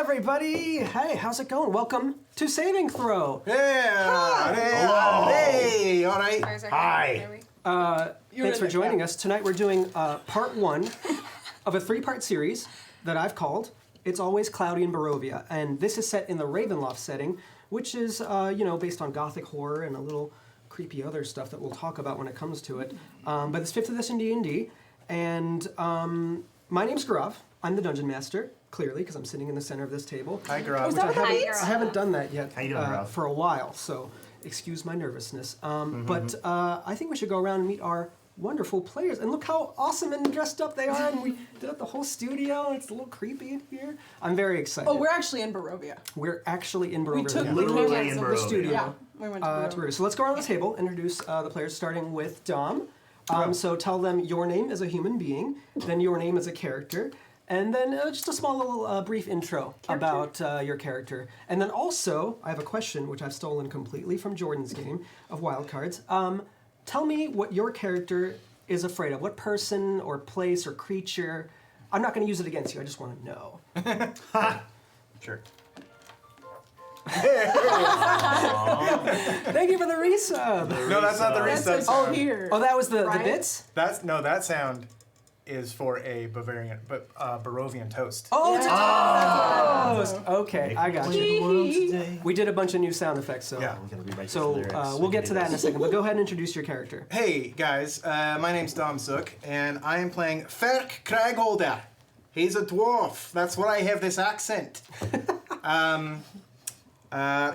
everybody! Hey, how's it going? Welcome to Saving Throw. Yeah! Hello. Hey! All right. Hi. Thanks for joining us. Tonight we're doing part one of a three-part series that I've called It's Always Cloudy in Barovia. And this is set in the Ravenloft setting, which is, based on gothic horror and a little creepy other stuff that we'll talk about when it comes to it. But it's 5th edition D&D, and my name's Gaurav. I'm the Dungeon Master, clearly, because I'm sitting in the center of this table. Hi, Gaurav. I haven't done that yet How you doing, Gaurav? for a while, so excuse my nervousness. But I think we should go around and meet our wonderful players. And look how awesome and dressed up they are. And we did up the whole studio, and it's a little creepy in here. I'm very excited. Oh, we're actually in Barovia. We're actually in Barovia. We took Literally in the Barovia. studio. Yeah, we went to Barovia. Barovia. So let's go around the table, introduce the players, starting with Dom. So tell them your name as a human being, then your name as a character, and then just a small little brief intro about your character. And then also, I have a question, which I've stolen completely from Jordan's game of Wildcards. Tell me what your character is afraid of. What person or place or creature? I'm not going to use it against you. I just want to know. Sure. Thank you for the resub. No, that's not the That's resub all sound. here. Oh, that was the Right? bits? That sound is for a Barovian toast. Oh, it's a Yeah. toast. Okay, I got you. We did a bunch of new sound effects, so Yeah. so we'll get to that in a second. But go ahead and introduce your character. Hey, guys. My name's Dom Zook, and I am playing Ferk Cragholder. He's a dwarf. That's why I have this accent.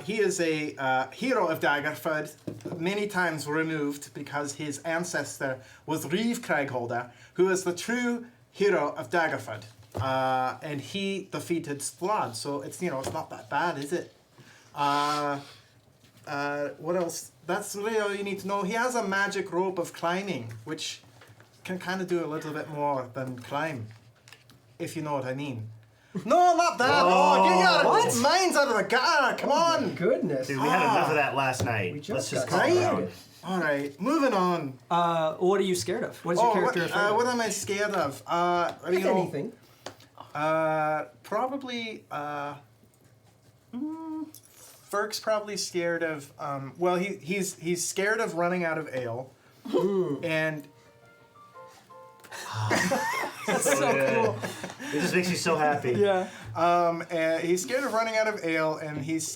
He is a hero of Daggerford, many times removed because his ancestor was Reeve Cragholder, who is the true hero of Daggerford. And he defeated Strahd, so it's not that bad, is it? What else? That's really all you need to know. He has a magic rope of climbing, which can kind of do a little bit more than climb, if you know what I mean. No, not that! Oh, get your minds out of the gutter! Come on! Goodness. Dude, we had enough of that last night. Let's just calm down. All right, moving on. What are you scared of? What is your character afraid of? What am I scared of? If anything. Probably. Ferk's probably scared of. He's scared of running out of ale, and. That's so cool. It just makes you so happy. Yeah. And he's scared of running out of ale, and he's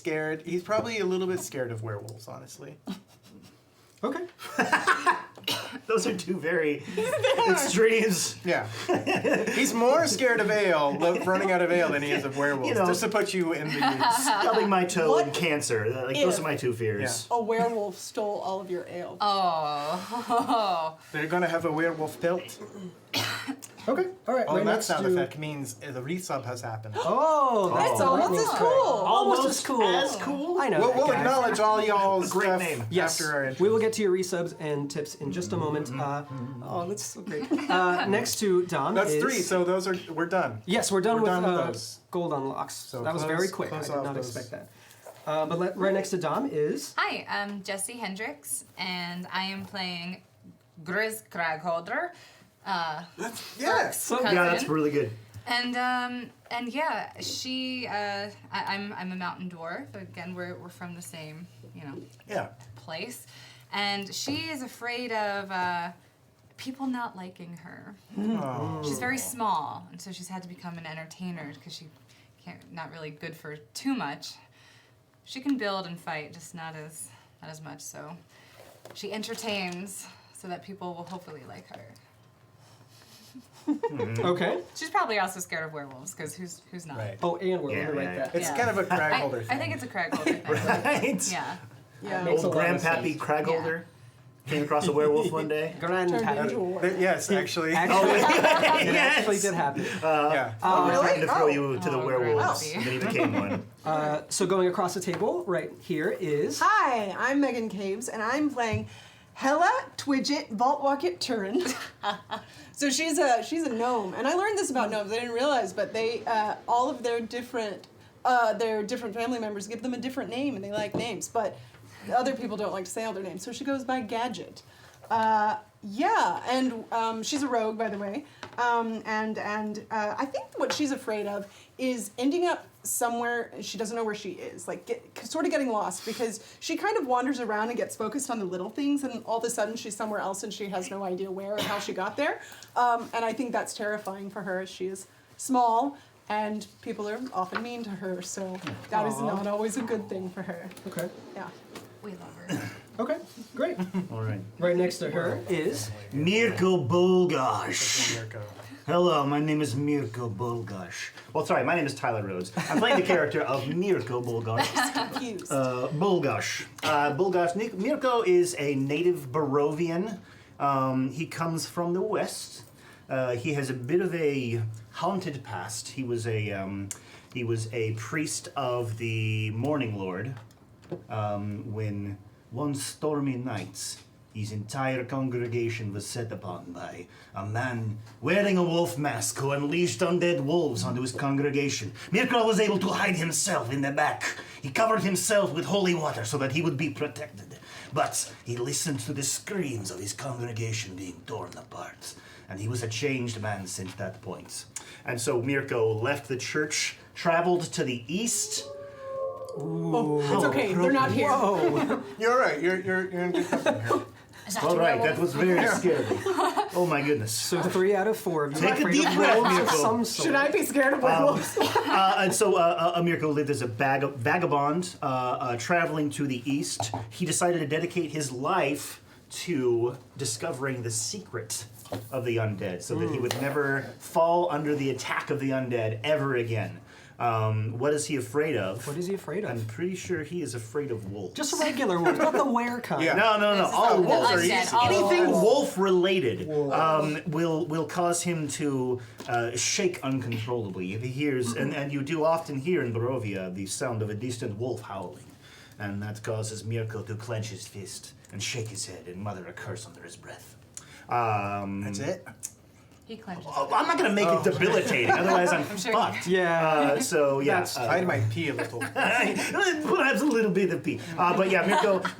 probably a little bit scared of werewolves, honestly. Okay. Those are two very extremes. Yeah. He's more scared of ale, running out of ale, than he is of werewolves. Just to put you in the... Stubbing my toe What and cancer. Those are my two fears. A werewolf stole all of your ale. Oh. They're going to have a werewolf pelt. Okay. All right. Oh, right and that next sound to- effect means the resub has happened. Oh, that's That's almost lightning as strike. cool. Almost as cool. As cool? I know. We'll that guy. acknowledge all y'all's Great stuff name. Yes, after our intro. we will get to your resubs and tips in just a moment. Oh, that's so great. Next to Dom That's is... 3, so we're done. Yes, we're done We're with, done with those. gold unlocks. So that was close- very quick. I close did off not those. expect that. Right next to Dom is... Hi, I'm Jessie Hendricks, and I am playing Grizz Cragholder. Yes. So cousin. Yeah, that's really good. And yeah, she. I'm a mountain dwarf. Again, we're from the same Yeah. place, and she is afraid of people not liking her. Oh. She's very small, and so she's had to become an entertainer because she not really good for too much. She can build and fight, just not as much. So she entertains so that people will hopefully like her. Okay. She's probably also scared of werewolves because who's not? Right. Oh, and we're Yeah, going to yeah, write yeah. that. It's kind of a Cragholder thing. I think it's a Cragholder thing. Right? Yeah. Yeah. Makes a Old lot of Grandpappy sense. Cragholder came across a werewolf one day. Turned into a Grandpappy. werewolf. Yes, actually. Actually, it Yes. actually did happen. Yeah. I was really? trying to throw Oh. you to the Oh, werewolves, great. and then he became one. So going across the table, right here is... Hi, I'm Megan Caves, and I'm playing Hella Twidget Vaultwalket Turin. So she's a gnome, and I learned this about gnomes. I didn't realize, but they all of their different family members give them a different name, and they like names, but other people don't like to say all their names. So she goes by Gadget. Yeah, and she's a rogue, by the way. and I think what she's afraid of is ending up somewhere she doesn't know where she is, like sort of getting lost, because she kind of wanders around and gets focused on the little things, and all of a sudden she's somewhere else and she has no idea where or how she got there. And I think that's terrifying for her. She is small, and people are often mean to her, so that is not always a good thing for her. Okay. Yeah. We love her. Okay, great. All right. Right next to her is... Mirko Bulgash. Mirko. Hello, my name is Mirko Bulgash. Well, sorry, my name is Tyler Rhodes. I'm playing the character of Mirko Bulgash. Confused. Bulgash. Mirko is a native Barovian. He comes from the west. He has a bit of a haunted past. He was a priest of the Morning Lord. When one stormy night, his entire congregation was set upon by a man wearing a wolf mask who unleashed undead wolves onto his congregation. Mirko was able to hide himself in the back. He covered himself with holy water so that he would be protected. But he listened to the screams of his congregation being torn apart. And he was a changed man since that point. And so Mirko left the church, traveled to the east. It's okay. They're not here. Whoa! You're right. You're in good company here. Is that All the right, werewolf? that was very scary. Oh my goodness. So 3 out of 4 of you Take are a afraid deep of breath, wolves of Mirko. some sort. Should I be scared of werewolves? And so Mirko lived as a vagabond, traveling to the east. He decided to dedicate his life to discovering the secret of the undead, so that he would never fall under the attack of the undead ever again. What is he afraid of? What is he afraid of? I'm pretty sure he is afraid of wolves. Just regular wolves, not the were kind. Yeah. No. This is All the wolves are undead, easy. all Anything wolves. wolf related will cause him to shake uncontrollably. If he hears, and you do often hear in Barovia the sound of a distant wolf howling, and that causes Mirko to clench his fist and shake his head and mutter a curse under his breath. That's it. He clenches. I'm not gonna make it debilitating, otherwise I'm sure. fucked. Yeah. So yeah, I might pee a little. perhaps a little bit of pee. But yeah,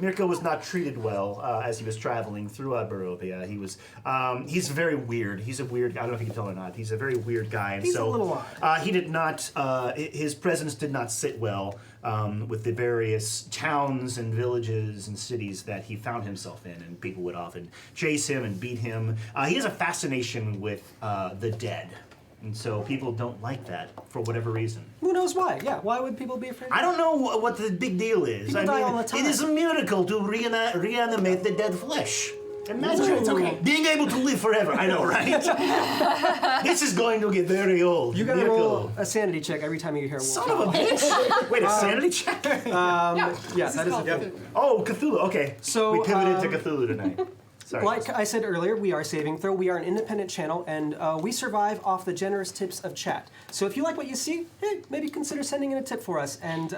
Mirko was not treated well as he was traveling throughout Barovia. He's very weird. He's a weird. I don't know if you can tell or not. He's a very weird guy, and He's so a little odd. he did not. His presence did not sit well with the various towns and villages and cities that he found himself in, and people would often chase him and beat him. He has a fascination with the dead, and so people don't like that for whatever reason. Who knows why? Yeah, why would people be afraid? I don't know what the big deal is. People die all the time. It is a miracle to reanimate the dead flesh. Imagine It's okay. being able to live forever. I know, right? This is going to get very old. You gotta Mirko. roll a sanity check every time you hear wolf. Son of a bitch! Wait, a sanity check? Yeah, that is a Yep. Oh, Cthulhu. Okay. So, we pivoted to Cthulhu tonight. Sorry. Like I said earlier, we are Saving Throw. We are an independent channel, and we survive off the generous tips of chat. So if you like what you see, hey, maybe consider sending in a tip for us. And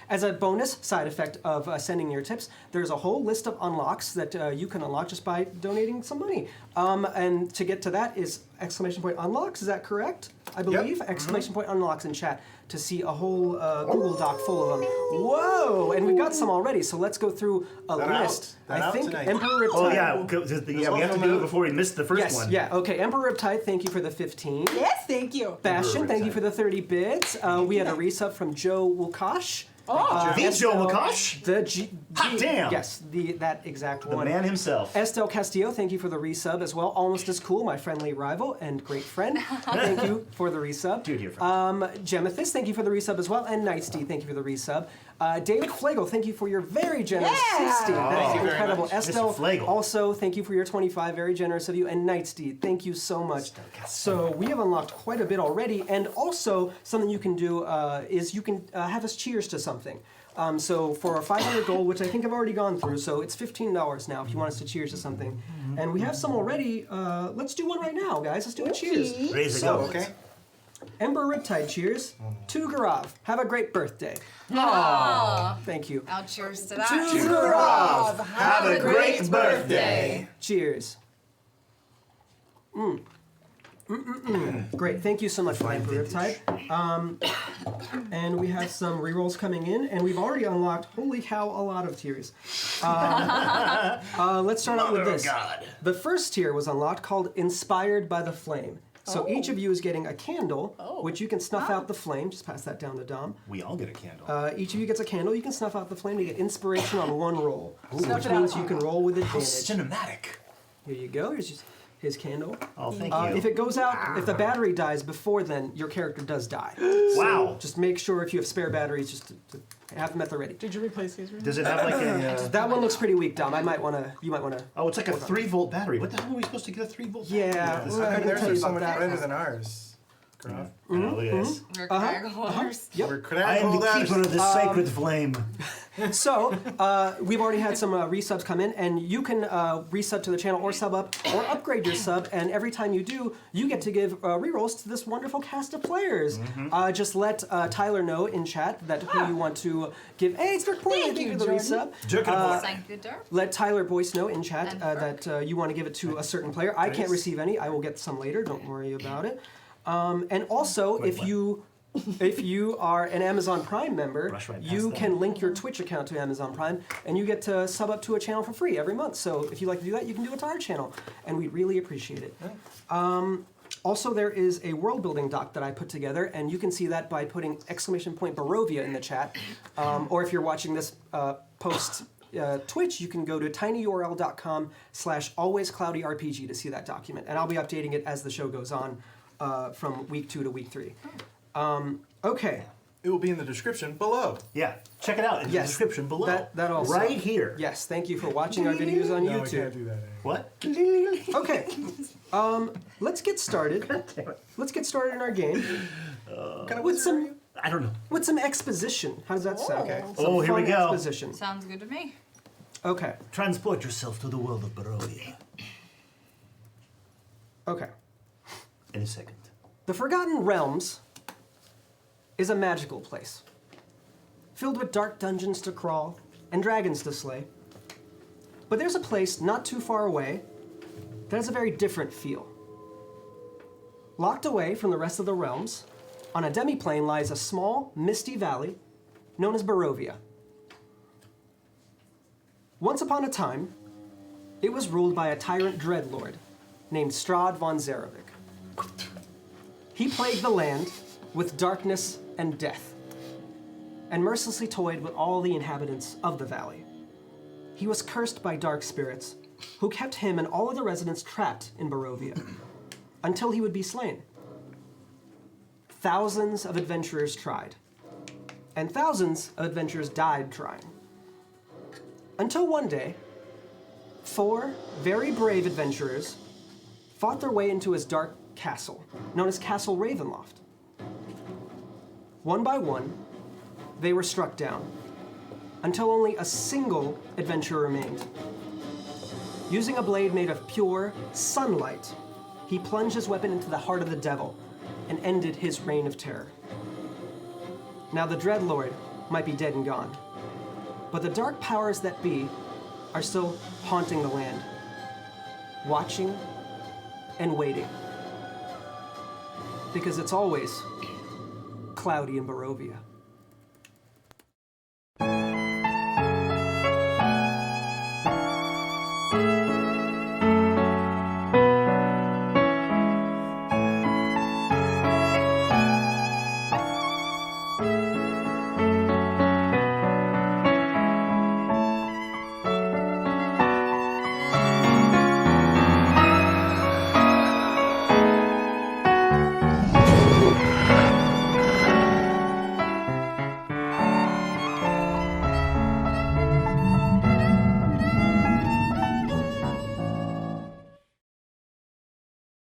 as a bonus side effect of sending your tips, there's a whole list of unlocks that you can unlock just by donating some money. And to get to that is exclamation point unlocks. Is that correct? I believe exclamation point unlocks in chat to see a whole Google Doc full of them. Whoa! And we've got some already. So let's go through a That out? list. That I out think tonight? Emperor Riptide. Oh yeah, we have to do it before we miss the first Yes, one. yeah, okay. Emperor Riptide, thank you for the 15. Yes, thank you. Bastion, thank you Riptide. for the 30 bits. We had a resub from Joe Wukash. Oh, The Joe Wukash? Hot damn! Yes, that exact The one. man himself. Estelle Castillo, thank you for the resub as well. Almost as cool, my friendly rival and great friend. Thank you for the resub. Dude, your friend. Gemethis, thank you for the resub as well. And Nightsty, thank you for the resub. David Flagel, thank you for your very generous Yeah! 60. That Thank is you very incredible. much. Estelle, Mr. Flagel. also thank you for your 25. Very generous of you. And Nightsty, thank you so much. So we have unlocked quite a bit already. And also, something you can do is you can have us cheers to something. So for our 500 gold, which I think I've already gone through, so it's $15 now if you want us to cheers to something. And we have some already. Let's do one right now, guys. Let's do a cheers. Raise the So, goblet. Okay. Ember Riptide, cheers. To Garav, have a great birthday. Aw. Thank you. I'll cheers to that. Garav, Have a great birthday. Cheers. Great, thank you so much for Emperor Riptide. And we have some rerolls coming in, and we've already unlocked, holy cow, a lot of tiers. Let's start out with this. God. The first tier was unlocked called Inspired by the Flame. So each of you is getting a candle, Oh. which you can snuff out the flame. Just pass that down to Dom. We all get a candle. Each of you gets a candle. You can snuff out the flame to get inspiration on one roll, Snuff which it out. means you can roll with How advantage. cinematic. Here you go. Here's his candle. Oh, thank you. If it goes out, if the battery dies before then, your character does die. Wow. Just make sure if you have spare batteries, just to have them at the ready. Did you replace these? Does it have like a... That one looks pretty weak, Dom. You might wanna. Oh, it's like a 3-volt battery. What the hell are we supposed to get a 3-volt battery? Yeah. with? well, I can Theirs tell are you so about much that. better than ours. Graf. I know, look at this. We're Cragholders. Yep. We're I am the Cragholders. keeper of the sacred flame. So, we've already had some resubs come in, and you can resub to the channel or sub up or upgrade your sub, and every time you do, you get to give rerolls to this wonderful cast of players. Just let Tyler know in chat that who you want to give. Hey, it's Dirk Poirier, Thank thank you, you for the Jordan. resub. Thank you, Dirk. Let Tyler Boyce know in chat And Burke. that you want to give it to a certain player. I can't receive any. I will get some later. Don't worry about it. And also, Wait, if what? you are an Amazon Prime member, Brush right past you that. can link your Twitch account to Amazon Prime, and you get to sub up to a channel for free every month. So if you like to do that, you can do it to our channel, and we'd really appreciate it. Also, there is a world building doc that I put together, and you can see that by putting !Barovia in the chat. Or if you're watching this post Twitch, you can go to tinyurl.com/alwayscloudyrpg to see that document, and I'll be updating it as the show goes on from week 2 to week 3. Okay. It will be in the description below. Yeah, check it out in the Yes, description below. that also. Right here. Yes, thank you for watching our videos on No, we can't YouTube. do that anymore. What? Okay, let's get started. Let's get started in our game Kind of with some I don't know. exposition. How does that sound? Okay. Some Oh, here we fun go. Exposition. Sounds good to me. Okay. Transport yourself to the world of Barovia Okay. in a second. The Forgotten Realms is a magical place, filled with dark dungeons to crawl and dragons to slay. But there's a place not too far away that has a very different feel. Locked away from the rest of the realms, on a demiplane lies a small, misty valley known as Barovia. Once upon a time, it was ruled by a tyrant dreadlord named Strahd von Zarovich. He plagued the land with darkness and death, and mercilessly toyed with all the inhabitants of the valley. He was cursed by dark spirits, who kept him and all of the residents trapped in Barovia, until he would be slain. Thousands of adventurers tried, and thousands of adventurers died trying. Until one day, 4 very brave adventurers fought their way into his dark castle, known as Castle Ravenloft. One by one, they were struck down, until only a single adventurer remained. Using a blade made of pure sunlight, he plunged his weapon into the heart of the devil and ended his reign of terror. Now the dreadlord might be dead and gone, but the dark powers that be are still haunting the land, watching and waiting. Because it's always cloudy in Barovia.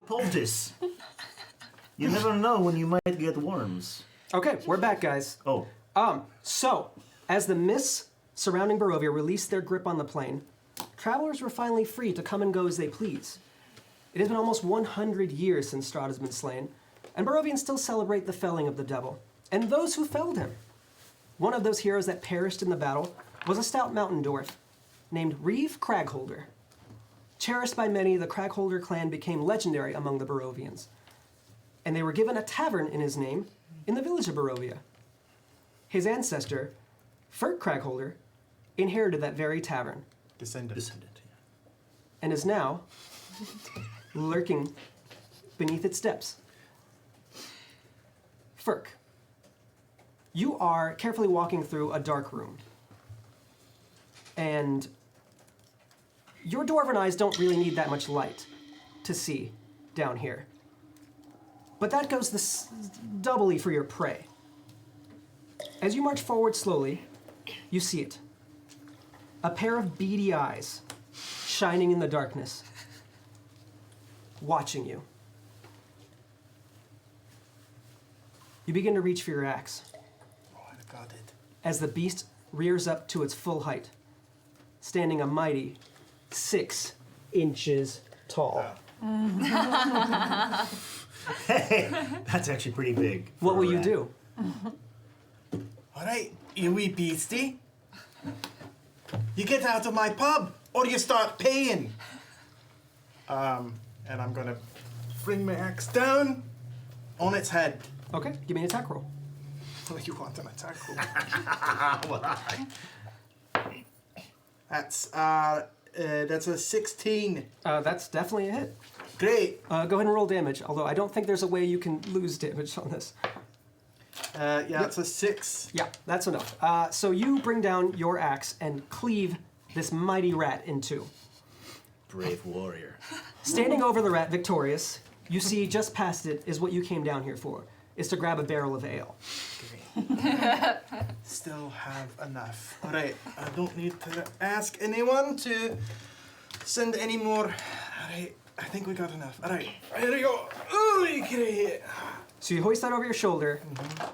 Poultice. You never know when you might get worms. Okay, we're back, guys. Oh, So, as the mists surrounding Barovia released their grip on the plane, travelers were finally free to come and go as they please. It has been almost 100 years since Strahd has been slain, and Barovians still celebrate the felling of the devil, and those who felled him. One of those heroes that perished in the battle was a stout mountain dwarf named Cragholder. Cherished by many, the Cragholder clan became legendary among the Barovians, and they were given a tavern in his name in the village of Barovia. His ancestor, Cragholder, inherited that very tavern Descendant. descendant. and is now lurking beneath its depths. Firk, you are carefully walking through a dark room. And your dwarven eyes don't really need that much light to see down here. But that goes doubly for your prey. As you march forward slowly, you see it. A pair of beady eyes shining in the darkness, watching you. You begin to reach for your axe Oh, I got it. as the beast rears up to its full height, standing a mighty 6 inches tall. Hey, that's actually pretty big. What for will a you rat. do? All right, you wee beastie. You get out of my pub, or you start paying. And I'm gonna bring my axe down on its head. Okay, give me an attack roll. What do you want an attack roll? That's a 16. That's definitely a hit. Great. Go ahead and roll damage, although I don't think there's a way you can lose damage on this. Yeah, it's a 6. Yeah, that's enough. So you bring down your axe and cleave this mighty rat in two. Brave warrior. Standing over the rat, victorious, you see just past it is what you came down here for, is to grab a barrel of ale. Still have enough. All right, I don't need to ask anyone to send any more. All right, I think we got enough. All right, here we go. Oh, great. So you hoist that over your shoulder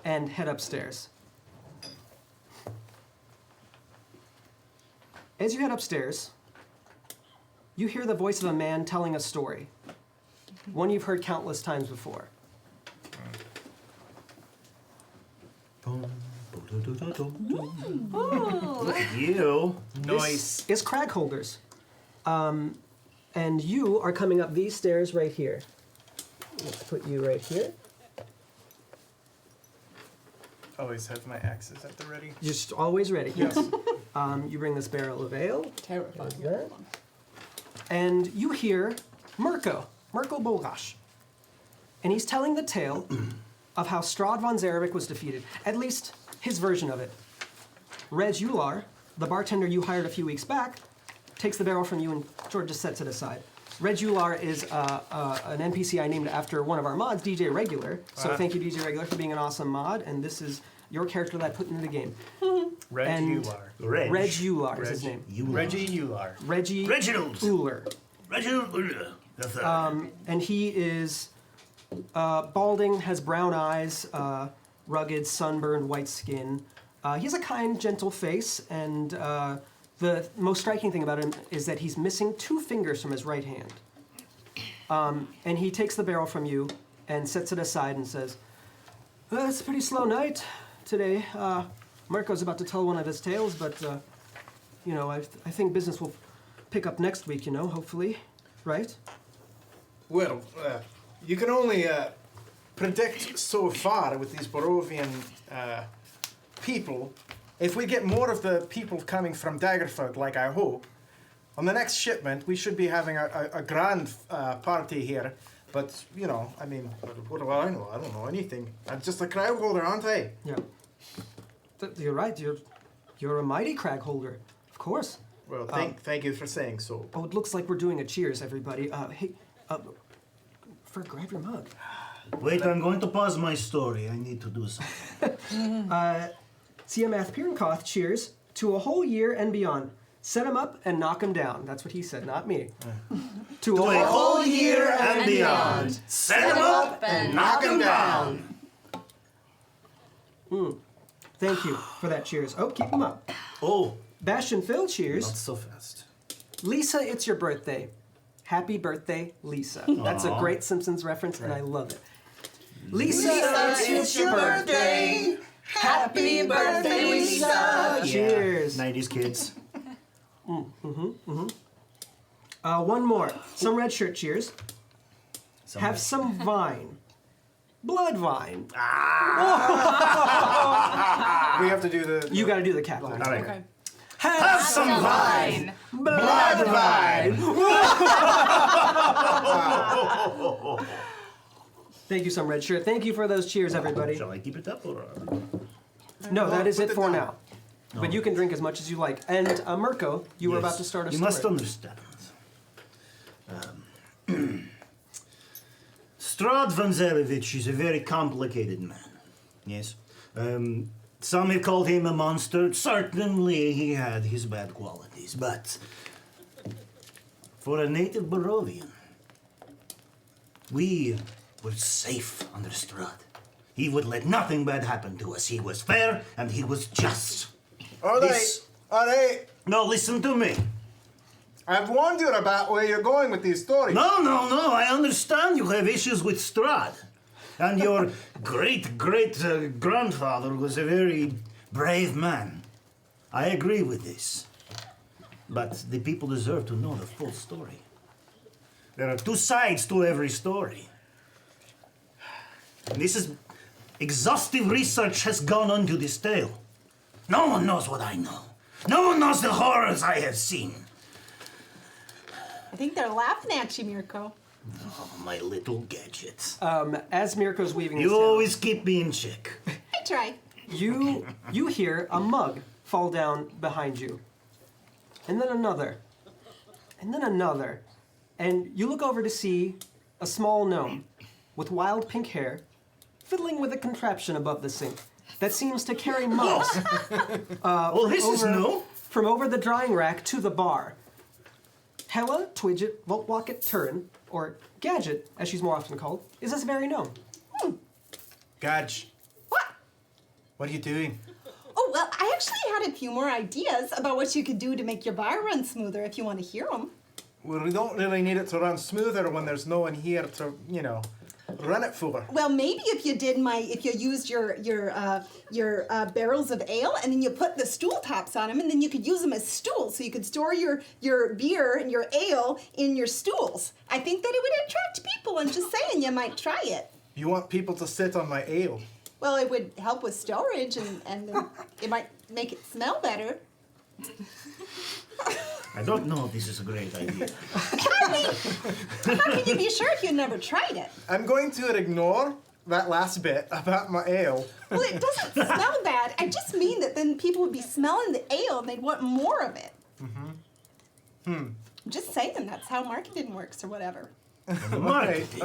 and head upstairs. As you head upstairs, you hear the voice of a man telling a story, one you've heard countless times before. Look at you. Nice. This is Cragholder's. And you are coming up these stairs right here. Let's put you right here. Always have my axes at the ready. Just always ready. Yes. You bring this barrel of ale. Terrifying. Like that. And you hear Mirko Bogash. And he's telling the tale of how Strahd von Zarevik was defeated. At least his version of it. Reg Ular, the bartender you hired a few weeks back, takes the barrel from you and sort of just sets it aside. Reg Ular is an NPC I named after one of our mods, DJ Regular. So thank you, DJ Regular, for being an awesome mod. And this is your character that I put into the game. And Reg. Reg Ular is his name. Reggie Ular. Reggie Reginald. Ular. Reginald. The third. And he is balding, has brown eyes, rugged, sunburned, white skin. He has a kind, gentle face, and the most striking thing about him is that he's missing 2 fingers from his right hand. And he takes the barrel from you and sets it aside and says, well, it's a pretty slow night today. Mirko's about to tell one of his tales, but, you know, I think business will pick up next week, you know, hopefully, right? Well, you can only predict so far with these Barovian people. If we get more of the people coming from Daggerford, like I hope, on the next shipment, we should be having a grand party here. But, you know, I mean, what do I know? I don't know anything. I'm just a Cragholder, aren't I? Yeah. You're right. You're a mighty Cragholder, of course. Well, thank you for saying so. Oh, it looks like we're doing a cheers, everybody. Hey, grab your mug. Wait, I'm going to pause my story. I need to do something. Siamath Pirankoth cheers to a whole year and beyond. Set him up and knock him down. That's what he said, not me. To A whole year and beyond. Set him up and knock him down. Thank you for that cheers. Oh, keep him up. Oh, Bastion Phil cheers. not so fast. Lisa, it's your birthday. Happy birthday, Lisa. That's a great Simpsons reference, and I love it. Lisa, it's your birthday. Happy birthday, Lisa! Cheers. 90s kids. One more. Some red shirt cheers. Some Have some vine. Blood vine. We have to do the... You gotta do the cat line. All right. Okay. Have Some vine. blood vine. Thank you, some red shirt. Thank you for those cheers, everybody. Shall I keep it up or? No, that is Put it it for down. now. But you can drink as much as you like. And Mirko, you were Yes. about to start a You story. must understand. Strahd von Zarevich is a very complicated man. Yes. Some have called him a monster. Certainly he had his bad qualities, but for a native Barovian, we were safe under Strahd. He would let nothing bad happen to us. He was fair and he was just. All This- right. Now listen to me. I've warned you about where you're going with these stories. No, I understand you have issues with Strahd. And your great-grandfather was a very brave man. I agree with this. But the people deserve to know the full story. There are two sides to every story. And this is exhaustive research has gone into this tale. No one knows what I know. No one knows the horrors I have seen. I think they're laughing at you, Mirko. Oh, my little gadgets. As Mirko's weaving his You tale, always keep me in check. I try. you hear a mug fall down behind you. And then another. And then another. And you look over to see a small gnome with wild pink hair fiddling with a contraption above the sink that seems to carry mugs Well, this is new. from over the drying rack to the bar. Hella, Twidget, Voltwalket, Turin, or Gadget, as she's more often called, is this very gnome. Gadge, What? what are you doing? Oh, well, I actually had a few more ideas about what you could do to make your bar run smoother if you want to hear them. Well, we don't really need it to run smoother when there's no one here to, run it for. Well, maybe if you used your barrels of ale and then you put the stool tops on them and then you could use them as stools, so you could store your beer and your ale in your stools. I think that it would attract people. I'm just saying, you might try it. You want people to sit on my ale? Well, it would help with storage and it might make it smell better. I don't know if this is a great idea. I mean, how can you be sure if you never tried it? I'm going to ignore that last bit about my ale. Well, it doesn't smell bad. I just mean that then people would be smelling the ale and they'd want more of it. Just saying, that's how marketing works or whatever. All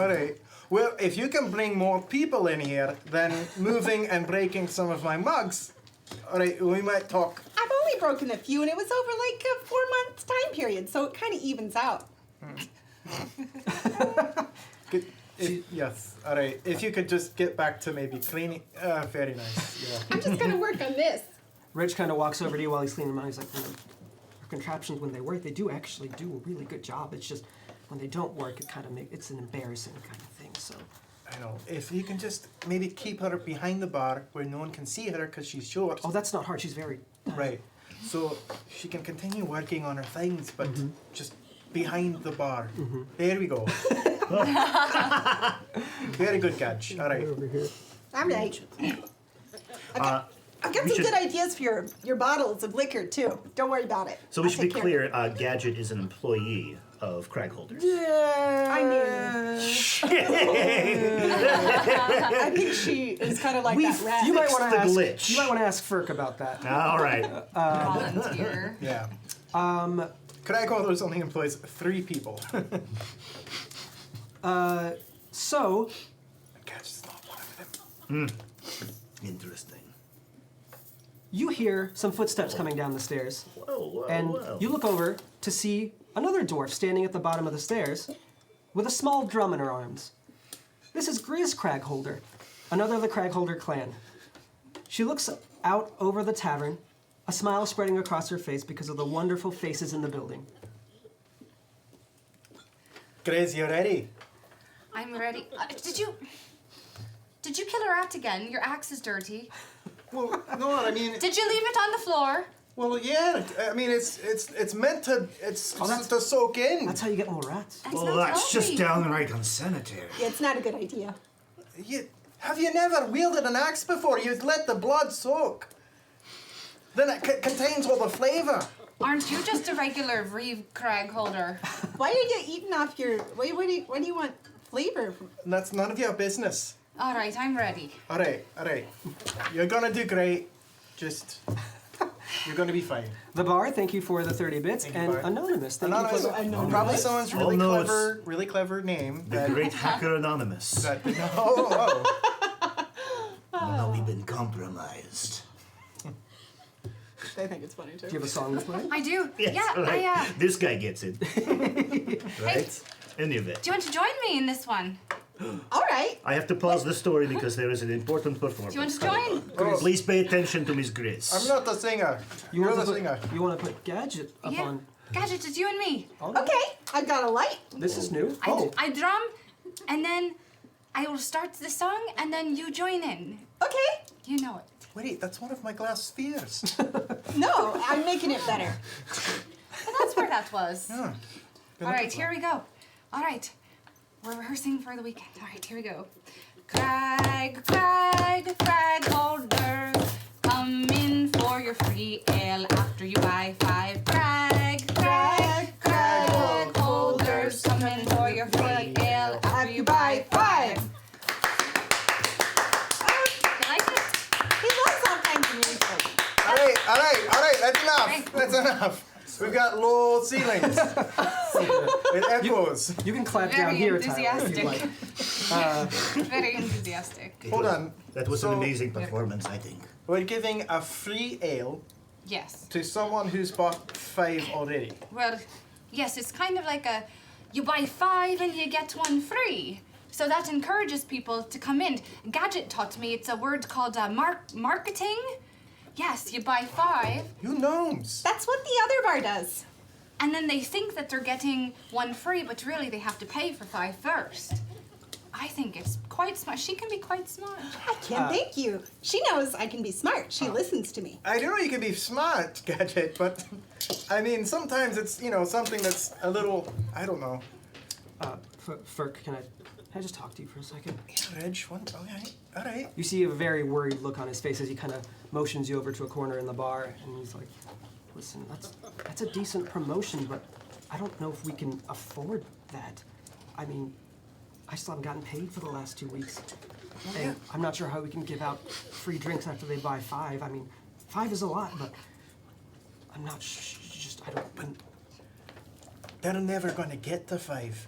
right. Well, if you can bring more people in here, then moving and breaking some of my mugs, all right, we might talk. I've only broken a few, and it was over like a 4-month time period, so it kind of evens out. Yes, all right. If you could just get back to maybe cleaning. Very nice. Yeah. I'm just gonna work on this. Rich kind of walks over to you while he's cleaning them out. He's like, our contraptions, when they work, they do actually do a really good job. It's just when they don't work, it kind of it's an embarrassing kind of thing. So I know. If you can just maybe keep her behind the bar where no one can see her because she's short. oh, that's not hard. She's very Right. So she can continue working on her things, but just behind the bar. There we go. Very good catch. All right. All right. I've got we some should- good ideas for your bottles of liquor too. Don't worry about it. So we I'll should be take care of clear, Gadget is an employee of Cragholder. I think she is kind of like that rat. you might Fix want the to ask. glitch. You might want to ask Ferk about that. All right. Volunteer. Yeah. Cragholder only employs 3 people. So Catch is not one of them. Interesting. you hear some footsteps coming down the stairs, Whoa, and you look over to see another dwarf standing at the bottom of the stairs with a small drum in her arms. This is Grizz Cragholder, another of the Cragholder clan. She looks out over the tavern, a smile spreading across her face because of the wonderful faces in the building. Grace, you ready? I'm ready. Did you kill a rat again? Your axe is dirty. Well, no, I mean, Did you leave it on the floor? well, yeah. I mean, it's meant to to soak in. That's how you get more rats. That Well, smells that's just lovely. downright unsanitary. Yeah, it's not a good idea. Have you never wielded an axe before? You'd let the blood soak. Then it contains all the flavor. Aren't you just a regular Reeve Cragholder? Why are you eating off your? What do you want flavor. That's none of your business. All right, I'm ready. All right. You're gonna do great. Just, you're gonna be fine. The bar, thank you for the 30 bits. Thank you, And Bar. Anonymous, thank you for the... Anonymous. Probably someone's really Oh, no, really clever name. The great hacker Anonymous. That, oh. Oh no, we've been compromised. I think it's funny too. Do you have a song to play? I do. Yes, Yeah, right. This guy gets it. Right? Any of it. Do you want to join me in this one? All right. I have to pause the story because there is an important performance. Do you want to join? Please pay attention to Miss Grace. I'm not the singer. You You're want, the to singer. put, you want to put Gadget up Yeah. on... Gadget, it's you and me. Okay. I've got a light. This is new. I drum, and then I will start the song, and then you join in. Okay. You know it. Wait, that's one of my glass spheres. No, I'm making it better. But that's where that was. Yeah. All right, here we go. All right, we're rehearsing for the weekend. All right, here we go. Cragholder, come in for your free ale after you buy 5. Cragholders, come in for your free ale after you buy 5. You like it? He loves all kinds of music. All right. That's enough. Right. That's enough. We've got low ceilings. It echoes. You can clap down Very here, Tyler, if you enthusiastic. like. Very enthusiastic. Hold on. That was So- an amazing performance, I think. We're giving a free ale Yes. to someone who's bought 5 already. Well, yes, it's kind of like a you buy 5 and you get 1 free. So that encourages people to come in. Gadget taught me it's a word called marketing. Yes, you buy 5, You gnomes. That's what the other bar does. and then they think that they're getting 1 free, but really they have to pay for 5 first. I think it's quite smart. She can be quite smart. I can't thank you. She knows I can be smart. She listens to me. I know you can be smart, Gadget, but I mean, sometimes it's, something that's a little, I don't know. Ferk, can I just talk to you for a second? Yeah, Reg, all right. You see a very worried look on his face as he kind of motions you over to a corner in the bar, and he's like, listen, that's a decent promotion, but I don't know if we can afford that. I mean, I still haven't gotten paid for the last 2 weeks. And I'm not sure how we can give out free drinks after they buy 5. I mean, 5 is a lot, but I'm not I don't... They're never going to get to 5.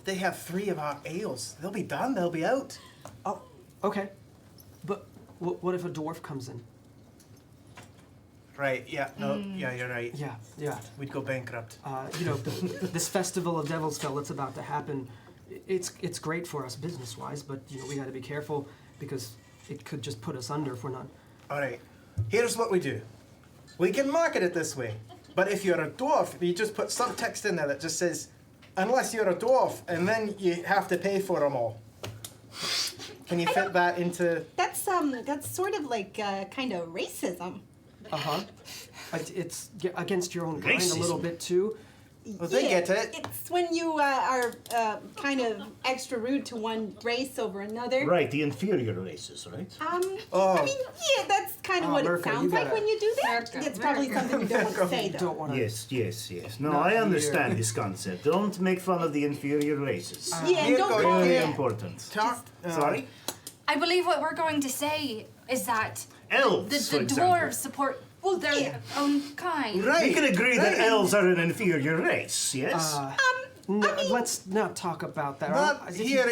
They have 3 of our ales. They'll be done. They'll be out. Oh, okay. But what if a dwarf comes in? Right, yeah, no, yeah, you're right. Yeah. We'd go bankrupt. This festival of Devilsfell that's about to happen, it's great for us business-wise, but we got to be careful because it could just put us under if we're not. All right, here's what we do. We can market it this way, but if you're a dwarf, you just put some text in there that just says, unless you're a dwarf, and then you have to pay for them all. Can you fit that into... That's sort of like kind of racism. Uh-huh. It's against your own kind a little bit, too. Well, they get it. It's when you are kind of extra rude to one race over another. Right, the inferior races, right? I Oh. mean, yeah, that's kind of what Mirka, it sounds you like gotta- when you do that. Mirka, It's probably Mirka. something you don't want to say, though. Don't want to... Yes. No, Not I understand here. this concept. Don't make fun of the inferior races. Yeah, and don't call Very it. important. Sorry? I believe what we're going to say is that Elves, the for example. dwarves support their Yeah. own kind. Right. We can agree that elves are an inferior race, yes? No, let's not talk about that. Not If you- here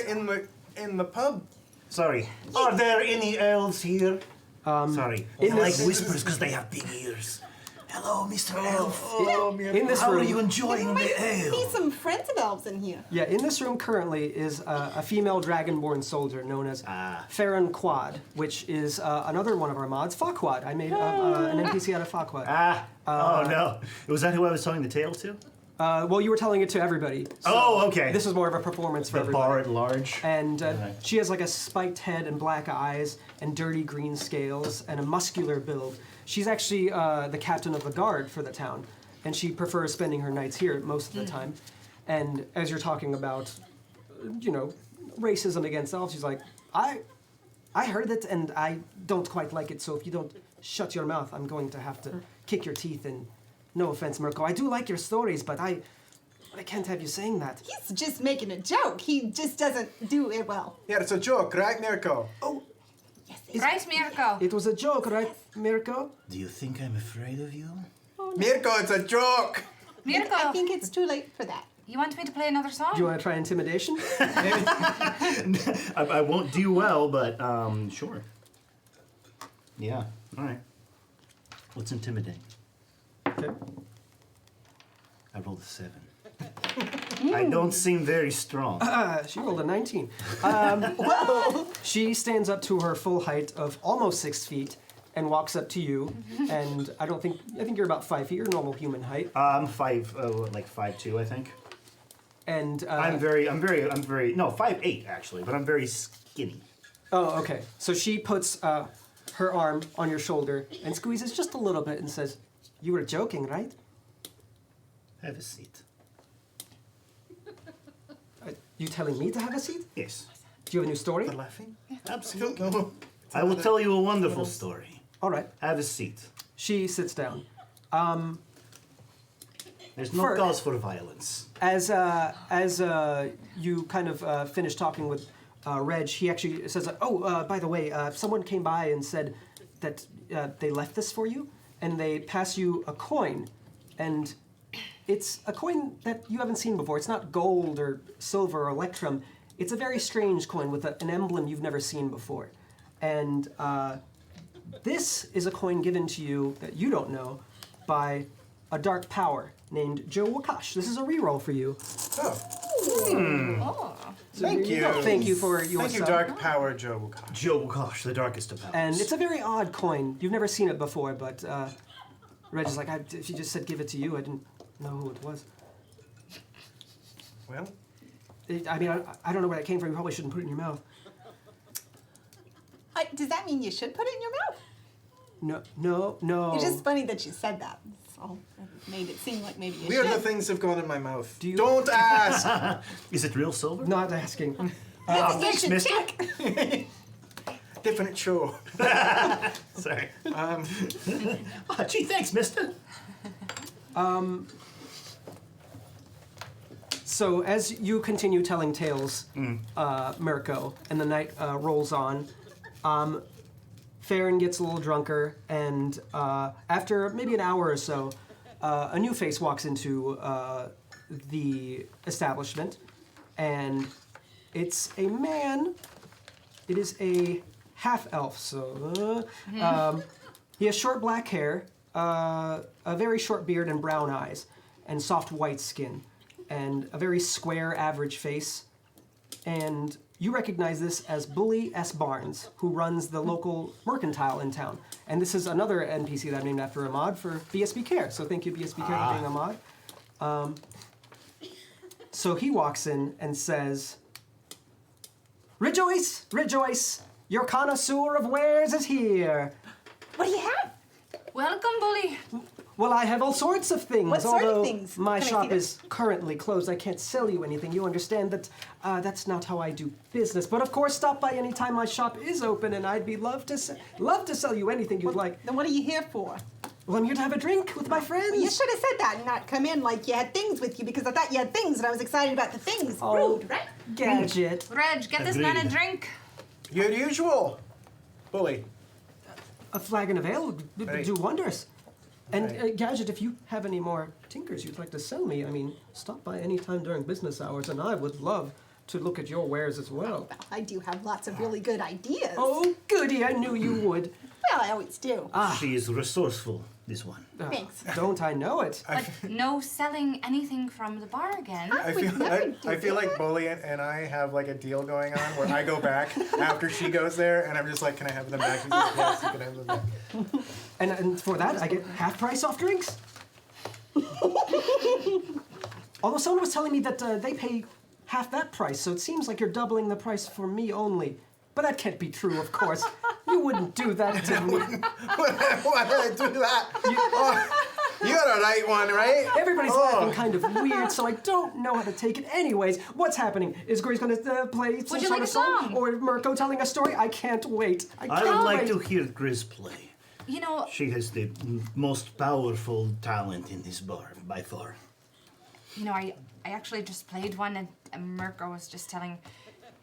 in the pub. Sorry. Are there any elves here? Sorry. in I like this- whispers because they have big ears. Hello, Mr. Elf. in this How room, are you enjoying There the might be ale? some friends of elves in here. Yeah, in this room currently is a female dragonborn soldier known as Farron Quad, which is another one of our mods, Farquad. I made an NPC out of Farquad. Oh, no. Was that who I was telling the tale to? Well, you were telling it to everybody. So Oh, okay. This is more of a performance for The everybody. bar at large. And she has like a spiked head and black eyes and dirty green scales and a muscular build. She's actually the captain of the guard for the town, and she prefers spending her nights here most of the time. And as you're talking about, racism against elves, she's like, I heard it and I don't quite like it, so if you don't shut your mouth, I'm going to have to kick your teeth in. No offense, Mirko. I do like your stories, but I can't have you saying that. He's just making a joke. He just doesn't do it well. Yeah, it's a joke, right, Mirko? Oh, Right, Mirko? it was a joke, right, Mirko? Do you think I'm afraid of you? Mirko, it's a joke! Mirko, I think it's too late for that. you want me to play another song? Do you want to try intimidation? I won't do well, but sure. Yeah. All right. What's intimidating? Okay. I rolled a 7. I don't seem very strong. She rolled a 19. She stands up to her full height of almost 6 feet and walks up to you. And I think you're about 5 feet, your normal human height. I'm 5'2", I think. And I'm very, no, 5'8" actually, but I'm very skinny. oh, okay. So she puts her arm on your shoulder and squeezes just a little bit and says, "You were joking, right?" Have a seat. You telling me to have a seat? Yes, Do you have a new story? They're laughing? absolutely. No. I will tell you a wonderful story. All right. Have a seat. She sits down. There's no For- cause for violence. As you kind of finish talking with Reg, he actually says, by the way, someone came by and said that they left this for you, and they pass you a coin, and it's a coin that you haven't seen before. It's not gold or silver or electrum. It's a very strange coin with an emblem you've never seen before. And this is a coin given to you that you don't know by a dark power named Joe Wakash. This is a reroll for you. Oh, Oh. So thank here you. go. Thank you for your Thank you, sub. Dark Power Joe. Joe, gosh, the darkest of powers. And it's a very odd coin. You've never seen it before, but Reg is like, if you just said give it to you, I didn't know who it was. Well, I mean, I don't know where that came from. You probably shouldn't put it in your mouth. Does that mean you should put it in your mouth? No. It's just funny that you said that. So it made it seem like maybe you weirder should. things have gone in my mouth. Do you- Don't ask! Is it real silver? Not asking. You should mister. check. Different show. Sorry. Um, Oh, gee, thanks, mister. So as you continue telling tales, Mirko, and the night rolls on, Farron gets a little drunker, and after maybe an hour or so, a new face walks into the establishment, and it's a man. It is a half-elf, so he has short black hair, a very short beard and brown eyes, and soft white skin, and a very square, average face. And you recognize this as Bully S. Barnes, who runs the local mercantile in town. And this is another NPC that I named after a mod for BSB Care. So thank you, BSB Care, for being a mod. So he walks in and says, "Rejoice, rejoice! Your connoisseur of wares is here." What do you have? Welcome, Bully. Well, I have all sorts of things. What sort of although things? my Can I shop see them? is currently closed. I can't sell you anything. You understand that that's not how I do business. But of course, stop by any time my shop is open, and I'd be love to sell you anything you'd like. Then what are you here for? Well, I'm here to have a drink with my friends. You should have said that and not come in like you had things with you because I thought you had things and I was excited about the things. Oh. Rude, right? Gadget. Reg, get this man a Agreed. drink. your usual. Bully. A flagon of ale would Right. do wonders. And Right. Gadget, if you have any more tinkers you'd like to sell me, I mean, stop by any time during business hours, and I would love to look at your wares as well. Well, I do have lots of really good ideas. Oh, goody! I knew you would. Well, I always do. She is resourceful, this one. Thanks. Don't I know it? But no selling anything from the bar again. I would feel, never I, do I feel like that. Bully and I have like a deal going on where I go back after she goes there, and I'm just like, "Can I have them back?" She's like, "Yes, you can have them back." And for that, I get half price off drinks. Although someone was telling me that they pay half that price, so it seems like you're doubling the price for me only. But that can't be true, of course. You wouldn't do that to me. Why did I do that? You got a right one, right? Everybody's Oh. laughing kind of weird, so I don't know how to take it. Anyways, what's happening? Is Grace going to play some you sort like of a song? Or Mirko telling a story? I can't wait. I I can't would like wait. to hear Grizz play. You know, She has the most powerful talent in this bar, by far. you know, I actually just played one, and Mirko was just telling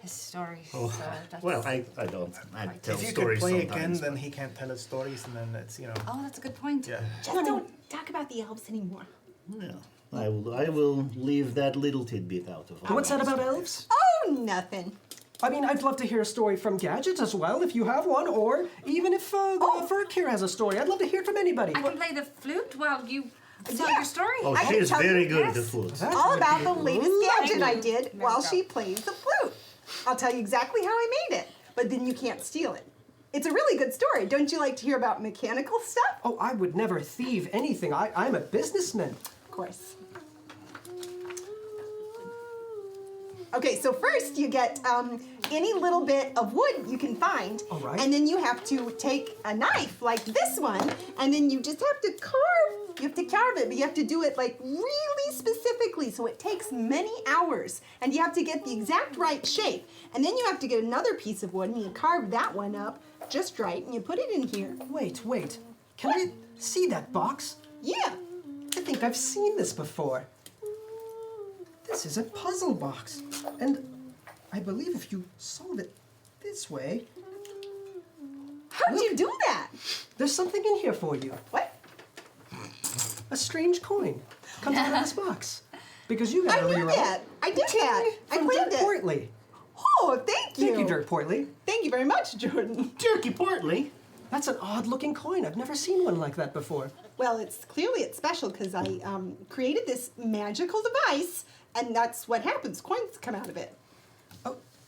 his story. Oh, so that's, well, I don't. I tell If you could stories play again, sometimes. then he can't tell his stories, and then it's, Oh, that's a good point. Yeah. Just don't talk about the elves anymore. Yeah, I will leave that little tidbit out of it. What's that about elves? Oh, nothing. I mean, I'd love to hear a story from Gadget as well, if you have one, or even if Ferk here has a story. I'd love to hear it from anybody. I can play the flute while you tell Yeah. your story. Oh, I she can is tell very you good at this. the flute. That All would about be the latest gadget I did There we while go. she plays the flute. I'll tell you exactly how I made it, but then you can't steal it. It's a really good story. Don't you like to hear about mechanical stuff? Oh, I would never thieve anything. I'm a businessman. Of course. Okay, so first you get any little bit of wood you can find, All right. and then you have to take a knife like this one, and then you just have to carve. You have to carve it, but you have to do it like really specifically, so it takes many hours, and you have to get the exact right shape. And then you have to get another piece of wood, and you carve that one up just right, and you put it in here. Wait. Can I see that box? Yeah. I think I've seen this before. This is a puzzle box. And I believe if you solve it this way, How'd you do that? there's something in here for you. What? A strange coin comes out of this box. Because you got I to did reroll. that. I did that. I From planned Dirk it. Portley. Oh, thank you. Thank you, Dirk Portley. Thank you very much, Jordan. Jerky Portly. That's an odd-looking coin. I've never seen one like that before. Well, it's special because I created this magical device, and that's what happens. Coins come out of it.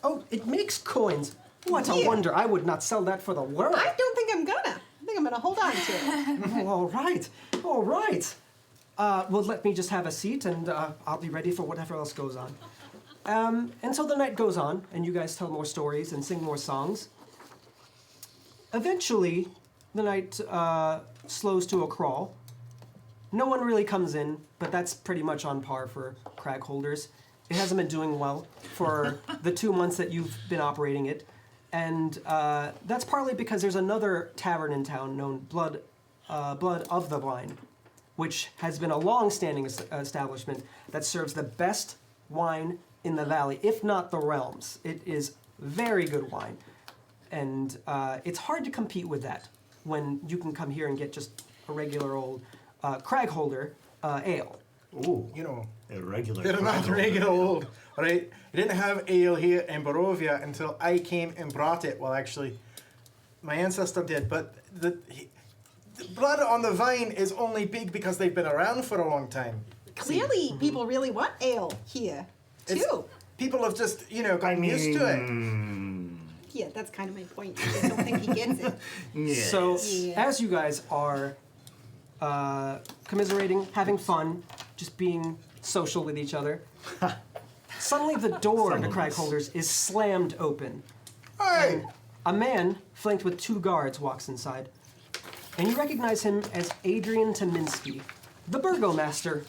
Oh, it makes coins. What a Yeah. wonder. I would not sell that for the world. I don't think I'm gonna. I think I'm gonna hold on to it. Oh, all right. Well, let me just have a seat, and I'll be ready for whatever else goes on. And so the night goes on, and you guys tell more stories and sing more songs. Eventually, the night slows to a crawl. No one really comes in, but that's pretty much on par for Cragholders. It hasn't been doing well for the 2 months that you've been operating it. And that's partly because there's another tavern in town known Blood of the Wine, which has been a long-standing establishment that serves the best wine in the valley, if not the realms. It is very good wine. And it's hard to compete with that when you can come here and get just a regular old Cragholder ale. Ooh, you know, a regular. they're not Cragholder. regular old, right? You didn't have ale here in Barovia until I came and brought it. Well, actually, my ancestor did, but the Blood on the Vine is only big because they've been around for a long time. Clearly, people really want ale here too. It's- People have just, gotten used to it. Yeah, that's kind of my point. I just don't think he gets it. Yes. So, Yeah. as you guys are commiserating, having fun, just being social with each other, suddenly the door to Cragholders is slammed open. Hey! A man, flanked with 2 guards, walks inside, and you recognize him as Adrian Tominski, the Burgomaster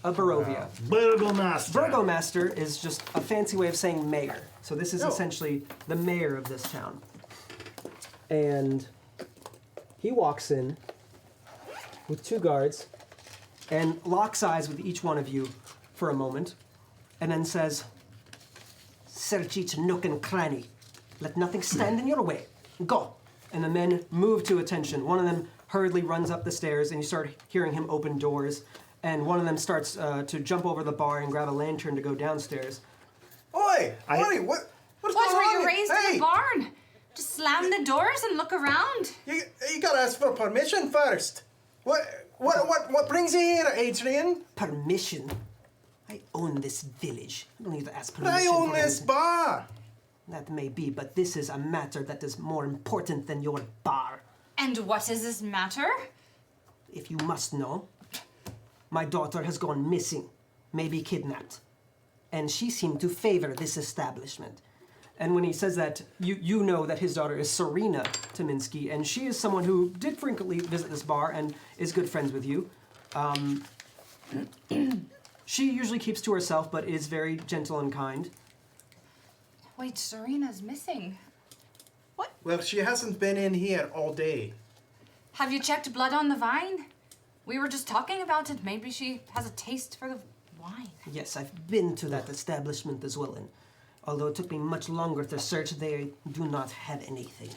of Barovia. Burgomaster. Burgomaster is just a fancy way of saying mayor. So this is Oh. essentially the mayor of this town. And he walks in with 2 guards and locks eyes with each one of you for a moment, and then says, "Search each nook and cranny. Let nothing stand in your way. Go." And the men move to attention. One of them hurriedly runs up the stairs, and you start hearing him open doors. And one of them starts to jump over the bar and grab a lantern to go downstairs. Oi! I- Oi! What's What, going were on? you raised Hey! in a barn? Just slam the doors and look around. You gotta ask for permission first. What brings you here, Adrian? Permission? I own this village. I don't need to ask But permission. I own for this anything. bar. That may be, but this is a matter that is more important than your bar. And what is this matter? If you must know, my daughter has gone missing, maybe kidnapped. And she seemed to favor this establishment. And when he says that, you know that his daughter is Serena Tominski, and she is someone who did frequently visit this bar and is good friends with you. She usually keeps to herself, but is very gentle and kind. Wait, Serena's missing. Well, she hasn't been in here all day. Have you checked Blood on the Vine? We were just talking about it. Maybe she has a taste for the wine. Yes, I've been to that establishment as well, and although it took me much longer to search, they do not have anything.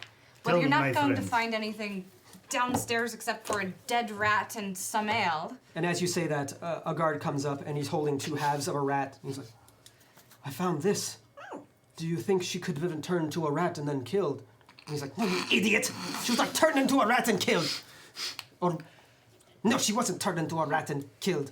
Well, Tell you're me, not my going to friend. find anything downstairs except for a dead rat and some ale. And as you say that, a guard comes up and he's holding two halves of a rat. And he's like, I found this. Do you think she could have been turned into a rat and then killed? And he's like, no, you idiot! She was like turned into a rat and killed! Or, no, she wasn't turned into a rat and killed.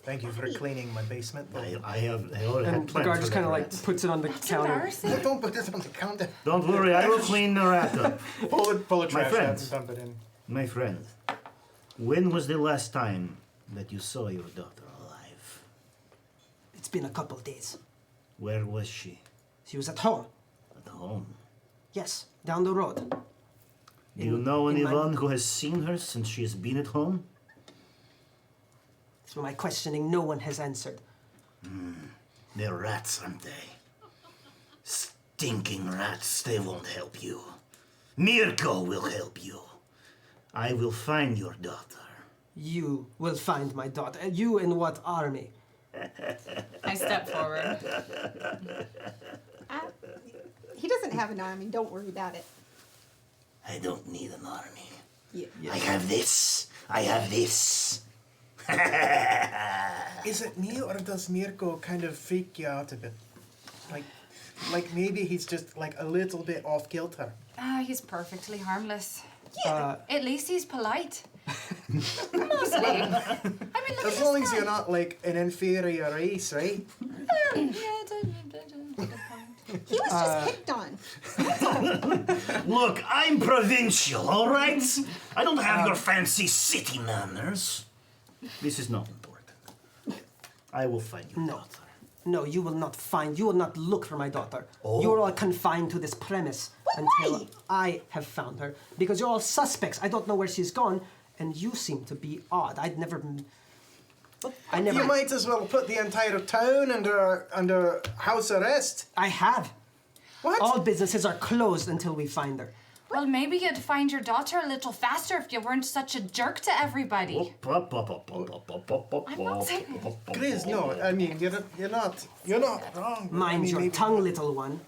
Thank you for cleaning my basement. I already had And the plans guard for just that kind of like rat. puts it on the counter. Embarrassing. Don't put this on the counter. Don't worry, I will clean the rat up. Pull of My trash out friends. and dump it in. My friend, when was the last time that you saw your daughter alive? It's been a couple days. Where was she? She was at home. At home. Yes, down the road. Do you In- know in my- anyone who has seen her since she has been at home? Through my questioning, no one has answered. They're rats, aren't they? Stinking rats, they won't help you. Mirko will help you. I will find your daughter. You will find my daughter. You in what army? I step forward. He doesn't have an army. Don't worry about it. I don't need an army. Yeah. I have this. I have this. Is it me or does Mirko kind of freak you out a bit? Like maybe he's just like a little bit off kilter. Ah, he's perfectly harmless. Uh, At least he's polite. Mostly. I mean, look As at long his as you're guy. not like an inferior race, right? Yeah, it's a good point. He was just picked on. Look, I'm provincial, all right? I don't have your fancy city manners. This is not important. I will find your No. daughter. No, you will not find, you will not look for my daughter. Oh. You are all confined to this premise until I have found her. Because you're all suspects. I don't know where she's gone, and you seem to be odd. I never. You might as well put the entire town under house arrest. I have. What? All businesses are closed until we find her. Well, maybe you'd find your daughter a little faster if you weren't such a jerk to everybody. I'm not saying. Grizz, no, I mean you're not wrong. I Mind mean, your maybe- tongue, little one,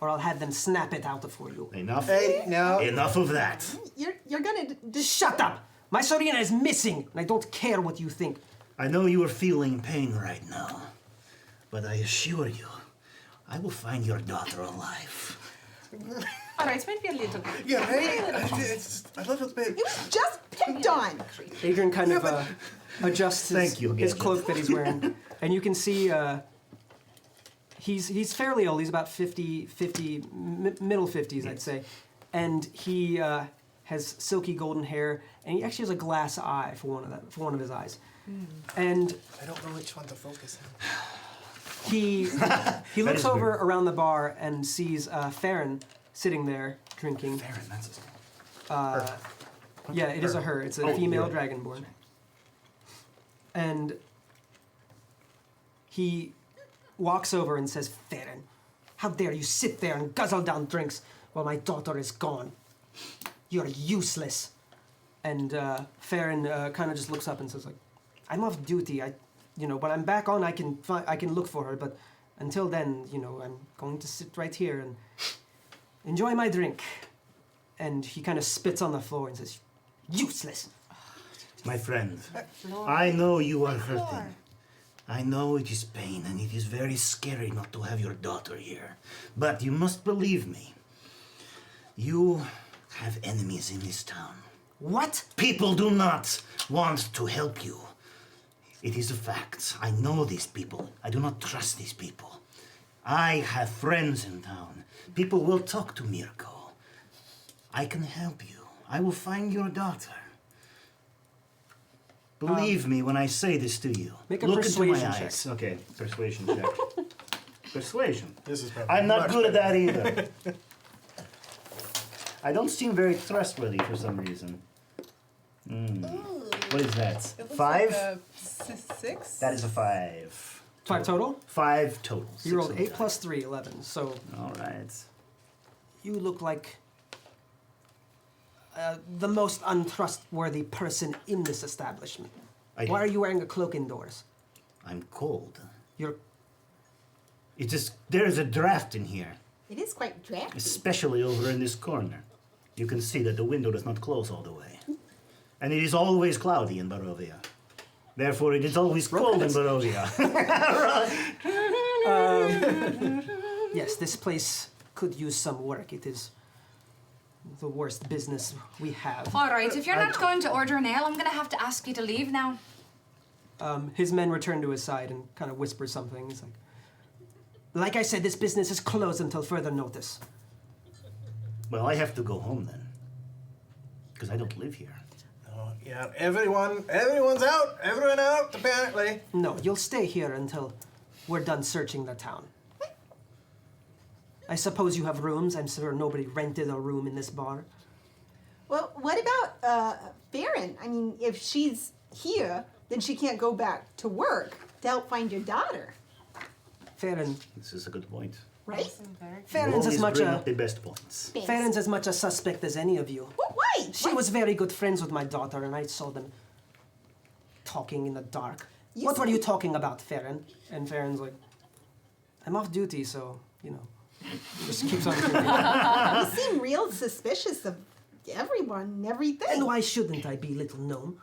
or I'll have them snap it out for you. Enough. Hey, no. Enough of that. You're gonna Shut up! My Sorina is missing, and I don't care what you think. I know you are feeling pain right now, but I assure you, I will find your daughter alive. All right, maybe a little bit. You're right. It's a little bit. He was just picked on. Adrian kind of adjusts Thank you, his Gadget. cloak that he's wearing, and you can see he's fairly old. He's about 50, middle 50s, I'd say, and he has silky golden hair, and he actually has a glass eye for one of his eyes, and I don't know which one to focus on. he looks is over weird. around the bar and sees Farron sitting there drinking. Baron, that's his name. Yeah, it is a her. It's a Oh, female yeah. dragonborn. And he walks over and says, Farron, how dare you sit there and guzzle down drinks while my daughter is gone? You're useless. And Farron kind of just looks up and says, like, I'm off duty. When I'm back on, I can look for her. But until then, I'm going to sit right here and enjoy my drink. And he kind of spits on the floor and says, useless. My friend, I know you are hurting. I know it is pain and it is very scary not to have your daughter here. But you must believe me. You have enemies in this town. What? People do not want to help you. It is a fact. I know these people. I do not trust these people. I have friends in town. People will talk to Mirko. I can help you. I will find your daughter. Believe me when I say this to you. Make a Look into my persuasion check. eyes. Okay, persuasion check. Persuasion. This is probably I'm not much good at better. that either. I don't seem very trustworthy for some reason. What is that? 5? 6. That is a 5. 5 total? 5 total. You rolled 6 8 plus 3, 11. So All right. you look like the most untrustworthy person in this establishment. Why are you wearing a cloak indoors? I'm cold. You're It is, there's a draft in here, It is quite drafty. especially over in this corner. You can see that the window does not close all the way. And it is always cloudy in Barovia. Therefore, it is always cold in Barovia. yes. This place could use some work. It is the worst business we have. All right, if you're not going to order an ale, I'm gonna have to ask you to leave now. His men return to his side and kind of whisper something. He's like I said, this business is closed until further notice. Well, I have to go home then. Because I don't live here. Oh, yeah, everyone's out. Everyone out, apparently. No, you'll stay here until we're done searching the town. I suppose you have rooms. I'm sure nobody rented a room in this bar. Well, what about Farron? I mean, if she's here, then she can't go back to work to help find your daughter, Farron, This is a good point. right? Farron's as Always much bring a up the best points. Thanks. Farron's as much a suspect as any of you. Well, why? She Why? was very good friends with my daughter, and I saw them talking in the dark. You What were said- you talking about, Farron? And Farron's like, I'm off duty, so, you know, just keeps on drinking. You seem real suspicious of everyone and everything. And why shouldn't I be, little gnome?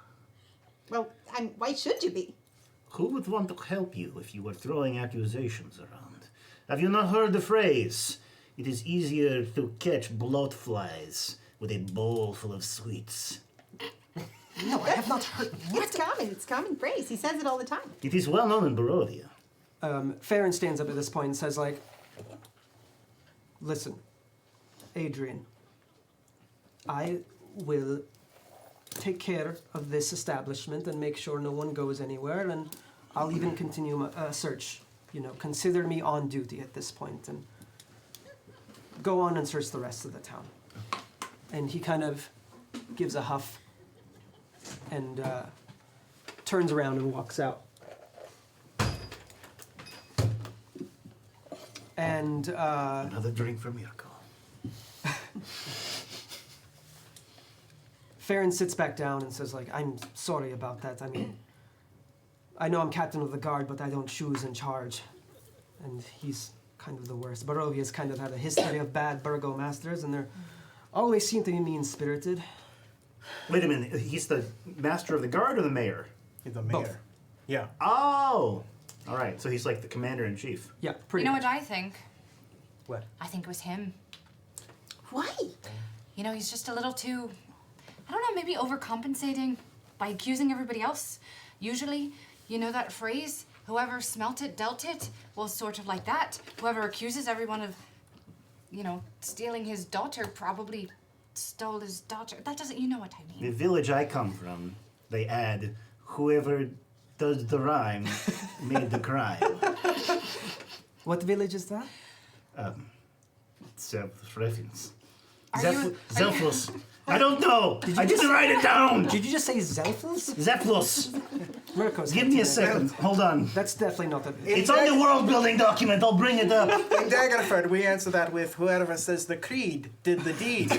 Well, why should you be? Who would want to help you if you were throwing accusations around? Have you not heard the phrase? It is easier to catch bloatflies with a bowl full of sweets. No, I have not heard. It's common. It's common phrase. He says it all the time. It is well known in Barovia. Farron stands up at this point and says, like, listen, Adrian, I will take care of this establishment and make sure no one goes anywhere, and I'll even continue my search. You know, consider me on duty at this point, and go on and search the rest of the town. And he kind of gives a huff and turns around and walks out. And Another drink for Mirko. Farron sits back down and says, like, I'm sorry about that. I mean, I know I'm captain of the guard, but I don't choose in charge. And he's kind of the worst. Barovia's kind of had a history of bad burgomasters, and they're always seem to be mean-spirited. Wait a minute, he's the master of the guard or the mayor? The mayor. Both. Yeah. Oh! All right, so he's like the commander-in-chief. Yeah, You pretty know much. what I think? What? I think it was him. Why? You know, he's just a little too, I don't know, maybe overcompensating by accusing everybody else. Usually, you know that phrase, whoever smelt it, dealt it? Well, sort of like that. Whoever accuses everyone of, you know, stealing his daughter probably stole his daughter. That doesn't, you know what I The mean. village I come from, they add, whoever does the rhyme made the crime. What village is that? Self-reference. Are you- Zephlos. I don't know. I didn't write it down. Did you just say Zelfos? Zephlos. Mirko's Give me a hinting at it. second. Hold on. That's definitely not a It's on the world building document. I'll bring it up. In Daggerford, we answer that with whoever says the creed did the deed.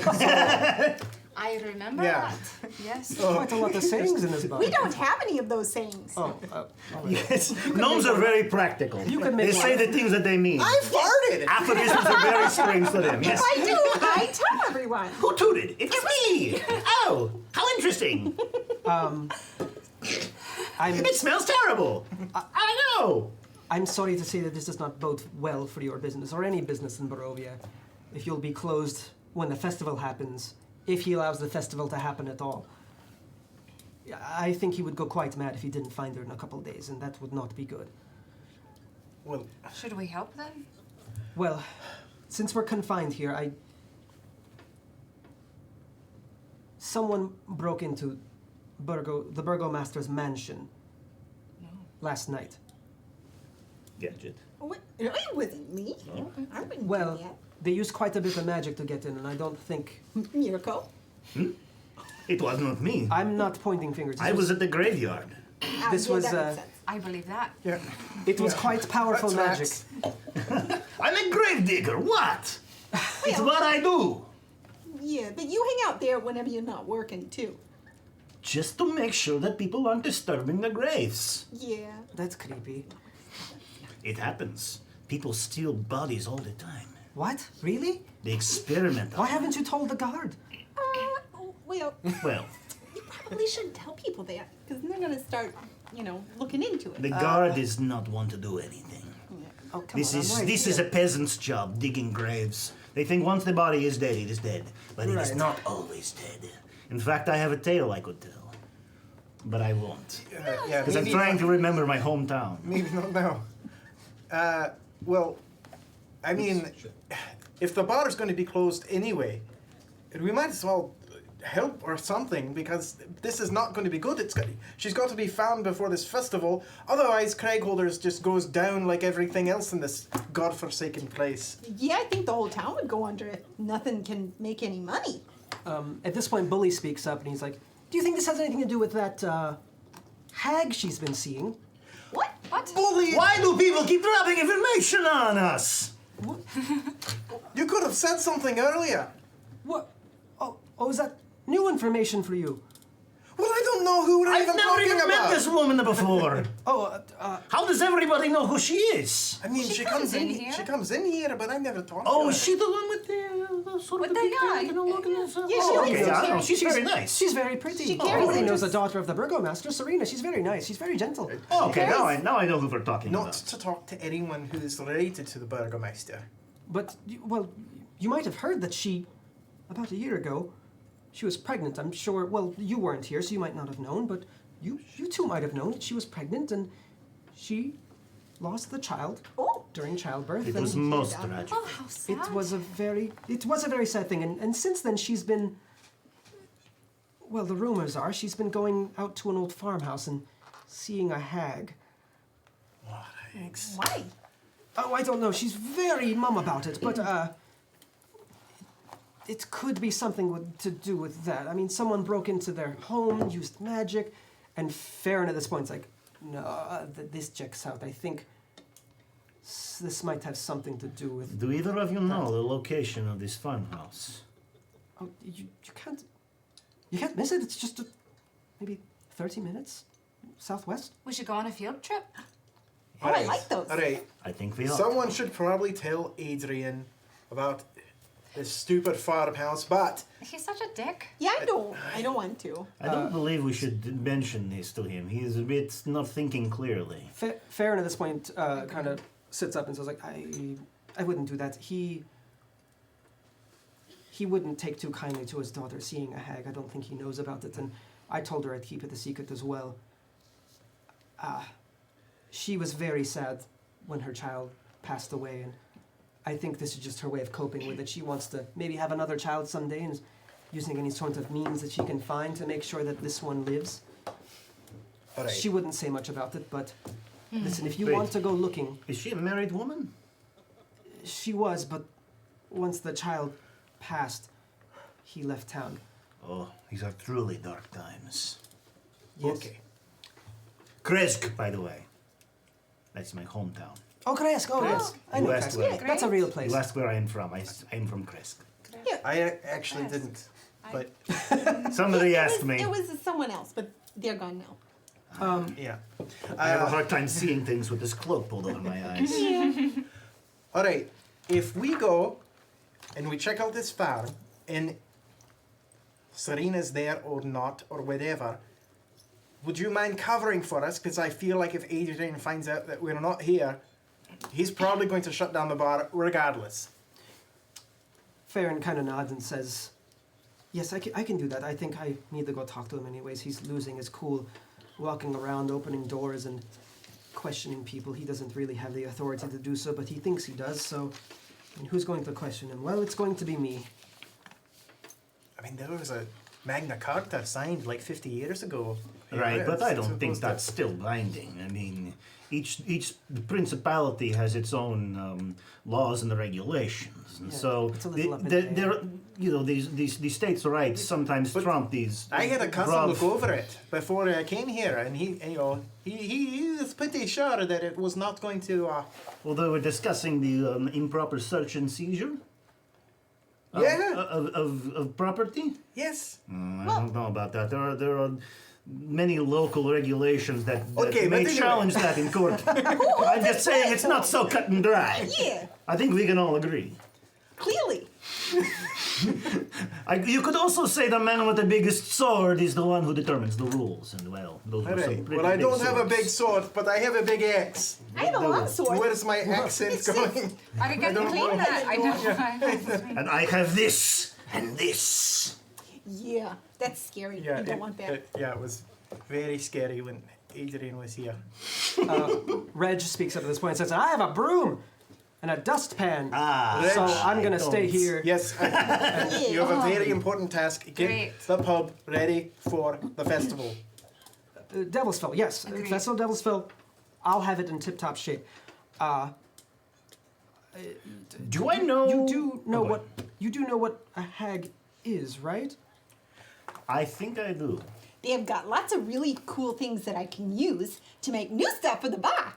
I remember Yeah. that. Yes. quite a lot of sayings in this book. We don't have any of those sayings. Oh, all right. Yes. Gnomes are very practical. You could make They say one. the things that they mean. I farted! Aphorisms are very strange to them. Yes. I do. I tell everyone. Who tooted? It was me. Oh, how interesting. It smells terrible. I know. I'm sorry to say that this does not bode well for your business or any business in Barovia. If you'll be closed when the festival happens, if he allows the festival to happen at all. I think he would go quite mad if he didn't find her in a couple days, and that would not be good. Well, Should we help them? Well, since we're confined here, someone broke into the burgomaster's mansion last night. Gadget. What? It wasn't me. I wouldn't Well, do they used quite a bit of magic to get in, and I don't think... that. Mirko. It was not me. I'm not pointing fingers. I was at the graveyard. This yeah, was, that makes sense. I believe that. yeah. It was quite powerful That's magic. I'm a gravedigger. What? It's what I do. Yeah, but you hang out there whenever you're not working too. just to make sure that people aren't disturbing the graves. Yeah. That's creepy. It happens. People steal bodies all the time. What? Really? They experiment on Why haven't you told the guard? Well, Well, you probably shouldn't tell people that, because then they're gonna start, looking into it. the guard is not one to do anything. Oh, come This on, I'm is right this is a here. peasant's job, digging graves. They think once the body is dead, it is dead. But it is Right. not always dead. In fact, I have a tale I could tell. But I won't. Yeah, Because I'm maybe trying not- to remember my hometown. Maybe not now. Well, I mean, if the bar is going to be closed anyway, we might as well help or something, because this is not going to be good. She's got to be found before this festival. Otherwise, Cragholder just goes down like everything else in this godforsaken place. Yeah, I think the whole town would go under if nothing can make any money. At this point, Bully speaks up and he's like, do you think this has anything to do with that hag she's been seeing? What? What? Bully! Why do people keep dropping information on us? You could have said something earlier. What? Oh, is that new information for you? Well, I don't know who we're I've even never talking even met about. this woman before. Oh, How does everybody know who she is? I mean, She she comes comes in in here. She comes in here, but I never talked to Oh, her. is she the one with the sort With of the big guy. you know, looking at Yeah, she oh, likes okay, those I know. things. She's very nice. she's very pretty. She carries Bully it. knows the daughter of the burgomaster, Serena. She's very nice. She's very gentle. Oh, okay, now I know who we're talking Not about. to talk to anyone who is related to the Burgomeister. But, you might have heard that about a year ago, she was pregnant. I'm sure, you weren't here, so you might not have known, but you two might have known that she was pregnant and she lost the child Oh. during childbirth. It and was most tragic. Oh, how sad. it was a very sad thing. And since then, she's been, the rumors are she's been going out to an old farmhouse and seeing a hag. What eggs? Why? Oh, I don't know. She's very mum about it, but it could be something to do with that. I mean, someone broke into their home, used magic, and Farron at this point is like, no, this checks out. I think this might have something to do with. Do either of you know the location of this farmhouse? Oh, you can't miss it. It's just maybe 30 minutes southwest. We should go on a field trip. Oh, I like those. All right. I think we are. Someone should probably tell Adrian about this stupid farmhouse, but He's such a dick. Yeah, I don't want to. I don't believe we should mention this to him. He is a bit not thinking clearly. Farron at this point kind of sits up and says, like, I wouldn't do that. He wouldn't take too kindly to his daughter seeing a hag. I don't think he knows about it, and I told her I'd keep it a secret as well. She was very sad when her child passed away, and I think this is just her way of coping with it. She wants to maybe have another child someday and is using any sort of means that she can find to make sure that this one lives. all right. She wouldn't say much about it, but listen, if you Wait. want to go looking, Is she a married woman? she was, but once the child passed, he left town. Oh, these are truly dark times. Yes. Okay. Kresk, by the way. That's my hometown. Oh, Kresk. Oh, yes. I know You asked Kresk. where- That's a real place. You asked where I'm from. I'm from Kresk. I actually Yes. didn't, but Somebody asked me. It was someone else, but they're gone now. yeah. I have a hard time seeing things with this cloak pulled over my eyes. All right. If we go and we check out this farm and Serena's there or not or whatever, would you mind covering for us? Because I feel like if Adrian finds out that we're not here, he's probably going to shut down the bar regardless. Farron kind of nods and says, yes, I can do that. I think I need to go talk to him anyways. He's losing his cool, walking around, opening doors and questioning people. He doesn't really have the authority to do so, but he thinks he does, so who's going to question him? Well, it's going to be me. I mean, there was a Magna Carta signed like 50 years ago. Right, Yeah, but I it's don't think supposed to- that's still binding. I mean, each principality has its own laws and regulations, and Yeah, so it's a little up in the- the air. there, you know, these states' rights sometimes But trump these. I had a cousin broad- look over it before I came here, and he was pretty sure that it was not going to. Well, they were discussing the improper search and seizure Yeah. Of property? Yes. I don't know about that. There are many local regulations that Okay, may but anyway. challenge that in court. I'm just saying it's not so cut and dry. Yeah, I think we can all agree. clearly. You could also say the man with the biggest sword is the one who determines the rules, and well, those All are some right. pretty Well, I big don't have a big swords. sword, but I have a big axe. I have a long sword. Where's my accent going? I could get don't clean know. that. I know. And I have this and this. Yeah, that's scary. You don't want that. It was very scary when Adrian was here. Reg speaks up at this point and says, I have a broom and a dustpan. Ah, So I'm going to stay don't. here. Yes, you have a very important task. Get Great. the pub ready for the festival. Devilsfell, yes. Agreed. Festival Devilsfell, I'll have it in tip-top shape. Do I know? You do know what a hag is, right? I think I do. They have got lots of really cool things that I can use to make new stuff for the bar.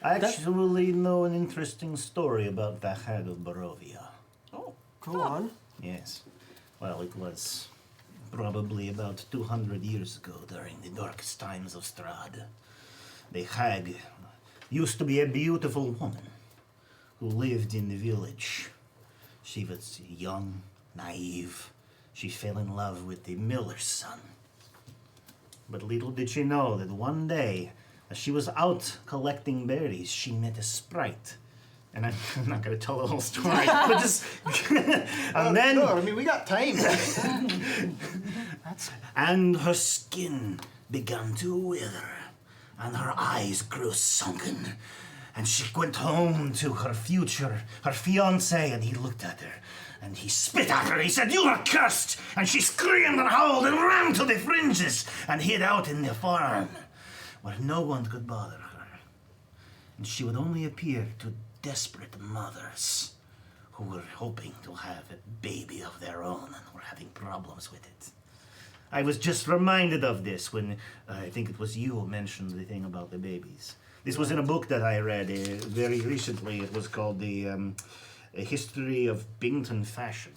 I actually know an interesting story about the Hag of Barovia. Oh, go on. Yes. Well, it was probably about 200 years ago during the darkest times of Strahd. The hag used to be a beautiful woman who lived in the village. She was young, naive. She fell in love with the miller's son. But little did she know that one day, as she was out collecting berries, she met a sprite. And I'm not going to tell the whole story, but just... and then... No, I mean, we got time. And her skin began to wither, and her eyes grew sunken. And she went home to her fiancé, and he looked at her, and he spit at her. He said, "You are cursed!" And she screamed and howled and ran to the fringes and hid out in the farm, where no one could bother her. And she would only appear to desperate mothers who were hoping to have a baby of their own and were having problems with it. I was just reminded of this when I think it was you who mentioned the thing about the babies. This was in a book that I read very recently. It was called the A History of Bington Fashion.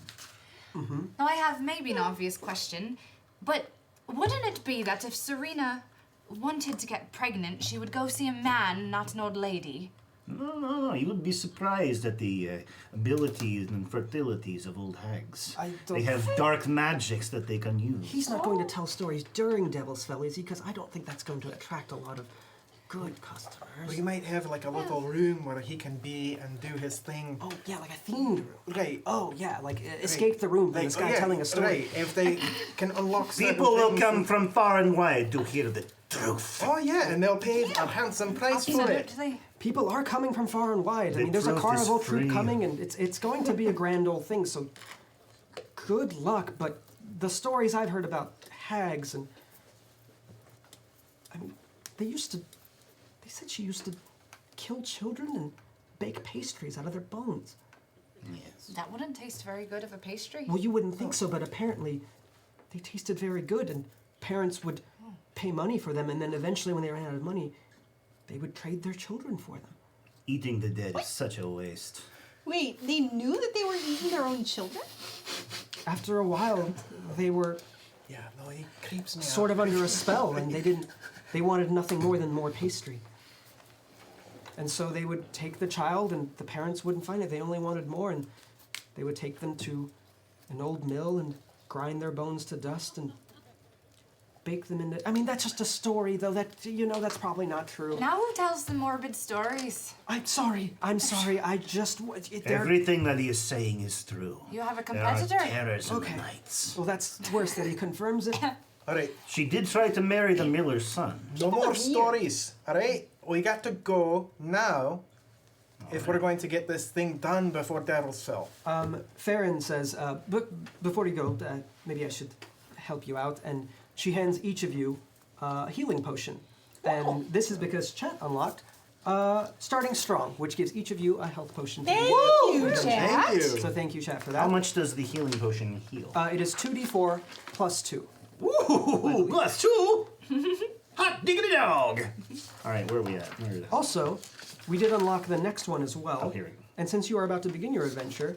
Now I have maybe an obvious question, but wouldn't it be that if Serena wanted to get pregnant, she would go see a man, not an old lady? No, you would be surprised at the abilities and fertilities of old hags. I don't They have dark magics that they can use. He's not going to tell stories during Devilsfell, is he? Because I don't think that's going to attract a lot of good customers. We might have like a little room where he can be and do his thing. Oh, yeah, like a themed room. Right. Oh, yeah, like escape the room from this guy telling a story. Right. If they can unlock certain People will things come and- from far and wide to hear the truth. Oh yeah, and they'll pay a handsome price So for do it. they? People are coming from far and wide. I The mean, there's a truth is carnival free. troupe coming, and it's going to be a grand old thing, so good luck. But the stories I've heard about hags and... I mean, they said she used to kill children and bake pastries out of their bones. Yes. That wouldn't taste very good of a pastry. Well, you wouldn't think so, but apparently they tasted very good, and parents would pay money for them, and then eventually when they ran out of money, they would trade their children for them. Eating the dead is such a waste. Wait, they knew that they were eating their own children? After a while, they were Yeah, no, he creeps me sort of under a spell, and they wanted nothing more than more pastry. And so they would take the child, and the parents wouldn't find it. They only wanted more, and they would take them to an old mill and grind their bones to dust and bake them into... I mean, that's just a story, though. That's probably not true. Now who tells the morbid stories? I'm sorry. I just... Everything that he is saying is true. You have a There are competitor? terrors in Okay. the nights. Well, that's worse that he confirms it. All right, She did try to marry the miller's son. no more weird. stories. All right, we got to go now. If we're going to get this thing done before Devilsfell. Farron says, before you go, maybe I should help you out. And she hands each of you a healing potion. And this is because chat unlocked Starting Strong, which gives each of you a health potion. Thank you, Chat. Thank you. So thank you, chat, for that. How much does the healing potion heal? It is 2d4 plus 2. Ooh, plus 2! Hot diggity dog! Alright, where are we at? Where is it? Also, we did unlock the next one as well. Oh, here we go. And since you are about to begin your adventure,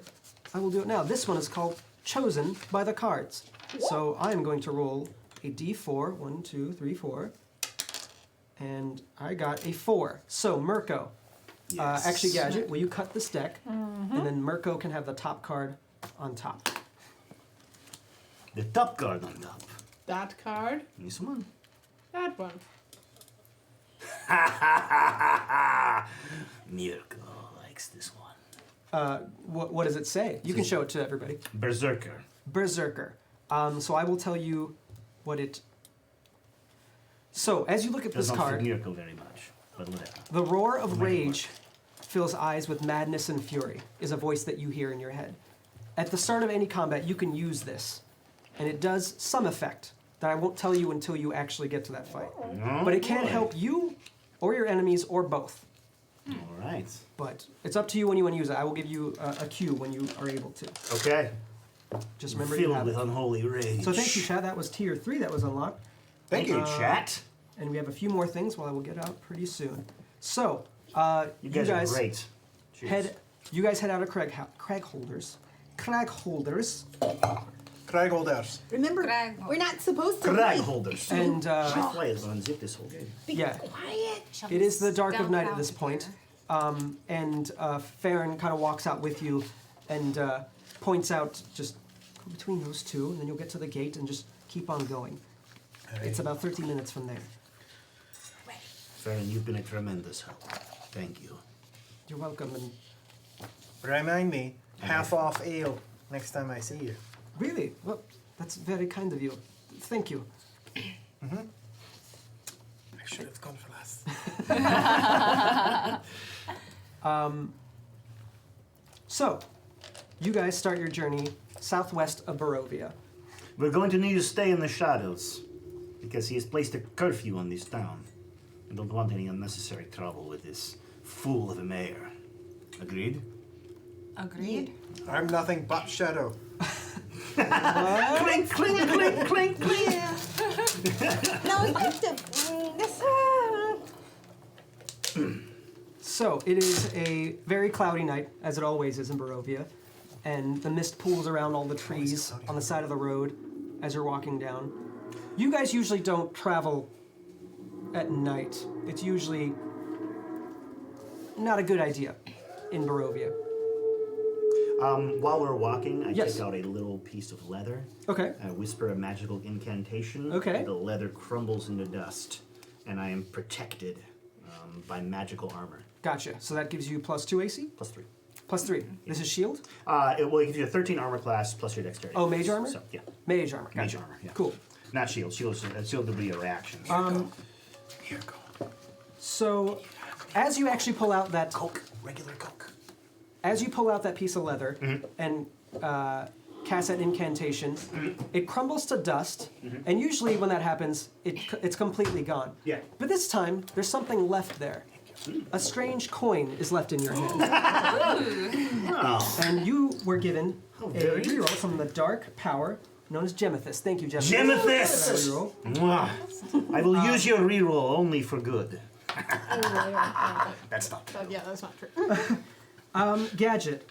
I will do it now. This one is called Chosen by the Cards. So I'm going to roll a d4. 1, 2, 3, 4. And I got a 4. So, Mirko. Yes. Actually, Gadget, will you cut this deck? And then Mirko can have the top card on top. The top card on top. That card. This one. That one. Mirko likes this one. What does it say? You can show it to everybody. Berserker. Berserker. So I will tell you what it... So, as you look at Does this not fit card, Mirko very much, but whatever. the roar of rage fills eyes with madness and fury, is a voice that you hear in your head. At the start of any combat, you can use this, and it does some effect that I won't tell you until you actually get to that fight. But it can help you, or your enemies, or both. All right. But it's up to you when you want to use it. I will give you a cue when you are able to. Okay. Just remember you Filled have with it. unholy rage. So thank you, Chad. That was tier 3 that was unlocked. Thank you, chat. And we have a few more things while I will get out pretty soon. So, You guys are great. Cheers. You guys head out of Cragholders. Cragholders. Cragholders. Remember, Cragholder. we're not supposed to Crag leave. holders. And My fly is gonna unzip this whole game. Be Yeah. quiet. it is the dark of Stealth night at out this here. point. And Farron kind of walks out with you and points out, just go between those two, and then you'll get to the gate and just keep on going. It's about 30 minutes from there. Farron, you've been a tremendous help. Thank you. You're welcome. And Remind me, half off ale next time I see you. really, well, that's very kind of you. Thank you. I should have gone for last. So, you guys start your journey southwest of Barovia. We're going to need to stay in the shadows because he has placed a curfew on this town. I don't want any unnecessary trouble with this fool of a mayor. Agreed? Agreed. I'm nothing but shadow. Clink, clink, clink, clink, clink. No, you have to. So, it is a very cloudy night, as it always is in Barovia, and the mist pools around all the trees on the side of the road as you're walking down. You guys usually don't travel at night. It's usually not a good idea in Barovia. While we're walking, I Yes. take out a little piece of leather. Okay. I whisper a magical incantation. Okay. The leather crumbles into dust, and I am protected by magical armor. Gotcha. So that gives you +2 AC? +3. +3. This is shield? It will give you a 13 armor class plus your dexterity. Oh, mage armor? So, yeah. Mage armor. Mage Gotcha. armor, yeah. Cool. Not shield. Shield will be a reaction. Here, go. So, as you actually pull out that Coke. Regular Coke. as you pull out that piece of leather and cast that incantation, it crumbles to dust, and usually when that happens, it's completely gone. Yeah. But this time, there's something left there. A strange coin is left in your hand. Oh. And you were given a very reroll from the dark power known as Gemethys. Thank you, Gemethys. Gemethys! Reroll. Mwah. I will use your reroll only for good. That's not. Yeah, that's not true. Gadget,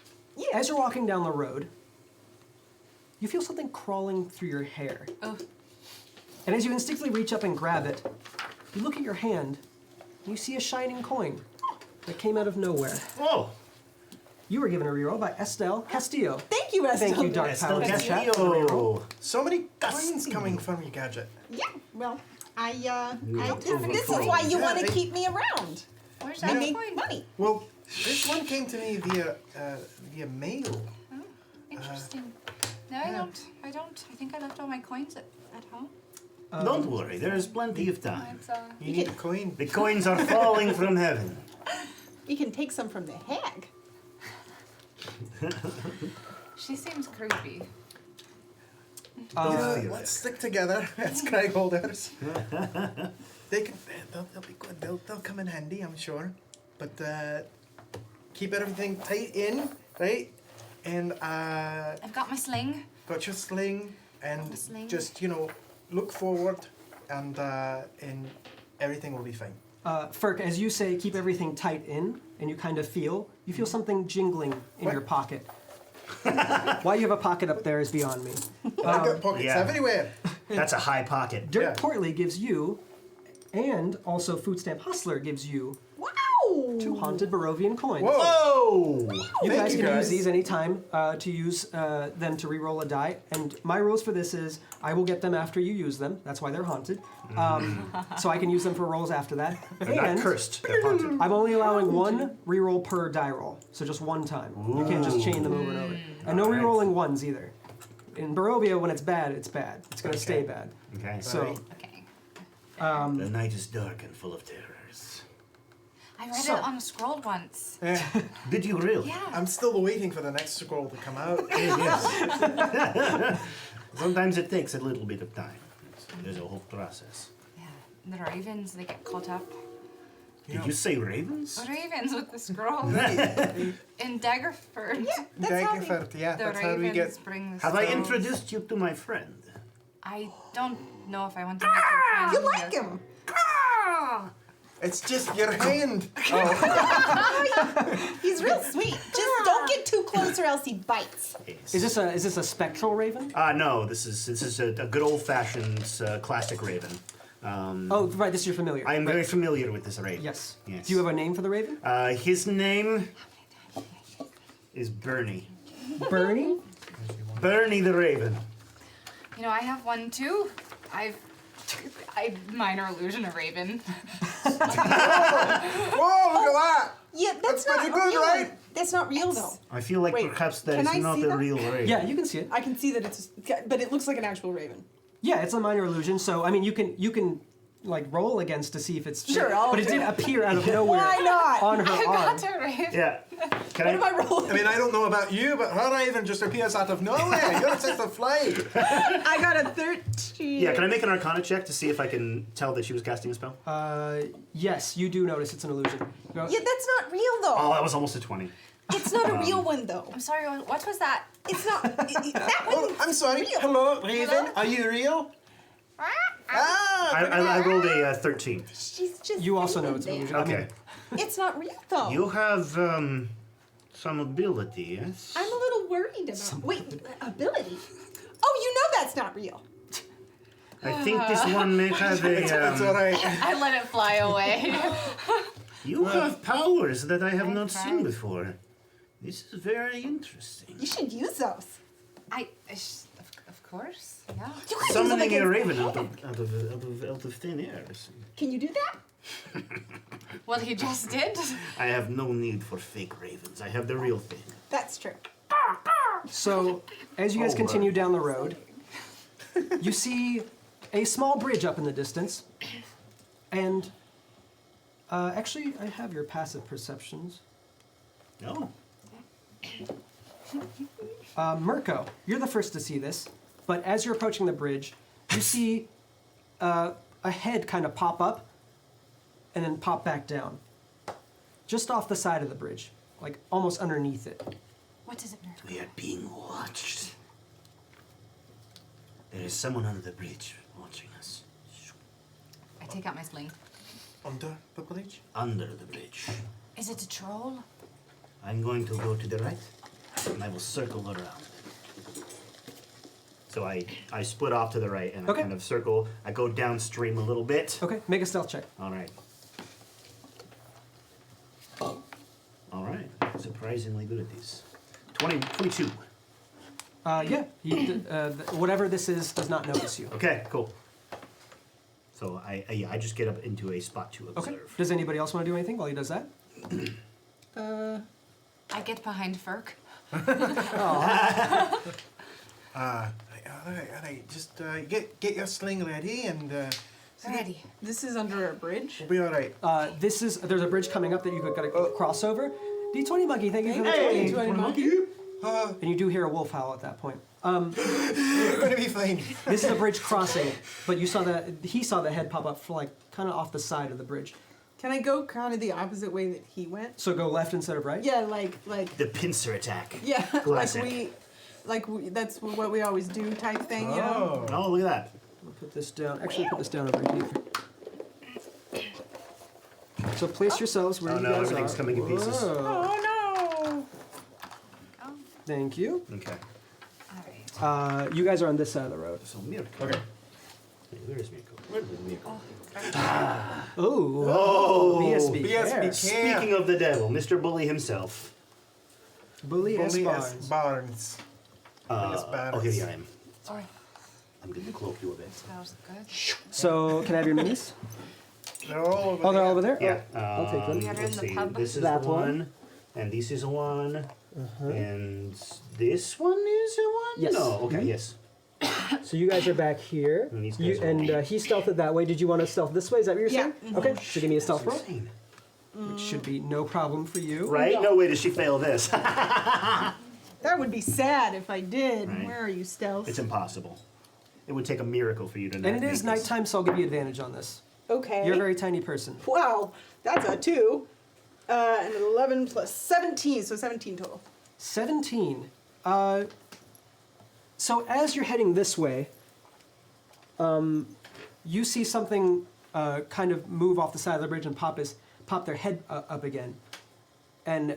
as you're walking down the road, you feel something crawling through your hair. Oh. And as you instinctively reach up and grab it, you look at your hand, and you see a shining coin that came out of nowhere. Oh! You were given a reroll by Estelle Castillo. Thank you, Estelle. Thank you, Dark Estelle Powers in chat, for the reroll. Castillo! So many coins coming from you, Gadget. Yeah. Well, this is overflow. why you Yeah, want to they- keep me around. Where's I that make coin? money. Well, this one came to me via mail. Oh, interesting. No, I don't. I think I left all my coins at home. Don't worry, there is plenty of time. It's, You need a coin. The coins are falling from heaven. You can take some from the hag. she seems creepy. Don't feel Let's it. stick together as Cragholders. They'll be good. They'll come in handy, I'm sure. But keep everything tight in, right? And I've got my sling. got your sling, and the sling. just look forward, and everything will be fine. Ferk, as you say, keep everything tight in, and you kind of you feel something jingling in What? your pocket. Why you have a pocket up there is beyond me. I've got pockets yeah. everywhere. That's a high pocket. Dirk Yeah. Portley gives you, and also Food Stamp Hustler gives you Wow! 2 haunted Barovian coins. Whoa! Oh! You Thank guys you, can use guys. these anytime to use them to re-roll a die. And my rules for this is I will get them after you use them. That's why they're haunted. So I can use them for rolls after that. They're not And cursed. They're haunted. I'm only allowing 1 re-roll per die roll. So just 1 time. You can't just chain them over and over. And no Alright. re-rolling ones either. In Barovia, when it's bad, it's bad. It's going to stay bad. Okay. So Okay. The night is dark and full of terrors. I read So- it on a scroll once. Did you really? Yeah. I'm still waiting for the next scroll to come out. Yes. Sometimes it takes a little bit of time. There's a whole process. Yeah. The ravens, they get caught up. Did you say ravens? Ravens with the scroll. In Daggerford. Yeah, that's how they... Daggerford, yeah, The that's how we ravens get. bring the Have I scrolls. introduced you to my friend? I don't know if I want to make your friend. You like him? Ah! It's just your hand. He's real sweet. Just don't get too close or else he bites. Yes. is this a spectral raven? No, this is a good old-fashioned classic raven. Oh, right. This you're familiar. I am Right. very familiar with this raven. Yes. Yes. Do you have a name for the raven? His name is Bernie. Bernie? Bernie the Raven. You know, I have one too. I minor illusion a raven. Whoa, look at that! Yeah, that's not pretty good, real. right? That's not real though. I feel like Wait, perhaps that can is I not see a that? real raven. Yeah, you can see it. I can see that but it looks like an actual raven. Yeah, it's a minor illusion. So I mean, you can like roll against to see if it's Sure, I'll but it do did it. appear out of nowhere Why not? on her I arm. got a raven. Yeah. Can What am I rolling? I mean, I don't know about you, but her raven just appears out of nowhere. You're just a fly. I got a 13. Yeah, can I make an Arcana check to see if I can tell that she was casting a spell? Yes, you do notice it's an illusion. Go- Yeah, that's not real though. Oh, that was almost a 20. It's not a real one though. I'm sorry, what was that? It's not. That Oh, one. I'm sorry. Hello, raven. Are you real? Ah, I rolled a 13. She's just. You also know hanging it's an there. illusion. I mean, Okay. It's not real though. You have some ability, yes? I'm a little worried about. Wait, ability. Oh, you know that's not real. I think this one may have it's all a. right. I let it fly away. You have powers that I have not seen tried. before. This is very interesting. You should use those. Of course, yeah. You could use them Summoning a against raven the out of thin air. Can you do that? Well, he just did. I have no need for fake ravens. I have the real thing. That's true. so as you guys Oh, continue down the road, you see a small bridge up in the distance, and actually, I have your passive perceptions. No. Mirko, you're the first to see this, but as you're approaching the bridge, you see a head kind of pop up and then pop back down. Just off the side of the bridge, like almost underneath it. What does it mean? We are being watched. There is someone under the bridge watching us. I take out my sling. Under the bridge? Under the bridge. Is it a troll? I'm going to go to the right, and I will circle around. So I split off to the right, and Okay. I kind of circle. I go downstream a little bit. Okay, make a stealth check. All right. All right. Surprisingly good at these. 22. Yeah, whatever this is does not notice you. Okay, cool. So I just get up into a spot to observe. Okay. Does anybody else want to do anything while he does that? I get behind Ferk. All right. Just get your sling ready, and Ready. This is under a bridge. we'll be all right. There's a bridge coming up that you got to cross over. D20 monkey, thank you for the Hey, 20. 20 monkey. And you do hear a wolf howl at that point. You're gonna be fine. This is a bridge crossing, but he saw the head pop up for like kind of off the side of the bridge. Can I go kind of the opposite way that he went? So go left instead of right? Yeah, like The pincer attack. yeah, Classic. like we that's what we always do type thing, you know. Oh. Oh, look at that. I'll put this down. Actually, put this down over here. So place yourselves where Oh you no, guys everything's are. coming in pieces. Whoa. Oh no! Thank you. Okay. All right. You guys are on this side of the road. So Mirko. Okay. Hey, where is Mirko? Where is Mirko? Oh, BSB. BSB. Speaking of the devil, Mr. Bully himself. Bully S. Bully Barnes. S. Barnes. Yes, Oh, here I am. Sorry. I'm going to cloak you a bit. Smells good. So, can I have your minis? They're all over Oh, they're there. all over there? Yeah. I'll take them. Yeah, they're Let's in the see. pub. This is That the one. And this is one. And this one is a one? Yes. No, okay, Mhm. yes. So you guys are back here. And these guys are and he stealthed it that way. Did you want to stealth this way? Is that what you're Yeah. saying? Okay, so give me a stealth roll. Insane. Which should be no problem for you. Right? No way does she fail this. That would be sad if I did. Right. Where are you, Stealth? It's impossible. It would take a miracle for you to not And it make is this. nighttime, so I'll give you advantage on this. Okay. You're a very tiny person. Wow, that's a 2. And an 11 plus 17, so 17 total. 17. So as you're heading this way, you see something kind of move off the side of the bridge and pop their head up again. And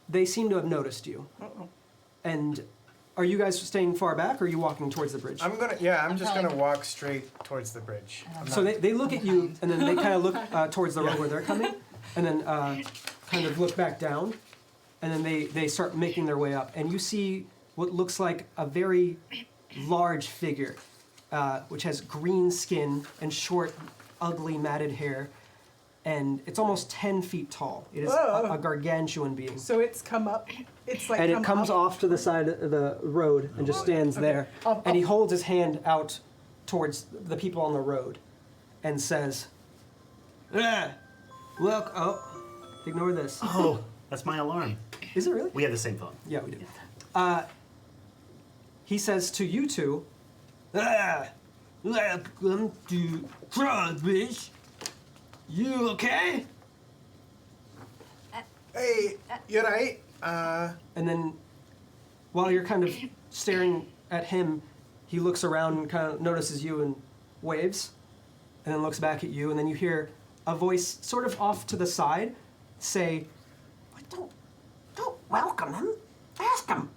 they seem to have noticed you. Uh-oh. And are you guys staying far back, or are you walking towards the bridge? I'm just probably- gonna walk straight towards the bridge. So they look at you, and then they kind of look towards the road where they're coming, and then kind of look back down, and then they start making their way up. And you see what looks like a very large figure, which has green skin and short, ugly, matted hair, and it's almost 10 feet tall. It is a gargantuan being. So it's come up. It's like And come it comes up. off to the side of the road and just stands there. Up, And he up. holds his hand out towards the people on the road and says, look, oh, ignore this. Oh, that's my alarm. Is it really? We have the same phone. Yeah, we do. He says to you two, welcome to Cragholder. You okay? Hey, you're right. And then, while you're kind of staring at him, he looks around and kind of notices you and waves, and then looks back at you, and then you hear a voice sort of off to the side say, Don't welcome him. Ask him.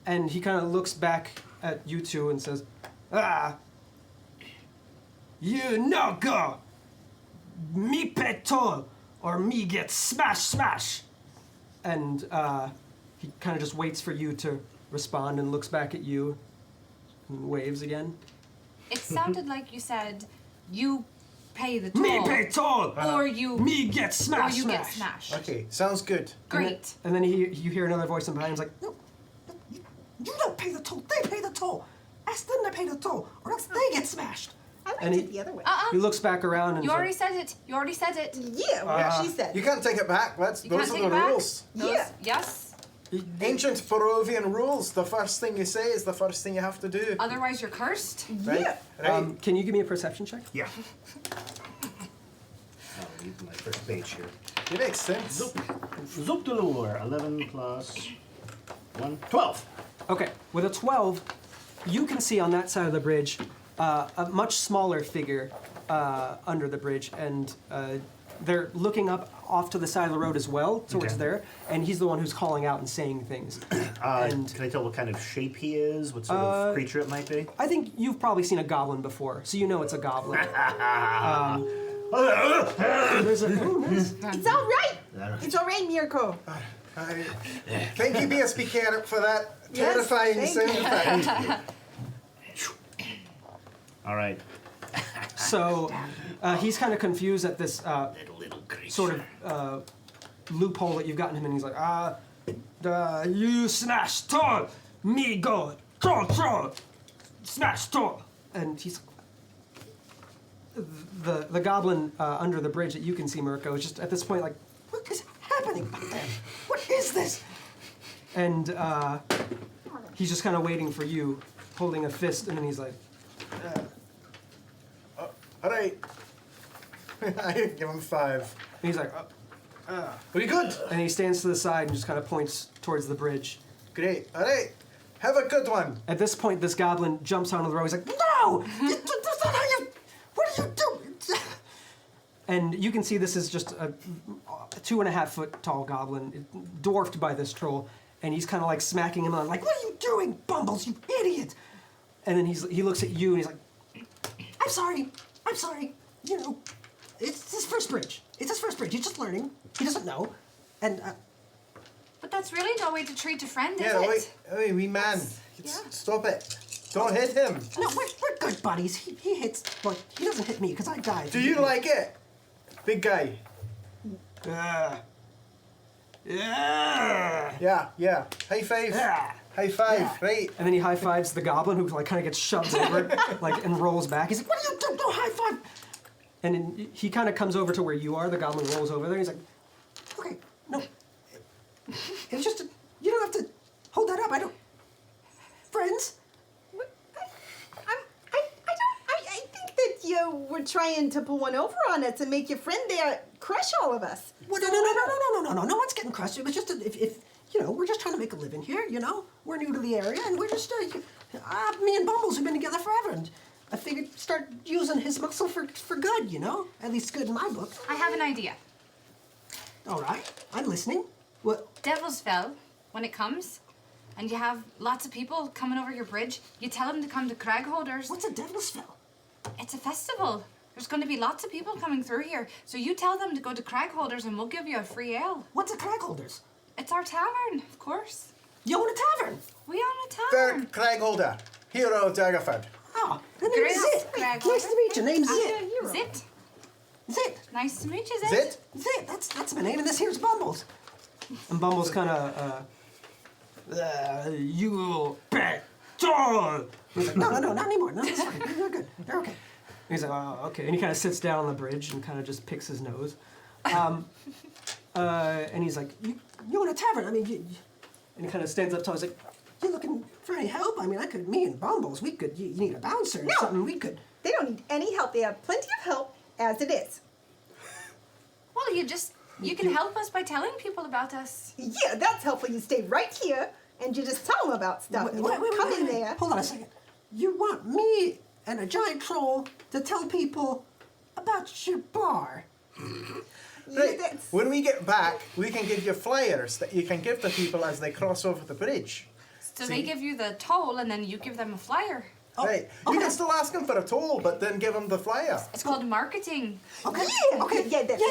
And he kind of looks back at you two and says, you no go. Me pay toll, or me get smash. And he kind of just waits for you to respond and looks back at you and waves again. It sounded like you said you pay the toll. Me pay toll, Or you me get smash. or you get smashed. Okay, sounds good. Great. And then you hear another voice in behind him like, no, you don't pay the toll. They pay the toll. Ask them to pay the toll, or else they get smashed. I liked And it he- the other way. He looks back around and You is already like, said it. You already said it. Yeah, what she said. You can't take it back. Those You can't are take the it back? rules. Those- Yeah. Yes. Ancient Barovian rules. The first thing you say is the first thing you have to do. Otherwise, you're cursed. Right? Yeah. Right. can you give me a perception check? Yeah. I'll leave my first page here. It makes sense. Zuptulur, 11 plus 1, 12. Okay, with a 12, you can see on that side of the bridge a much smaller figure under the bridge, and they're looking up off to the side of the road as well, towards Okay. there, and he's the one who's calling out and saying things. And Can I tell what kind of shape he is? What sort of creature it might be? I think you've probably seen a goblin before, so you know it's a goblin. There's a, nice. It's all right. All right. It's all right, Mirko. Thank you, BSB Carrot, for that Yes, terrifying thank sound you. effect. All right. So he's kind of confused at this Little creature. sort of loophole that you've gotten him in. He's like, you smash tall, me go, troll, smash tall. And he's, the goblin under the bridge that you can see, Mirko, is just at this point like, what is happening back there? What is this? And he's just kind of waiting for you, holding a fist, and then he's like, All right. I give him 5. and he's like, Pretty good. and he stands to the side and just kind of points towards the bridge. Great. All right. Have a good one. At this point, this goblin jumps onto the road. He's like, no! That's not how you... What are you doing? And you can see this is just a 2.5 foot tall goblin, dwarfed by this troll. and he's kind of like smacking him on, like, "What are you doing, Bumbles, you idiot!" And then he looks at you and he's like, I'm sorry. You know, it's his first bridge. It's his first bridge. He's just learning. He doesn't know, and But that's really no way to treat a friend, is Yeah, it? wait, wee man. Yeah. Stop it. Don't hit him. no, we're good buddies. He hits, but he doesn't hit me because I died. Do you like it? Big guy. Yeah. Yeah. High five. Yeah. High five, right. And then he high fives the goblin, who like kind of gets shoved over, like, and rolls back. He's like, "What are you doing? No high five!" And then he kind of comes over to where you are. The goblin rolls over there. He's like, "Okay, no, it's just you don't have to hold that up. I don't. Friends." I think that you were trying to pull one over on us and make your friend there crush all of us. Well, no. No one's getting crushed. It was just if you know, we're just trying to make a living here. You know, we're new to the area, and we're just me and Bumbles have been together forever, and I figured start using his muscle for good. You know, at least good in my book. I have an idea. All right, I'm listening. What? Devilsfell, when it comes, and you have lots of people coming over your bridge, you tell them to come to Cragholder's. What's a Devilsfell? It's a festival. There's going to be lots of people coming through here. So you tell them to go to Cragholder's and we'll give you a free ale. What's a Cragholder's? It's our tavern, of course. You own a tavern? We own a They're tavern. Cragholder, hero of Daggerford. Oh, the name's Great. Zit. Cragholder. Nice to meet you. Name's Zit. Zit. Zit. Nice to meet you, Zit. Zit? Zit. That's my name, and this here's Bumbles. And Bumbles kind of, you bet. He's like, no, not anymore. No, it's fine. You're good. You're okay. And he's like, oh, okay. And he kind of sits down on the bridge and kind of just picks his nose. And he's like, you own a tavern. I mean, and he kind of stands up tall. He's like, you looking for any help? I mean, me and Bumbles, we could, you need a bouncer or something. We could. They don't need any help. They have plenty of help as it is. Well, you can help us by telling people about us. Yeah, that's helpful. You stay right here and you just tell them about stuff. You don't come in there. Hold on a second. You want me and a giant troll to tell people about your bar? Right. that's- When we get back, we can give you flyers that you can give to people as they cross over the bridge. So they give you the toll and then you give them a flyer. Right. You can still ask them for a toll, but then give them the flyer. It's called marketing. Okay. Yeah, Okay. yeah, that's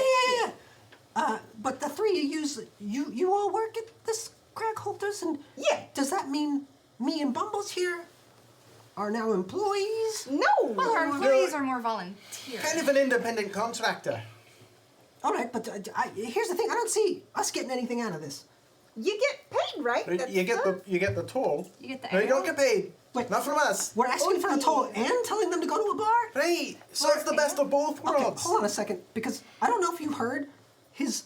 Yeah. But the three of you all work at this Cragholders, and Yeah. does that mean me and Bumbles here are now employees? No. Well, our employees are more volunteer. Kind of an independent contractor. All right, but here's the thing: I don't see us getting anything out of this. You get paid, right? Right, That's You get good. the toll. You get the No, you ale. don't get paid. Wait. Not from us. We're asking for a toll and telling them to go to a bar. Right. So it's the best of both Okay, worlds. hold on a second, because I don't know if you heard his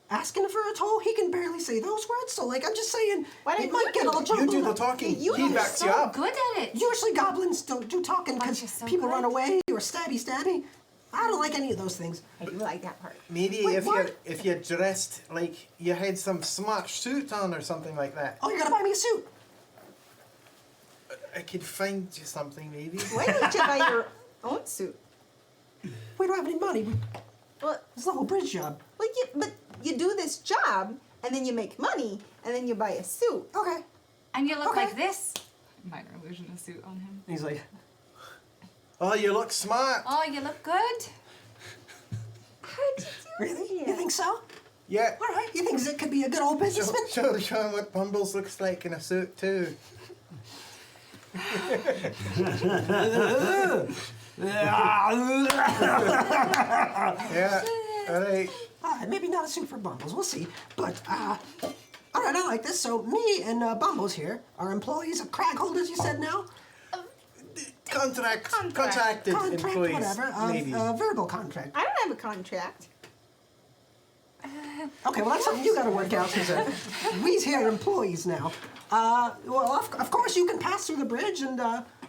asking for a toll. He can barely say those words, so like I'm just saying, Why don't it might you get do all it? jumbled You do the up. talking. You He are backs you So up. good at it. Usually goblins don't do talking because Bunch is so people good. run away or stabby. I don't like any of those things. I do like that part. Maybe Wait, if what? you dressed like you had some smart suit on or something like that. Oh, you're gonna buy me a suit? I could find you something maybe. Why don't you buy your own suit? We don't have any money. Well, It's the whole bridge job. but you do this job and then you make money and then you buy a suit. Okay. And you look Okay. like this. Minor illusion of suit on him. And he's like, Oh, you look smart. Oh, you look good. How'd you do really? it? You think so? Yeah. All right. You think Zit could be a good old businessman? Show him what Bumbles looks like in a suit too. Yeah. All right. Maybe not a suit for Bumbles. We'll see. But, all right, I like this. So me and Bumbles here are employees of Cragholders, you said now? Contracted Contract, employees. whatever. Maybe. Verbal contract. I don't have a contract. Okay, well, that's something you gotta work out, because we's here employees now. Well, of course you can pass through the bridge, and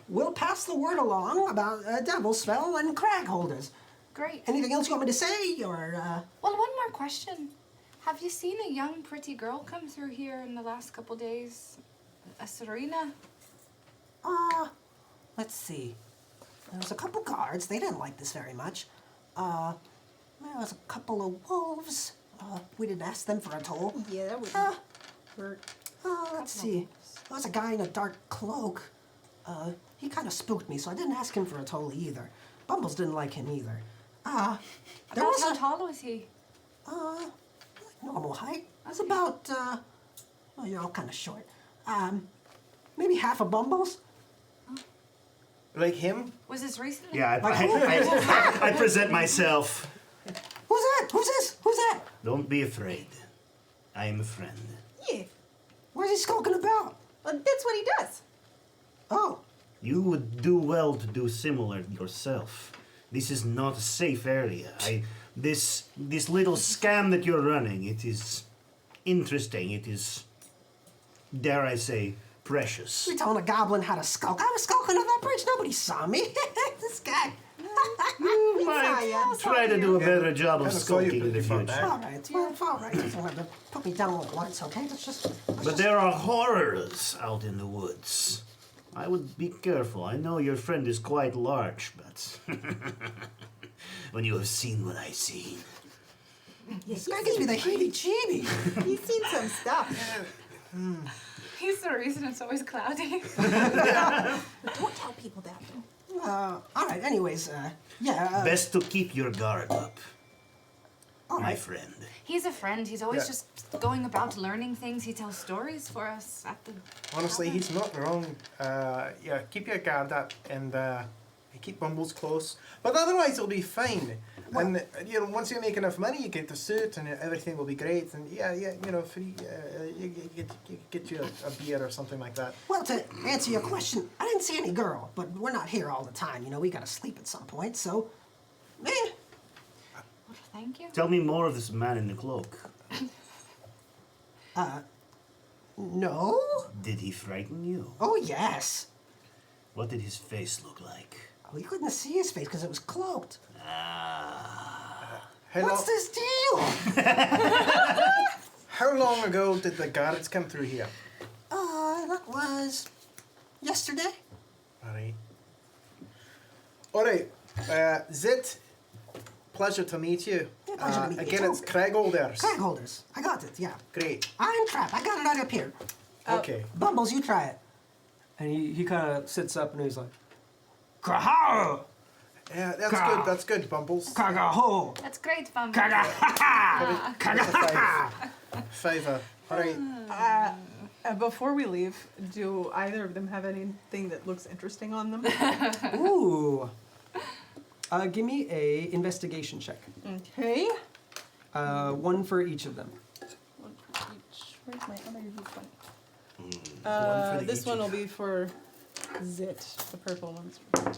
we'll pass the word along about Devilsfell and Cragholders. Great. Anything else you want me to say, or, Well, one more question. Have you seen a young, pretty girl come through here in the last couple days? A Serena? let's see. There was a couple guards. They didn't like this very much. There was a couple of wolves. We didn't ask them for a toll. Yeah, that would. hurt? Let's see. There was a guy in a dark cloak. He kind of spooked me, so I didn't ask him for a toll either. Bumbles didn't like him either. There About was how a tall was he? normal height. That's about, well, you're all kind of short. Maybe half of Bumbles. Like him? Was this recent? Yeah, I present myself. Who's that? Who's this? Who's that? Don't be afraid. I am a friend. Yeah. Where's he skulking about? Well, that's what he does. Oh, You would do well to do similar yourself. This is not a safe area. This little scam that you're running, it is interesting. It is, dare I say, precious. we telling a goblin how to skulk. I was skulking on that bridge. Nobody saw me. This guy. You might try to do a better job of Kinda saw you skulking in the before future. that. All right. Well, all right. You don't have to put me down all at once, okay? But there are horrors out in the woods. I would be careful. I know your friend is quite large, but when you have seen what I've seen. This guy gives me the heebie-jeebie. He's seen some stuff. He's the reason it's always cloudy. Don't tell people that. All right. Anyways, yeah. Best to keep your guard up, All my right. friend. He's a friend. He's always Yeah. just going about learning things. He tells stories for us at the. Honestly, he's not wrong. Yeah, keep your guard up and keep Bumbles close. But otherwise, it'll be fine. And you know, once you make enough money, you get the suit, and everything will be great. And yeah, you know, free, you get you a beer or something like that. Well, to answer your question, I didn't see any girl, but we're not here all the time. You know, we gotta sleep at some point, so. Eh. Thank you. Tell me more of this man in the cloak. No? Did he frighten you? Oh, yes. What did his face look like? We couldn't see his face because it was cloaked. How What's long, this deal? how long ago did the guards come through here? That was yesterday. All right. Zit, pleasure to meet you. Yeah, pleasure to meet you Again, too. it's Cragholders. Cragholders. I got it, yeah. Great. Iron trap. I got it right up here. Okay. Bumbles, you try it. And he kind of sits up and he's like, Kraha! Yeah, that's Gah. good. That's good, Bumbles. Kagaho! That's great, Bum. Kagaha! That's a fiver. All right. Before we leave, do either of them have anything that looks interesting on them? Ooh. Give me a investigation check. Okay. One for each of them. One for each. Where's my other viewpoint? One for This each one of- will be for Zit. The purple one's for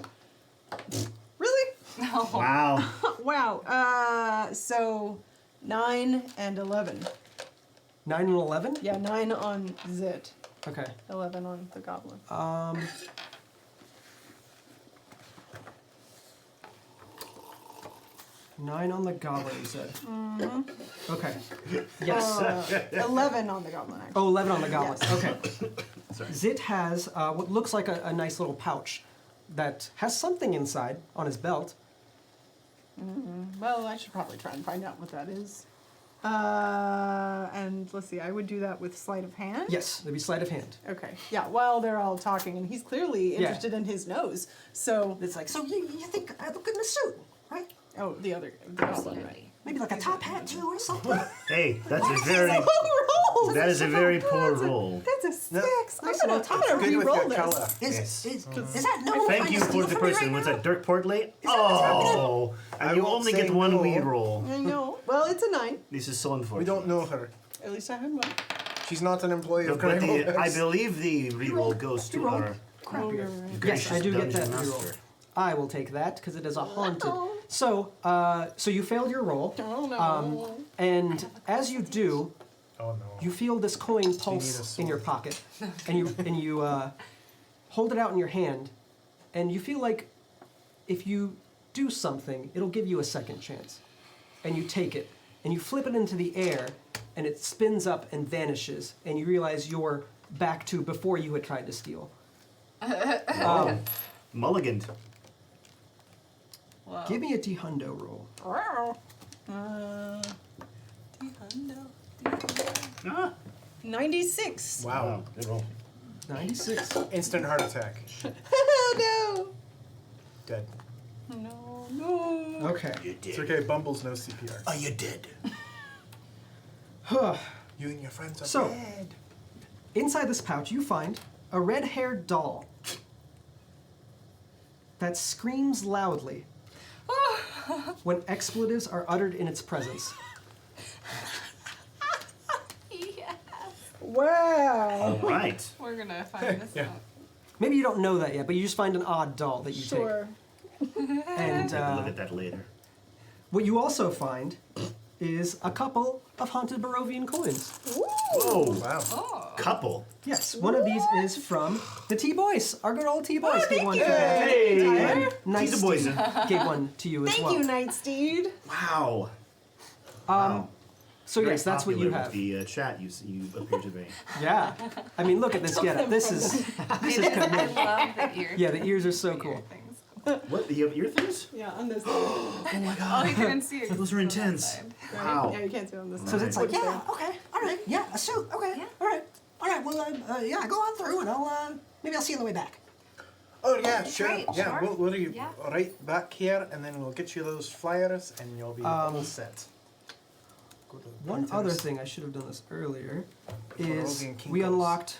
Zit. Really? No. Wow. Wow. So 9 and 11. 9 and 11? Yeah, 9 on Zit, Okay. 11 on the goblin. 9 on the goblin, you said. Okay. Yes. 11 on the goblin, actually. Oh, 11 on the goblin. Yes. Okay. Zit has what looks like a nice little pouch that has something inside on his belt. Well, I should probably try and find out what that is. And let's see, I would do that with sleight of hand. Yes, it'd be sleight of hand. Okay. Yeah, while they're all talking, and he's clearly Yeah. interested in his nose. So, It's like, so you think I look good in a suit, right? oh, the other goblin, right? Maybe like a top hat too or something. Hey, that's a very Oh, that is a very poor roll. That's a 6. Nice I'm little gonna top. Good with re-roll your this. color. Is, Yes. is that no Thank trying you to for steal the from me person. right Was now? that Dirk Portley? Is that Oh, and I you won't only say get one no. re-roll. I know. Well, it's a 9. This is so We unfortunate. don't know her. At least I had one. She's not an employee of But Cragholders. I believe the re-roll goes to our Oh, you're right. Yes, I do get that dungeon reroll. master. I will take that because it is a haunted. So, so you failed your roll, Oh, no. and as you do, Oh no. you feel this coin need a pulse in sword. your pocket, and you hold it out in your hand, and you feel like if you do something, it'll give you a second chance, and you take it, and you flip it into the air, and it spins up and vanishes, and you realize you're back to before you had tried to steal. Mulligan. Whoa. Give me a D-hundo roll. D-hundo. Ah, 96. Wow. Good roll. 96. Instant heart attack. Oh Dead. no. No. Okay. You did. It's okay, Bumble's no CPR. Oh, you did. You and your friends are So- dead. Inside this pouch, you find a red-haired doll that screams loudly when expletives are uttered in its presence. Yes. Wow. All right. We're gonna find this Yeah. out. Maybe you don't know that yet, but you just find an odd doll that you Sure. take. And Take a look at that later. what you also find is a couple of haunted Barovian coins. Whoa. Wow. Oh. Couple. Yes, one of these is from the T-Boys. Our good old T-Boys gave one to you. Hey. And Night He's a boys. Steve gave one to you as Thank well. you, Nightsteed. Wow. Wow. So Very yes, that's what you popular have. with the chat you appear to be. Yeah. I mean, look at this getup. This is I love the ears. yeah, the ears are so cool. Things. What? You have ear things? Yeah, on this side. Oh my Oh, god. you couldn't see it. Those are intense. Right? Wow. Yeah, you can't see on this So side. it's like, Yeah, okay, all right, yeah, a suit, okay, Yeah. all right, well, yeah, go on through and maybe I'll see you on the way back. Oh yeah, sure. Great, Yeah, sure. we'll you Yeah. right back here, and then we'll get you those flyers, and you'll be all set. Go to the One printers. other thing I should have done this earlier is Barovian we Kinkos. unlocked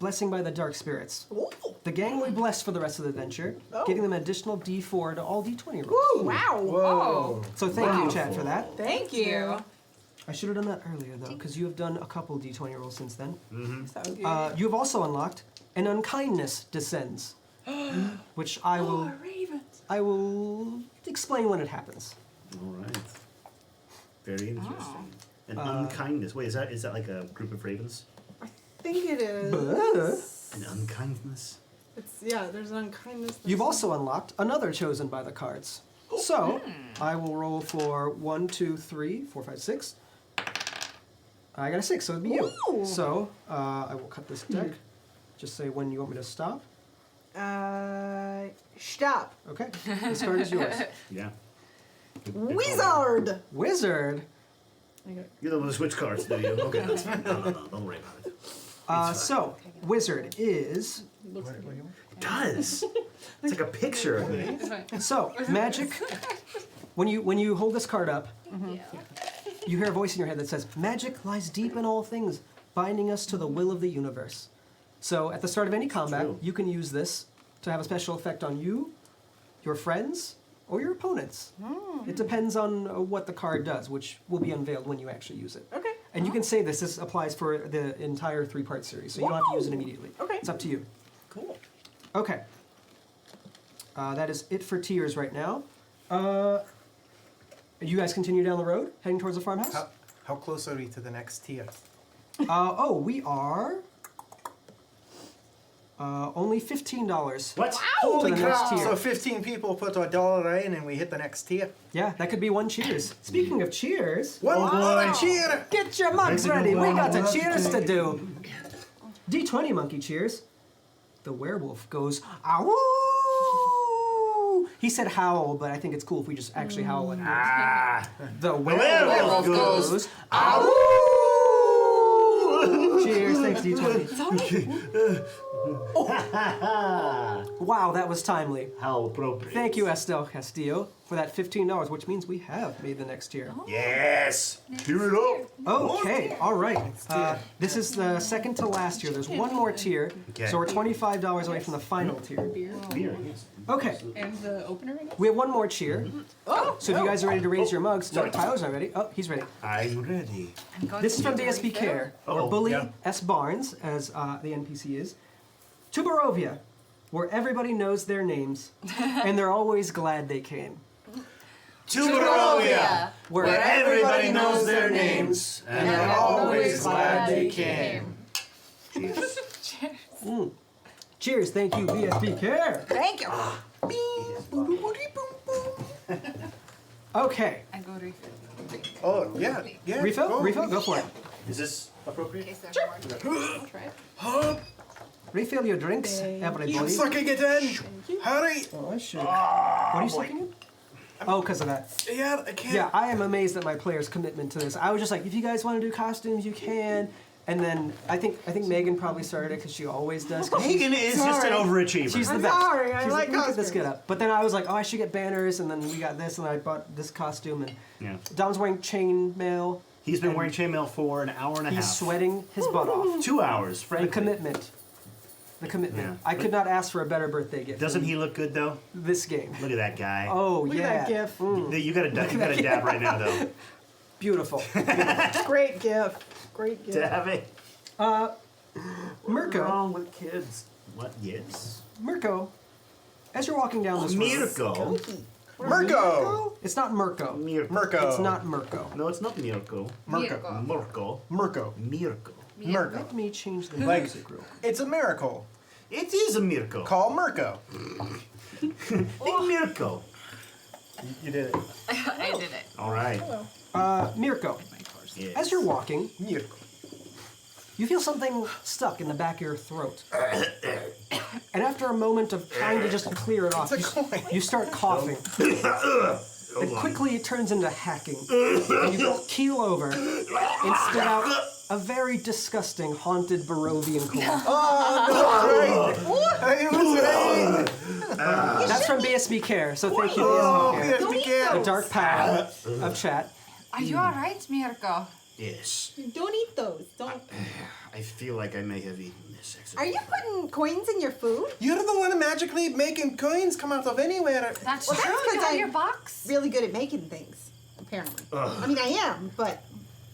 Blessing by the Dark Spirits. Ooh. The gang will be blessed for the rest of the adventure, Oh. giving them an additional D4 to all D20 rolls. Wow. Whoa. So thank you, chat, for that. Thank you. I should have done that earlier though, because you have done a couple D20 rolls since then. So good. You have also unlocked an unkindness descends, which I will explain when it happens. All right. Very interesting. And unkindness. Wait, is that like a group of ravens? I think it is. An unkindness. There's an unkindness. You've also unlocked another chosen by the cards. So I will roll for 1, 2, 3, 4, 5, 6. I got a 6, so it'd be you. Ooh. So I will cut this deck. Just say when you want me to stop. Stop. Okay, this card is yours. Yeah. Wizard. Wizard. You're the one who switch cards, do you? Okay, that's fine. No, don't worry about it. So Wizard is It does. It's like a picture of me. so magic. When you hold this card up, you hear a voice in your head that says, "Magic lies deep in all things, binding us to the will of the universe." So at the start of any combat, true. you can use this to have a special effect on you, your friends, or your opponents. It depends on what the card does, which will be unveiled when you actually use it. Okay. And you can say this. This applies for the entire 3-part series, so you don't have to use it immediately. Okay. It's up to you. Cool. Okay. That is it for tiers right now. You guys continue down the road, heading towards the farmhouse? How close are we to the next tier? We are only $15. What? Holy Holy the next crap! tier. So 15 people put $1 in, and we hit the next tier. Yeah, that could be one cheers. Speaking of cheers, One more cheer! get your mugs Ready to ready. go We on. got the Let's cheers do to it. do. D20 monkey cheers. The werewolf goes, "Ow!" He said howl, but I think it's cool if we just actually howl. And the werewolf goes, "Ow!" Cheers, thanks D20. Wow, that was timely. How appropriate. Thank you, Estelle Castillo, for that $15, which means we have made the next tier. Yes. Hear it up. Okay, all right. This is the second to last tier. There's one more tier, Okay. so we're $25 away from the final tier. Beer, yes. Okay, And the opener, I guess? we have one more cheer. So if you guys are ready to raise your mugs, no, Tyler's not ready. Oh, he's ready. I'm ready. I'm going This is to from do DSP refill. Care, or Oh, Bully yeah. S. Barnes, as the NPC is, to Barovia, where everybody knows their names, and they're always glad they came. To Barovia, Where everybody knows their names, and they're always glad they came. Cheers. Cheers, thank you, DSP Care. Thank you. Okay, I go refill. Oh, yeah. refill, go for it. Is this appropriate? Refill your drinks, I'm everybody. sucking it in! Hurry! Oh, I should. What are you sucking in? Oh, because of that. Yeah, I can't. Yeah, I am amazed at my players' commitment to this. I was just like, if you guys want to do costumes, you can. And then I think Megan probably started it because she always does. 'Cause she's- Megan is just an overachiever. She's the I'm best. sorry, I She's like look at this costumes. get up. But then I was like, oh, I should get banners, and then we got this, and I bought this costume, and Yeah. Dom's wearing chainmail. He's been wearing chainmail for an hour and a half. He's sweating his butt off. 2 hours, The frankly. commitment. The commitment. Yeah. I could not ask for a better birthday gift. Doesn't than he look good though? This game. Look at that guy. Oh Look yeah. at that gif. You got a dab right now though. Beautiful. Great gif. Great gif. Dab it. What's Mirko. wrong with kids? What? Yes. Mirko. As you're walking down this road. Mirko. Mirko! It's not Mirko. Mirko. It's not Mirko. No, it's not Mirko. Mirko. Mirko. Mirko. Mirko. Mirko. Let me change the Like, music real quick. it's a miracle. It is a Mirko. Call Mirko. Think Mirko. You did it. I did it. All right. Mirko. Yes. As you're walking, Mirko. you feel something stuck in the back of your throat. And after a moment of trying to just clear it off, It's a coin. you start coughing. And quickly it turns into hacking. And you keel over and spit out a very disgusting haunted Barovian coin. It was That's from BSB Care, so thank you, BSB Oh, Care. yes, Don't we eat can. The dark path of chat. Are you all right, Mirko? Yes. Don't eat those. Don't. I feel like I may have eaten this. Are you putting coins in your food? You're the one magically making coins come out of anywhere. That's Well, true. that's You 'cause have I'm your box. Really good at making things, apparently. I mean, I am, but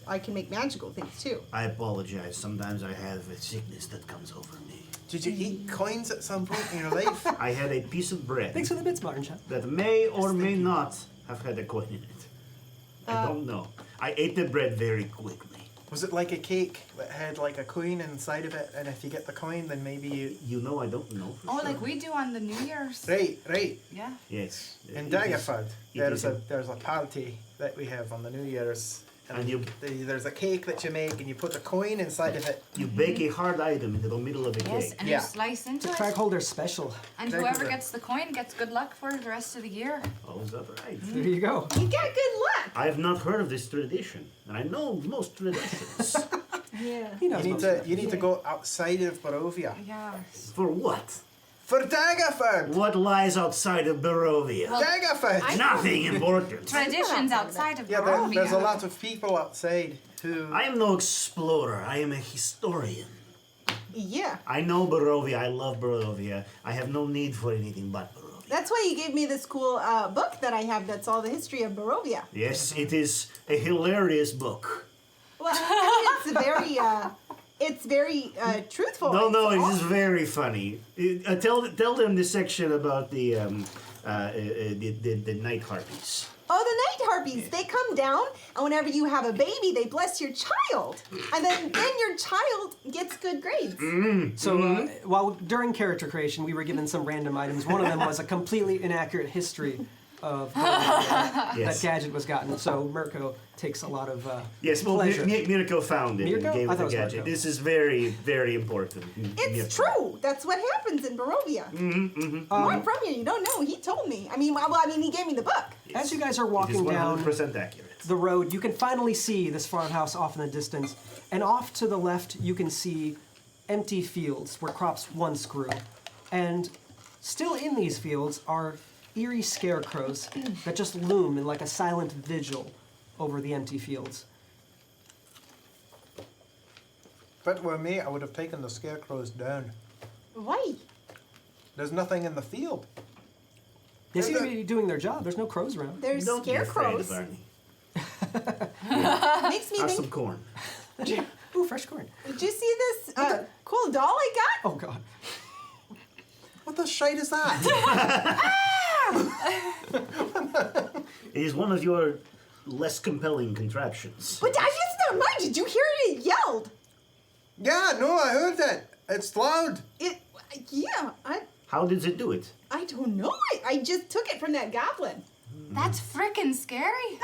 I can make magical things too. I apologize. Sometimes I have a sickness that comes over me. Did you eat coins at some point in your life? I had a piece of bread Thanks for the bits, Modern Chat. that may or may not have had a coin in it. I don't know. I ate the bread very quickly. Was it like a cake that had like a coin inside of it, and if you get the coin, then maybe you... You know, I don't know. For Oh, sure. like we do on the New Year's. Right. Yeah. Yes. In It is- Daggerford, it there's is a party that we have on the New Year's. And you- there's a cake that you make, and you put a coin inside of it. You bake a hard item into the middle of a Yes, cake. and Yeah. you slice into The it. Cragholder special. And Cragholder. whoever gets the coin gets good luck for the rest of the year. Oh, is that right? There you go. You got good luck. I have not heard of this tradition, and I know most traditions. Yeah. He knows most of You need to go outside of Barovia. Yeah. For what? For Daggerford! What lies outside of Barovia? Daggerford! Nothing important. Traditions outside of Yeah, Barovia. there's a lot of people outside who... I am no explorer. I am a historian. Yeah. I know Barovia. I love Barovia. I have no need for anything but Barovia. That's why you gave me this cool book that I have that's all the history of Barovia. Yes, it is a hilarious book. Well, I mean, it's very truthful. No, It's it all- is very funny. Tell them the section about the night harpies. Oh, the night harpies, they come down, and whenever you have a baby, they bless your child. And then your child gets good grades. So while during character creation, we were given some random items. One of them was a completely inaccurate history of that Yes. gadget was gotten. So Mirko takes a lot of Yes, well, pleasure. Mirko found it Mirko? and gave I it thought the it was gadget. Mirko. This is very, very important. It's true. That's what happens in Barovia. I'm from here. You don't know. He told me. I mean, he gave me the book. As you guys are It is walking down 100% accurate. the road, you can finally see this farmhouse off in the distance. And off to the left, you can see empty fields where crops once grew. And still in these fields are eerie scarecrows that just loom in like a silent vigil over the empty fields. If it were me, I would have taken the scarecrows down. Why? There's nothing in the field. They seem to be doing their job. There's no crows around. There's Don't be afraid scarecrows. of Arnie. Makes me Have think. some corn. Ooh, fresh corn. Did you see this cool doll I got? Oh, God. What the shite is that? It is one of your less compelling contraptions. But I just don't mind. Did you hear it? It yelled. Yeah, no, I heard that. It's loud. Yeah. How did it do it? I don't know. I just took it from that goblin. That's frickin' scary.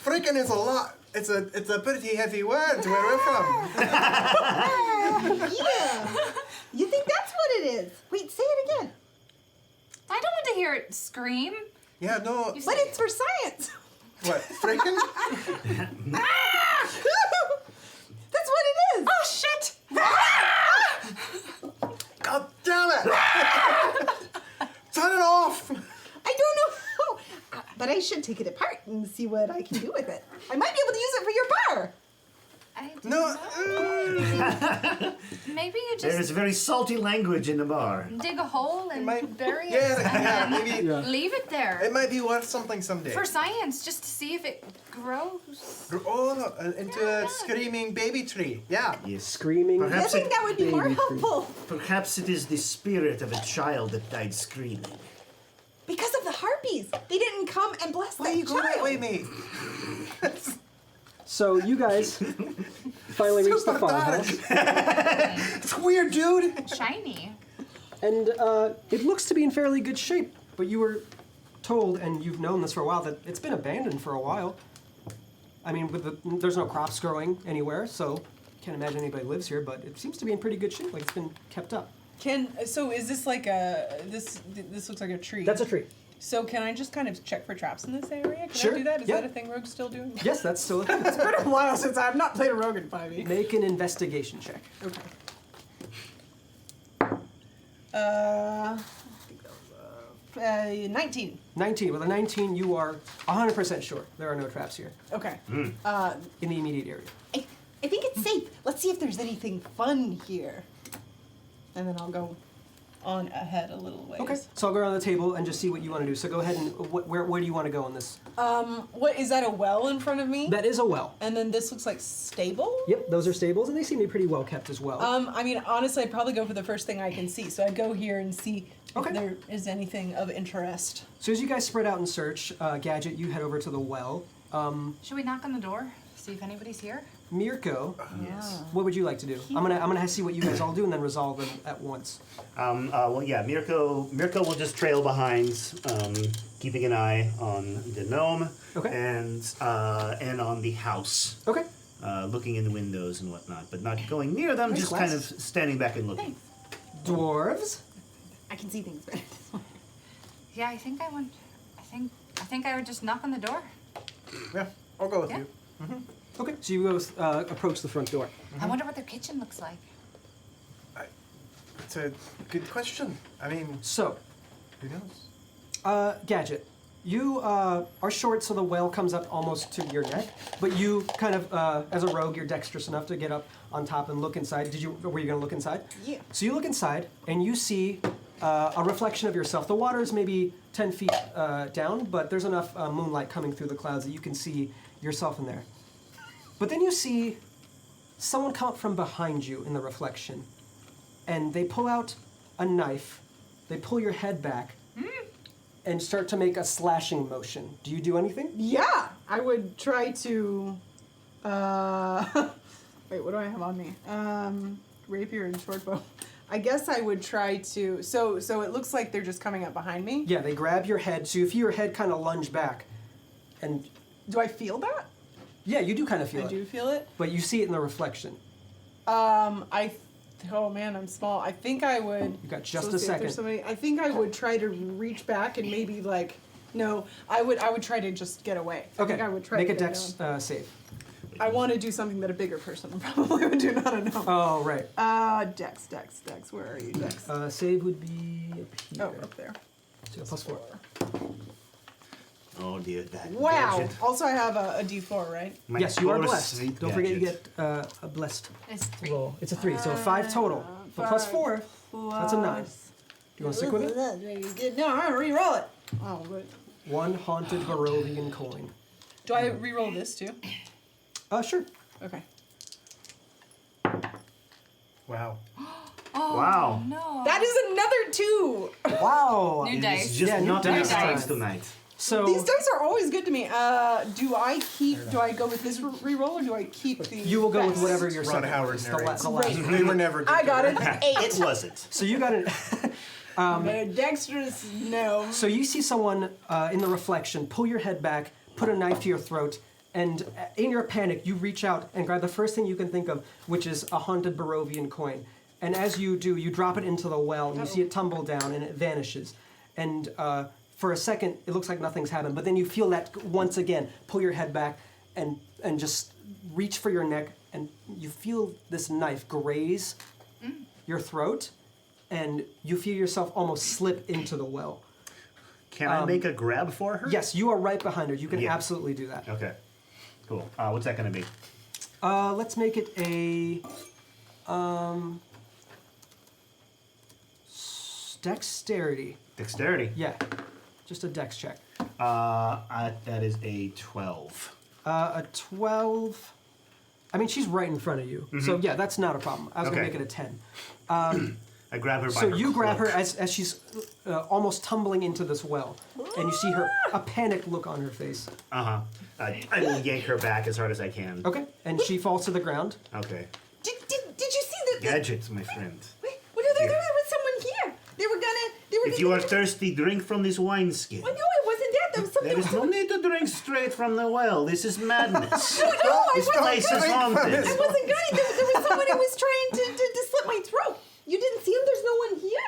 Freaking is a lot. It's a pretty heavy word where we're from. Yeah. You think that's what it is? Wait, say it again. I don't want to hear it scream. Yeah, no. You But say- it's for science. What? Freaking? but I should take it apart and see what I can do with it. I might be able to use it for your bar. I don't No. know. Maybe you There is just very salty language in the bar. dig a hole and might- bury it Yeah, and then maybe leave it there. it might be worth something someday. For science, just to see if it grows. Oh, no, into a screaming baby tree. Yeah. Yes. Screaming. I Perhaps think it, that would be more baby tree. helpful. perhaps it is the spirit of a child that died screaming. Because of the harpies. They didn't come and bless Why that you go that child. way, mate? So you guys finally reach the farmhouse, It's weird, dude. Shiny. and it looks to be in fairly good shape. But you were told, and you've known this for a while, that it's been abandoned for a while. I mean, there's no crops growing anywhere, so can't imagine anybody lives here. But it seems to be in pretty good shape, like it's been kept up. So is this like a this looks like a tree? That's a tree. So can I just kind of check for traps in this area? Can Sure, I do that? Is yeah. that a thing Rogue's still doing? Yes, that's still a thing. It's been a while since I've not played a Rogue in 5e. Make an investigation check. Okay. I think that was 19. 19. With a 19, you are 100% sure there are no traps here Okay. in the immediate area. I think it's safe. Let's see if there's anything fun here. And then I'll go on ahead a little ways. Okay. So I'll go around the table and just see what you want to do. So go ahead and where do you want to go on this? What is that? A well in front of me? That is a well. And then this looks like stable. Yep, those are stables, and they seem to be pretty well kept as well. I mean, honestly, I'd probably go for the first thing I can see. So I'd go here and see Okay. if there is anything of interest. So as you guys spread out and search, Gadget, you head over to the well. Should we knock on the door? See if anybody's here? Mirko, Yes. what would you like to do? I'm gonna see what you guys all do and then resolve them at once. Well, yeah, Mirko will just trail behind, keeping an eye on the gnome Okay. and on the house, Okay. looking in the windows and whatnot, but not going near them, Nice just glass. kind of standing back and looking. Dwarves. I can see things better. Yeah, I think I would just knock on the door. Yeah, I'll go with Yeah. you. Okay. So you go approach the front door. I wonder what their kitchen looks like. It's a good question. I mean, So, who knows? Gadget, you are short, so the well comes up almost to your neck. But you kind of, as a rogue, you're dexterous enough to get up on top and look inside. Were you gonna look inside? Yeah. So you look inside, and you see a reflection of yourself. The water is maybe 10 feet down, but there's enough moonlight coming through the clouds that you can see yourself in there. But then you see someone come up from behind you in the reflection, and they pull out a knife. They pull your head back and start to make a slashing motion. Do you do anything? Yeah, I would try to. Wait, what do I have on me? Rapier and short bow. I guess I would try to. So it looks like they're just coming up behind me. Yeah, they grab your head, so you feel your head kind of lunge back. And Do I feel that? yeah, you do kind of feel I it. do feel it. But you see it in the reflection. Oh man, I'm small. I think I would. You got just so a let's see if second. there's somebody- I think I would try to reach back and maybe like. No, I would try to just get away. I Okay, think I would try make to a get dex down. save. I want to do something that a bigger person probably would do, not a gnome. Oh, right. Dex. Where are you, Dex? Save would be up Oh, here. up there. So +4. Oh dear, that Wow. gadget. Also, I have a D4, right? My Yes, you are poor blessed. sweet Don't forget you gadget. get a blessed It's 3. roll. It's a 3, so 5 total. But +4, so that's a 9. Do you want to stick with it? No, I'm gonna re-roll it. Oh, but 1 haunted Barovian coin. do I re-roll this too? Sure. Okay. Wow. Oh, Wow. no. That is another 2. Wow. New It's dice. just Yeah, new not dice. enough dice tonight. So These dice are always good to me. Do I go with this re-roll or do I keep the? you will go with best? whatever your Ron second Howard is. The narrates. last They were never good. I got to it. her. 8. It wasn't. So you got an. Dexterous, no. So you see someone in the reflection pull your head back, put a knife to your throat, and in your panic, you reach out and grab the first thing you can think of, which is a haunted Barovian coin. And as you do, you drop it into the well, and you see it tumble down, and it vanishes. And for a second, it looks like nothing's happened, but then you feel that once again, pull your head back, and just reach for your neck, and you feel this knife graze your throat, and you feel yourself almost slip into the well. Can I make a grab for her? Yes, you are right behind her. You can Yeah. absolutely do that. Okay. Cool. What's that going to be? Let's make it a dexterity. Dexterity. Yeah, just a dex check. That is a 12. A 12. I mean, she's right in front of you. So yeah, that's not a problem. I was gonna Okay. make it a 10. I grab her by So her you grab her cloak. as she's almost tumbling into this well, and you see her a panicked look on her face. Uh-huh. I will yank her back as hard as I can. Okay, and she falls to the ground. Okay. Did you see that? Gadgets, my friend. Wait, there was someone here. They were If you are thirsty, drink from this wineskin. Well, no, it wasn't that. There was something. There is no need to drink straight from the well. This is madness. No, I This wasn't place is gonna. haunted. I wasn't gonna. There was someone who was trying to slit my throat. You didn't see him? There's no one here?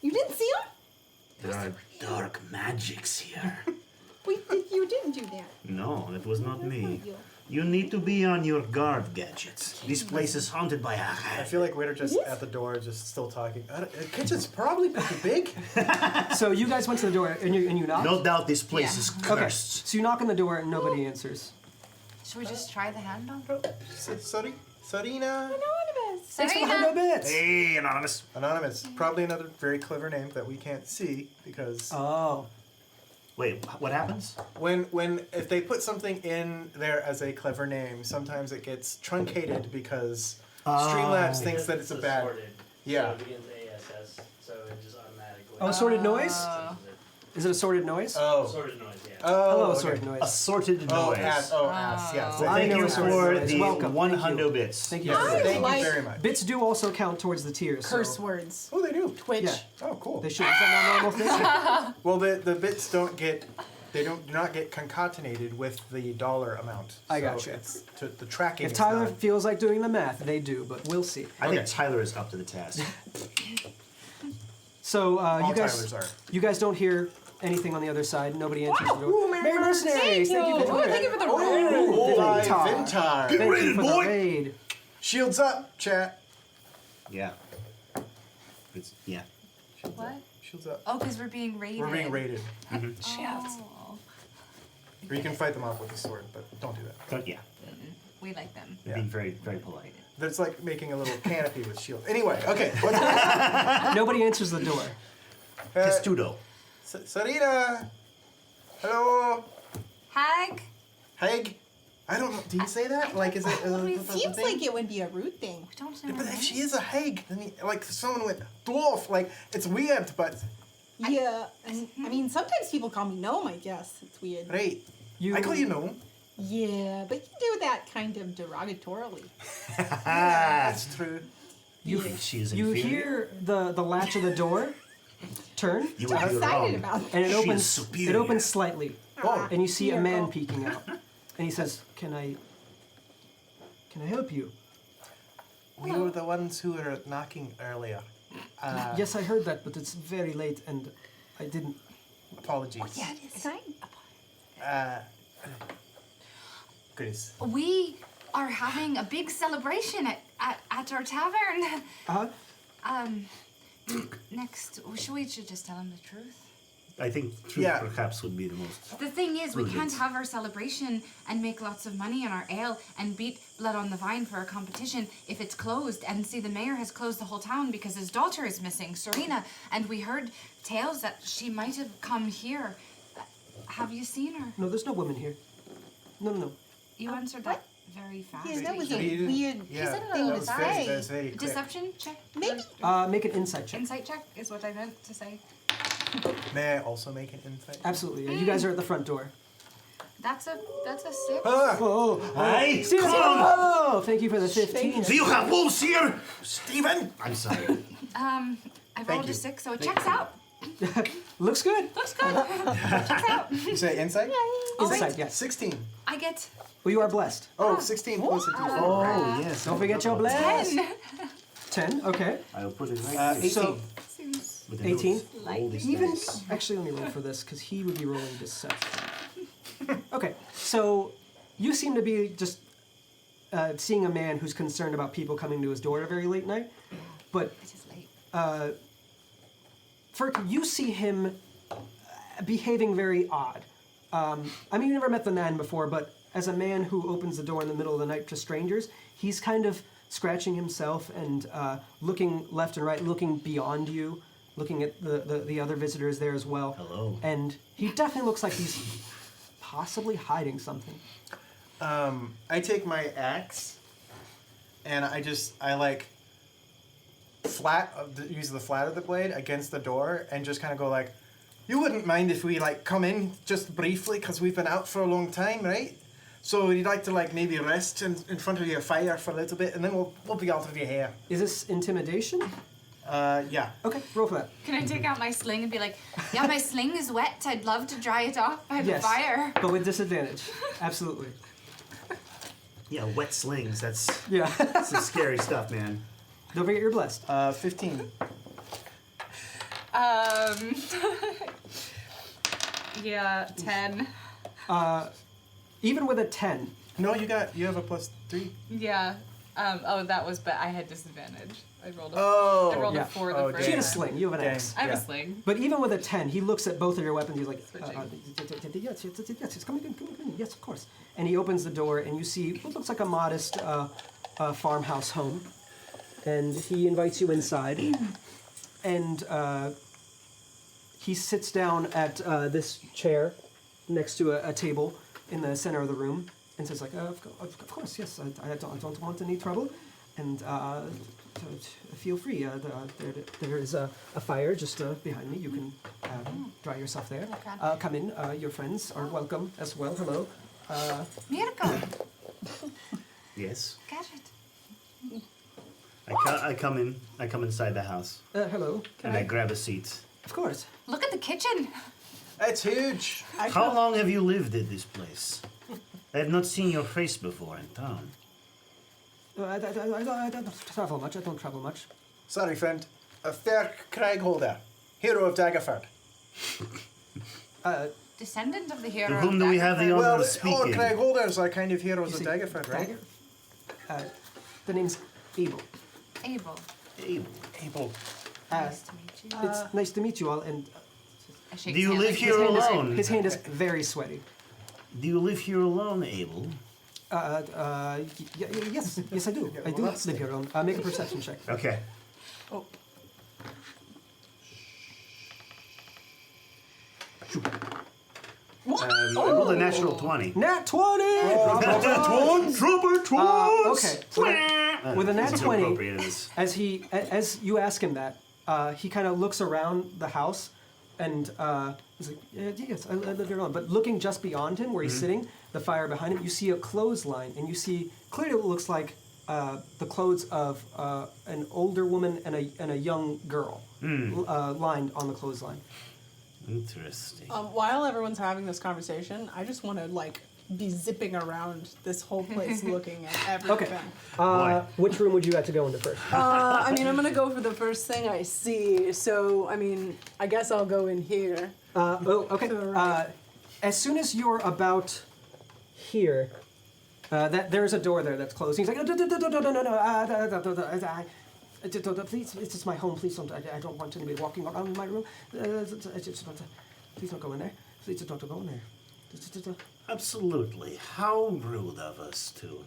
You didn't see him? There are dark magics here. Wait, you didn't do that. No, that was not me. you. You need to be on your guard, Gadgets. This place is haunted by a I hag. feel like we're just at the door, just still talking. The kitchen's probably pretty big. So you guys went to the door, and you knocked. No doubt this place Yeah. is Okay. cursed. So you knock on the door, and nobody answers. Should we just try the handle? Sorry, Sarina. Anonymous. Thanks for the 100 bits. Hey, Anonymous. Anonymous. Probably another very clever name that we can't see because Oh. Wait, what happens? when if they put something in there as a clever name, sometimes it gets truncated because Streamlabs thinks that it's a bad. Sorted, Yeah. So it begins ASS, so it just automatically. Oh, sorted noise? sends it. Is it a sorted noise? Oh. Sorted noise, yeah. Oh. Hello, okay. sorted noise. Assorted Oh, noise. ass. Oh, ass. Yes. I Thank know you assorted for noise. the Welcome. 100 bits. Thank you. Yes, Thank you. thank like- you very much. Bits do also count towards the tiers. so- Curse words. Oh, they do. Twitch. Yeah. Oh, cool. They should. Is that not a normal thing? Well, the bits don't get. They do not get concatenated with the dollar amount. I So gotcha. It's the tracking. If is Tyler not- feels like doing the math, they do, but we'll see. I think Okay. Tyler is up to the task. So all you guys, Tylers are. you guys don't hear anything on the other side. Nobody answers the door. Ooh, Merry Mercenaries, thank you for Oh, the thank you for the Oh, room. by Vintar. Vintar. Thank you raid, for the boy. raid. Shields up, chat. Yeah. It's, yeah. What? Shields up. Oh, because we're being raided. We're being raided. Oh. Or you can fight them off with a sword, but don't do that. But yeah. We like them. You're being very, very polite. That's like making a little canopy with shield. Anyway, okay. What's Nobody answers the door. Testudo. Sarina. Hello. Hag? Hag. I don't know. Do you say that? Like, is it? It seems like it would be a rude thing. We don't know. But her if she name. is a hag, then like someone went dwarf. Like it's weird, but Yeah, I mean, sometimes people call me gnome, I guess. It's weird. right. I call you gnome. Yeah, but you do that kind of derogatorily. That's true. You Yeah. She is you inferior. hear the latch of the door turn, You I'm would be excited wrong. about it. and it She opens. is superior. It opens slightly, Oh, and you see a man Here. peeking out, and he says, "Can I help you?" we were the ones who were knocking earlier. Yes, I heard that, but it's very late, and I didn't. Apologies. Yeah, sign. Grace. We are having a big celebration at our tavern. Next, we should just tell him the truth. I think truth Yeah. perhaps would be the most. The thing is, we Brilliant. can't have our celebration and make lots of money on our ale and beat Blood on the Vine for our competition if it's closed. And see, the mayor has closed the whole town because his daughter is missing, Serena. And we heard tales that she might have come here. Have you seen her? No, there's no woman here. No. You answered that very fast. Yeah, that was He- a You didn't- weird Yeah, said it thing a to little say. that was very quick. Deception check? Maybe. Make an insight check. Insight check is what I meant to say. May I also make an insight? Absolutely. Yeah. You guys are at the front door. That's a 6. Ah! Hey, Stephen, come on! oh, thank you for the 15. Do you have wolves here? Stephen! I'm sorry. I rolled you. a 6, so it checks out. Looks good. Looks good. Checks out. You say insight? Insight, yes. 16. I get Well, you are blessed. Oh, 16 plus a d4. Oh, yes. Don't forget your bless. 10. 10, okay. I'll put it right 18. here. So, Seems With the 18? notes. All these even, dice. actually, let me roll for this, because he would be rolling deception. Okay, so you seem to be just seeing a man who's concerned about people coming to his door at a very late night. But it is late. Ferk, you see him behaving very odd. I mean, you never met the man before, but as a man who opens the door in the middle of the night to strangers, he's kind of scratching himself and looking left and right, looking beyond you, looking at the other visitors there as well. Hello. And he definitely looks like he's possibly hiding something. I take my axe, and I like use the flat of the blade against the door, and just kind of go like, "You wouldn't mind if we like come in just briefly, because we've been out for a long time, right? So you'd like to like maybe rest in front of your fire for a little bit, and then we'll be out of your hair." Is this intimidation? Yeah. Okay, roll for that. Can I take out my sling and be like, yeah, my sling is wet. I'd love to dry it off by the fire. But with disadvantage. Absolutely. Yeah, wet slings. That's Yeah. some scary stuff, man. Don't forget you're blessed. 15. Yeah, 10. Even with a 10, No, you have a +3. Yeah. That was, but I had disadvantage. I rolled a yeah. 4 Oh, the first she had a damn. sling, you have an Dang. axe. I have Yeah. a sling. But even with a 10, he looks at both of your weapons, he's like, Switching. yes, come in, yes, of course. And he opens the door, and you see what looks like a modest farmhouse home. And he invites you inside, and he sits down at this chair next to a table in the center of the room, and says like, of course, yes, I don't want any trouble, and feel free. There is a fire just behind me. You can dry yourself there. Okay. Come in. Your friends are welcome as well. Hello. Mirko, Yes. get it. I come inside the house, Hello. and I grab a seat. Of course. Look at the kitchen. It's huge. How long have you lived at this place? I have not seen your face before in town. I don't travel much. I don't travel much. Sorry, friend. A fair Cragholder, hero of Daggerford. Descendant of the hero. To of whom do we have the honor Well, of all speaking? Cragholders are kind of heroes You of see, Daggerford, right? Dagger? The name's Abel. Abel. Abel. Nice to meet you. It's nice to meet you all. And I shake Do you his hand live like here his hand is- alone? his hand is very sweaty. Do you live here alone, Abel? Yes, I do. I do live here alone. Make a perception check. Okay. I rolled a natural 20. Nat 20! Okay. So with a nat This is 20, appropriate, it is. as you ask him that, he kind of looks around the house and he's like, yes, I live here alone. But looking just beyond him, where he's sitting, the fire behind him, you see a clothesline, and you see clearly it looks like the clothes of an older woman and a young girl lined on the clothesline. Interesting. While everyone's having this conversation, I just want to like be zipping around this whole place looking at everything. Okay. Which room would you like to go into first? I mean, I'm gonna go for the first thing I see. So, I mean, I guess I'll go in here. Okay. To the right. As soon as you're about here, there's a door there that's closed. He's like, no, please, it's my home. Please don't. I don't want anybody walking around in my room. Please don't go in there. Please don't go in there. Absolutely. How rude of us to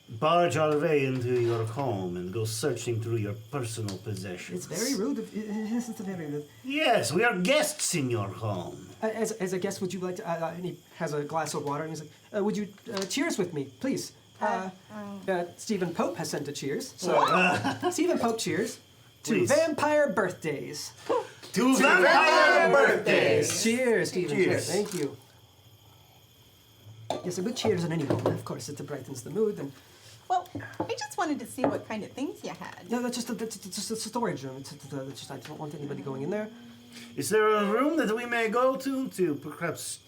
barge our way into your home and go searching through your personal possessions. It's very rude. It's very rude. Yes, we are guests in your home. As a guest, would you like to? And he has a glass of water, and he's like, "Would you cheers with me, please?" Stephen Pope has sent a cheers. So Stephen Pope cheers to Please. vampire birthdays. To vampire birthdays! Cheers, Stephen. Cheers. Thank you. Yes, a good cheers in any home. Of course, it brightens the mood. And Well, I just wanted to see what kind of things you had. no, that's just a storage room. It's just I don't want anybody going in there. Is there a room that we may go to perhaps...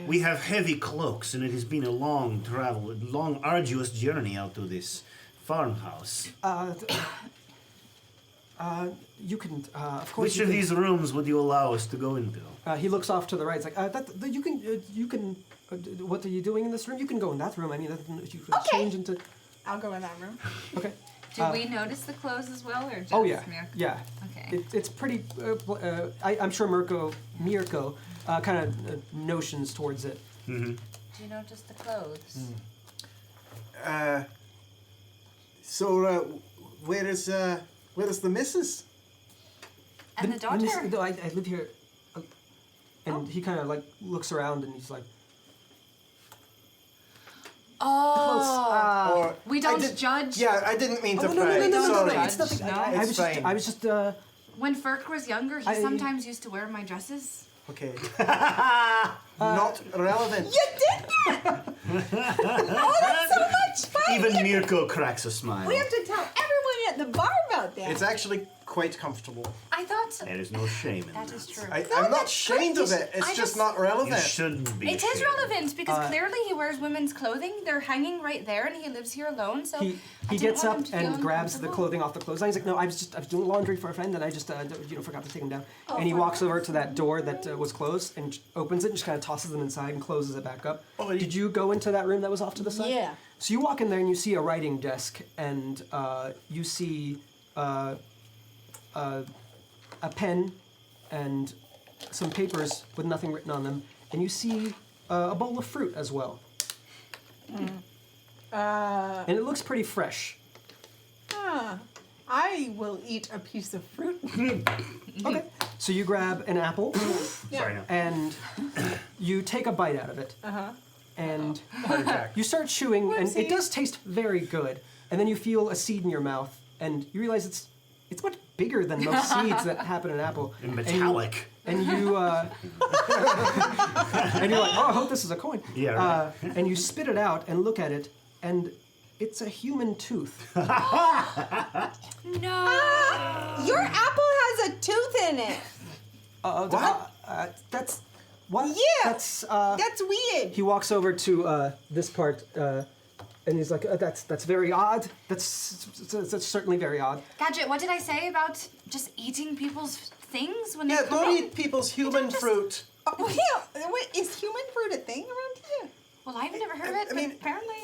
We have heavy cloaks, and it has been a long travel, a long, arduous journey out to this farmhouse. You can, of course. Which you of can- these rooms would you allow us to go into? He looks off to the right. It's like you can. What are you doing in this room? You can go in that room. I mean, you can change into. I'll go in that room. Okay. Do we notice the clothes as well, or just Oh yeah, Mirko? yeah. Okay. It's pretty. I'm sure Mirko kind of notions towards it. Do you notice the clothes? So, where is the missus? And the daughter? I live here, and he kind of like looks around and he's like, Oh. Or We I don't did- judge. Yeah, I didn't mean to no, pry. Sorry. it's nothing. No? I was just. When Ferk was younger, he I- sometimes used to wear my dresses. Okay. Not relevant. You did that! Oh, that's so much fun! Even Mirko cracks a smile. We have to tell everyone at the bar about that. It's actually quite comfortable. I thought There is no shame in that that. is true. I'm not ashamed of it. It's I just just- not You relevant. shouldn't be It is ashamed. relevant because clearly he wears women's clothing. They're hanging right there, and he lives here alone. So He I didn't gets want up him to feel and grabs the uncomfortable. clothing off the clothesline. He's like, no, I was doing laundry for a friend, and I just forgot to take them down. Oh, and he fine. walks over to that door that was closed and opens it and just kind of tosses them inside and closes it back up. Did you go into that room that was off to the side? Yeah. So you walk in there and you see a writing desk and you see a pen and some papers with nothing written on them, and you see a bowl of fruit as well. And it looks pretty fresh. I will eat a piece of fruit. Okay. So you grab an apple Sorry, no. and you take a bite out of it. And Jack. you start chewing, and Whoopsie. it does taste very good. And then you feel a seed in your mouth, and you realize it's much bigger than most seeds that happen in an apple. And metallic. And you and you're like, oh, I hope this is a coin. Yeah, right. And you spit it out and look at it, and it's a human tooth. No. Your apple has a tooth in it. What? That's what? Yeah. That's That's weird. He walks over to this part, and he's like, "That's very odd. That's certainly very odd." Gadget, what did I say about just eating people's things when they Yeah, come don't in? eat people's human just- fruit. Yeah, wait, is human fruit a thing around here? Well, I've never heard of it, I mean, but apparently.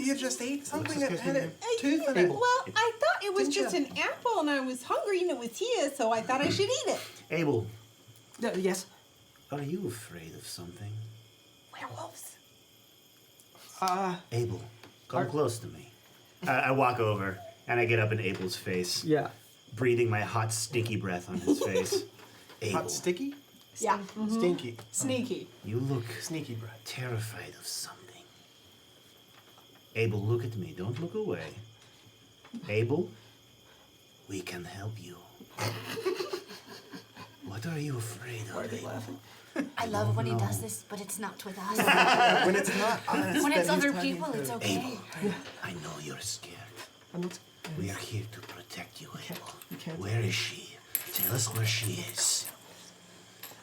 You just ate something that had a tooth in it. Abel. Well, I thought it was Didn't just ya? an apple and I was hungry and it was here, so I thought I should eat it. Abel, Yes. are you afraid of something? Werewolves. Abel, come close to me. I walk over and I get up in Abel's face, Yeah. breathing my hot, stinky breath on his face. Abel, Hot sticky? Yeah. Stinky. Sneaky. you look Sneaky bread. terrified of something. Abel, look at me. Don't look away. Abel, we can help you. What are you afraid of, Abel? I love when he does this, but it's not with us. When it's not honest. when it's then he's other talking people, to- it's okay. Abel, I know you're scared. I'm not. We are here to protect you, Abel. you can't. Where is she? Tell us where she is.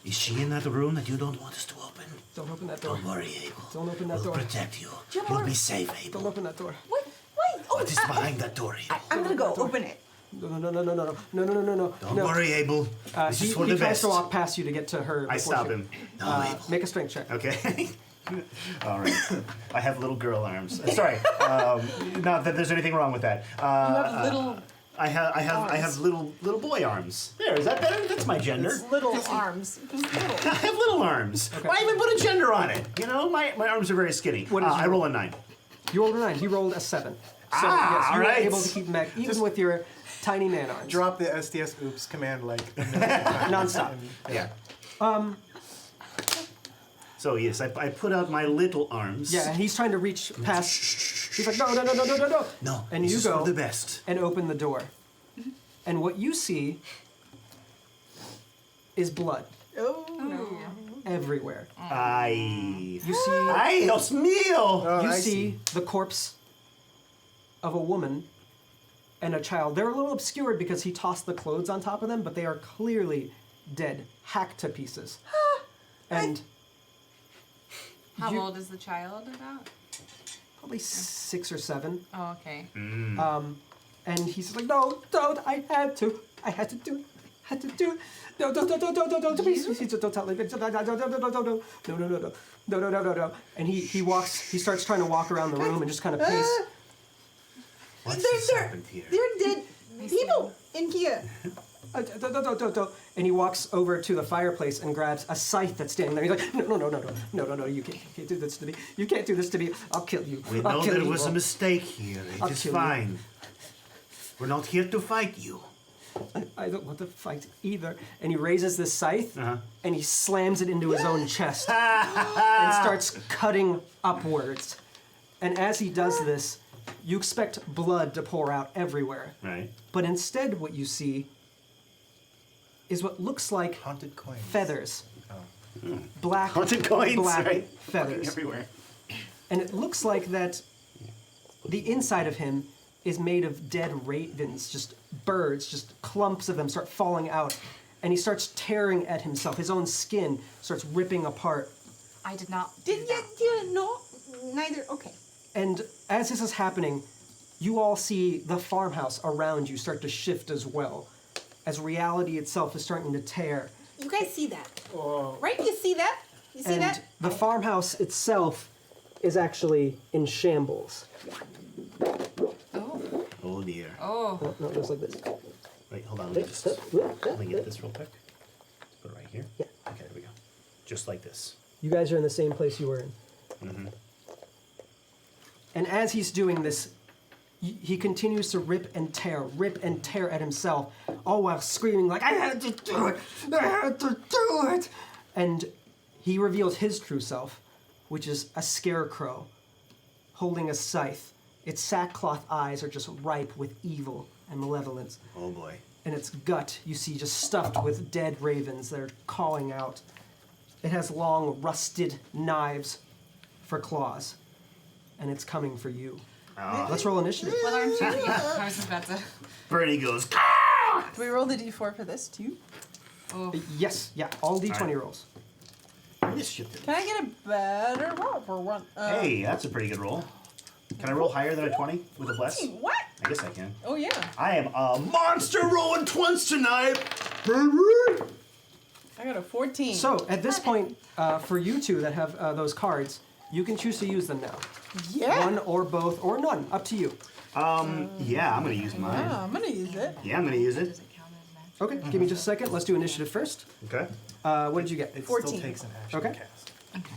Is she in that room that you don't want us to open? Don't open that door. Don't worry, Abel. Don't open that we'll door. protect you. You'll be safe, Don't Abel. open that door. Wait, wait. Oh, What is behind that door, Abel? I'm gonna go open it. No. No. Don't worry, Abel. This He is for he the tries best. to walk past you to get to her. I before stop she- him. No, Abel. Make a strength check. Okay. All right. I have little girl arms. Sorry. Not that there's anything wrong with that. You have little I have little boy arms. There, is that better? That's my gender. little arms. Just little. I have little arms. Why even put a gender on it? You know, my arms are very skinny. What is I your- roll a 9. You rolled a 9. He rolled a 7. So yes, all you were right. able to keep him back, even with your tiny man arms. Drop the STS oops command like Non-stop. Yeah. So yes, I put out my little arms. Yeah, and he's trying to reach past. He's like, no. No. And this you is go for the best. and open the door. And what you see is blood Oh no. everywhere. Ay. You see, Ay, Dios mío. you I see the corpse of a woman and a child. They're a little obscured because he tossed the clothes on top of them, but they are clearly dead, hacked to pieces. And How You- old is the child about? probably 6 or 7. Oh, okay. And he's like, no, don't, I had to do it. No, don't, please, don't tell me. No. And he starts trying to walk around the room and just kind of pace. What's just happened here? They're dead people in here. Don't. And he walks over to the fireplace and grabs a scythe that's standing there. He's like, no, you can't do this to me. You can't do this to me. I'll kill you. We I'll know kill there you was a all." mistake here. I'll It is kill you. fine. We're not here to fight you. I don't want to fight either. And he raises this scythe Uh-huh. and he slams it into his own chest and starts cutting upwards. And as he does this, you expect blood to pour out everywhere. Right. But instead, what you see is what looks like Haunted coins. feathers. Black, Haunted coins, black right? feathers. Everywhere. And it looks like that the inside of him is made of dead ravens, just birds, just clumps of them start falling out. And he starts tearing at himself. His own skin starts ripping apart. I did not do Did that. you no? Neither. Okay. And as this is happening, you all see the farmhouse around you start to shift as well, as reality itself is starting to tear. You guys see that, right? You see that? You see And that? the farmhouse itself is actually in shambles. Oh. Oh dear. Oh. No, it goes like this. Wait, hold on. Let me get this real quick. Put it right here. Yeah. Okay, there we go. Just like this. You guys are in the same place you were in. And as he's doing this, he continues to rip and tear at himself, all while screaming like, "I had to do it! I had to do it!" And he reveals his true self, which is a scarecrow holding a scythe. Its sackcloth eyes are just ripe with evil and malevolence. Oh boy. And its gut, you see, just stuffed with dead ravens that are cawing out. It has long, rusted knives for claws, and it's coming for you. Let's roll initiative. Well, aren't you? Yeah, I was just about to. Birdie goes. Do we roll the d4 for this too? Oh. Yes, yeah, all D20 Alright. rolls. Initiative. Can I get a better roll for one? Hey, that's a pretty good roll. Can I roll higher than a 20 with a bless? What? I guess I can. Oh yeah. I am a monster rolling twins tonight. I got a 14. So, at this point, for you two that have those cards, you can choose to use them now. yeah. One or both or none, up to you. Yeah, I'm gonna use mine. Yeah, I'm gonna use it. Yeah, I'm gonna use Does it. it count as magic? Okay, give me just a second. Let's do initiative first. Okay. What did you get? It 14. still takes an action Okay. to cast. Okay.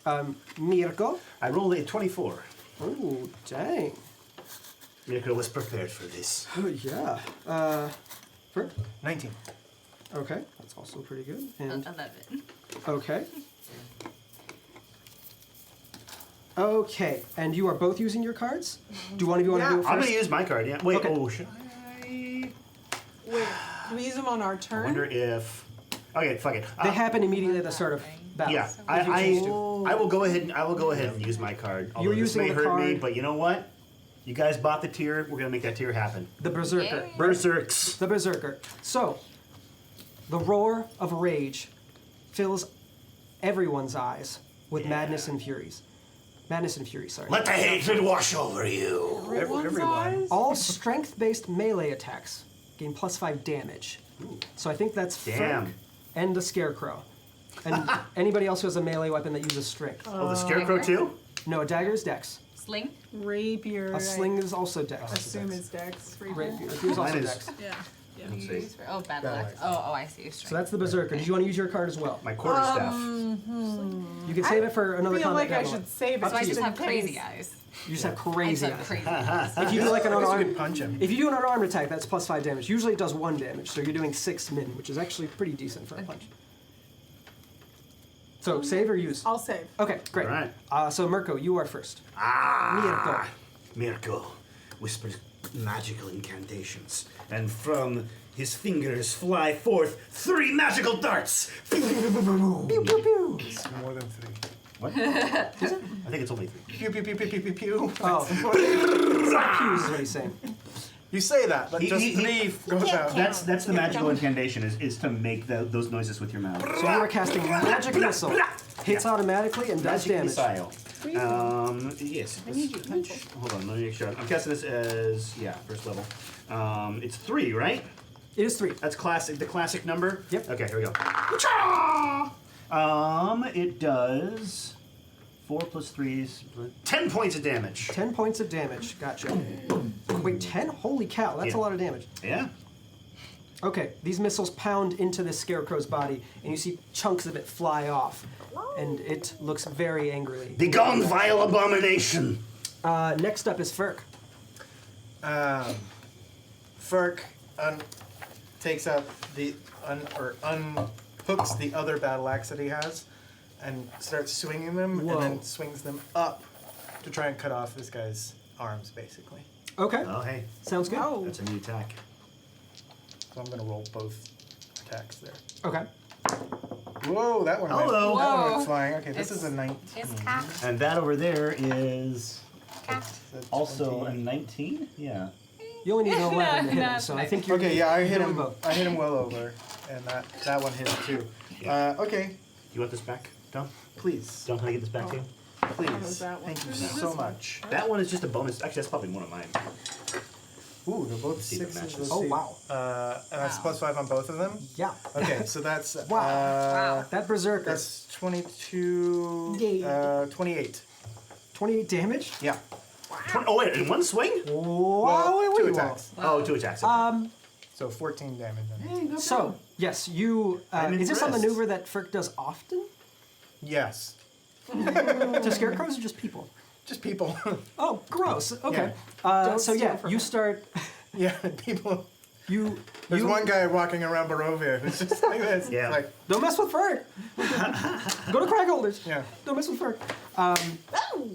Yeah. Mirko. I rolled a 24. Ooh, dang. Mirko was prepared for this. Oh, yeah. Fern? 19. Okay, that's also pretty good. And 11. okay. Okay, and you are both using your cards? Do one of you want to do it I'm first? gonna use my card. Yeah. Wait. Okay. Oh, should I? Wait, do we use them on our I turn? wonder if. Okay, fuck it. They happen immediately at the start of battle. Yeah, if you choose to. I will go ahead. I will go ahead and use my card. Although this using may the hurt me, card. but you know what? You guys bought the tier. We're gonna make that tier happen. The Berserker. Yay. Berserks. The Berserker. So, the roar of rage fills everyone's eyes with madness and furies. Madness and fury, sorry. Let the hatred wash over you. Everyone. All strength-based melee attacks gain +5 damage. So I think that's Damn. Frank and the Scarecrow. And anybody else who has a melee weapon that uses strength. Oh, the scarecrow too. No, a dagger is dex. Sling? Rapier. A sling is also dex. I assume it's Dex. Rapier Rapier. is also Mine is- dex. Yeah. Let's see. Oh, battle axe. Oh, I see. So that's the Berserker. Did you want to use your card as well? My quarterstaff. You can save it for another I feel combat like I battle. should save it. So I just in have crazy case. eyes. You just have I crazy just have eyes. crazy eyes. If you do like an I guess you unarmed, could punch him. if you do an unarmed attack, that's +5 damage. Usually it does 1 damage, so you're doing 6 min, which is actually pretty decent for a punch. So save or use? I'll save. Okay, great. All right. So Mirko, you are first. Ah, Mirko whispers magical incantations, and from his fingers fly forth 3 magical darts. Pew pew pew. It's more than 3. What? I think it's only 3. Pew pew pew pew pew pew pew. Oh, it's not pews is what he's saying. You say that, but just 3 goes out. That's the magical incantation is to make those noises with your mouth. So you are casting magic missile. Hits automatically and does Magic damage. missile. Yes. Hold on, let me make sure. I'm casting this as first level. It's 3, right? It is 3. That's classic. The classic number. Yep. Okay, here we go. It does 4 plus 3 is 10 points of damage. 10 points of damage. Gotcha. Wait, 10? Holy cow, that's a Yeah. lot of damage. Yeah. Okay, these missiles pound into the scarecrow's body, and you see chunks of it fly off, and it looks very angrily. Begone, vile abomination! Next up is Ferk. Ferk takes out the unhooks the other battle axe that he has, and starts swinging them, Whoa. and then swings them up to try and cut off this guy's arms, basically. Okay, Oh, hey. sounds good. Oh. That's a new attack. So I'm gonna roll both attacks there. Okay. Whoa, that one Hello. went, that one Whoa. went flying. Okay, this It's- is a 19. It's cat. And that over there is Cat. That's also a 20. 19? Yeah. You only need an 11 to hit No, him, it's so I fine. think you're Okay, yeah, I hit doing him. both. I hit him well over, and that one hit him too. Yeah. Okay, You want this back, Dom? please, Dom, can I get this back to you? please. that one? Thank you This so one. much. That one is just a bonus. Actually, that's probably one of mine. Ooh, they're both See if it sixes. matches. Let's Oh, see. wow. And that's +5 on both of them. Yeah. Okay, so that's Wow. That berserker. that's 22. Yay. 28. 28 damage? Yeah. Oh, wait, in one swing? Wow, wait, two wait, attacks. Oh, 2 attacks. Okay. So 14 damage. Then. So, yes, you. I'm Is this a impressed. maneuver that Ferk does often? Yes. To scarecrows or just people? Just people. Oh, gross. Okay. Don't So steal yeah, from you him. start. Yeah, people. You. There's you one guy walking around Barovia who's just like this. Yeah. Like, Don't mess with Ferk. Go to Cragholders. yeah. Don't mess with Ferk.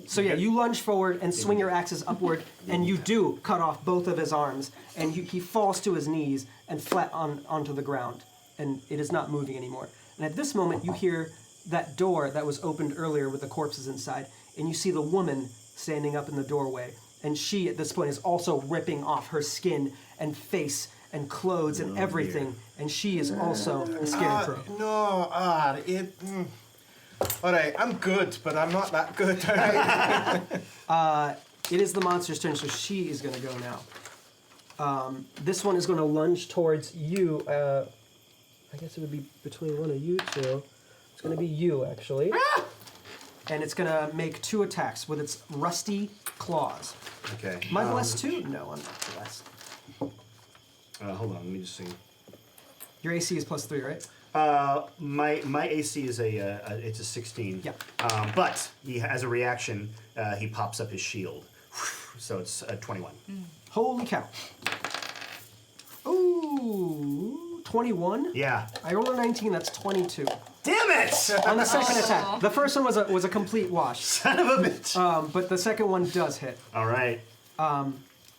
So yeah, you lunge forward and swing your axes upward, and you do cut off both of his arms, and he falls to his knees and flat onto the ground, and it is not moving anymore. And at this moment, you hear that door that was opened earlier with the corpses inside, and you see the woman standing up in the doorway, and she at this point is also ripping off her skin and face and clothes and everything, and she is also a scarecrow. No, all right, I'm good, but I'm not that good. All right. It is the monster's turn, so she is going to go now. This one is going to lunge towards you. I guess it would be between one of you two. It's going to be you, actually. And it's going to make 2 attacks with its rusty claws. Okay. Am I blessed too? No, I'm not blessed. Hold on, let me just see. Your AC is +3, right? My AC is it's a 16. Yeah. But as a reaction, he pops up his shield, so it's 21. Holy cow. Ooh, 21? Yeah. I rolled a 19, that's 22. Damn it! On the second attack. The first one was a complete wash. Son of a bitch. But the second one does hit. All right.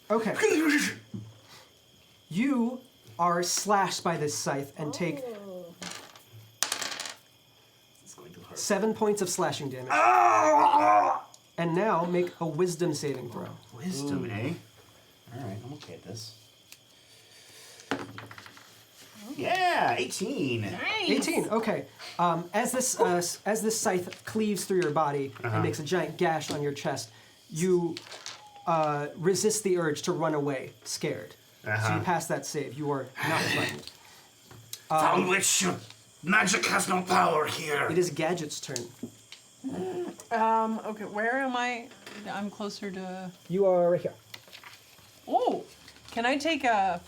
Okay. You are slashed by this scythe and take It's going too hard. 7 points of slashing damage. And now make a wisdom saving throw. Wisdom, eh? All right, I'm okay at this. Yeah, 18. 18. Okay. As this scythe cleaves through your body and makes a giant gash on your chest, you resist the urge to run away, scared. So you pass that save. You are not frightened. Found which magic has no power here. It is Gadget's turn. Okay, where am I? I'm closer to. You are right here. Oh, can I take a?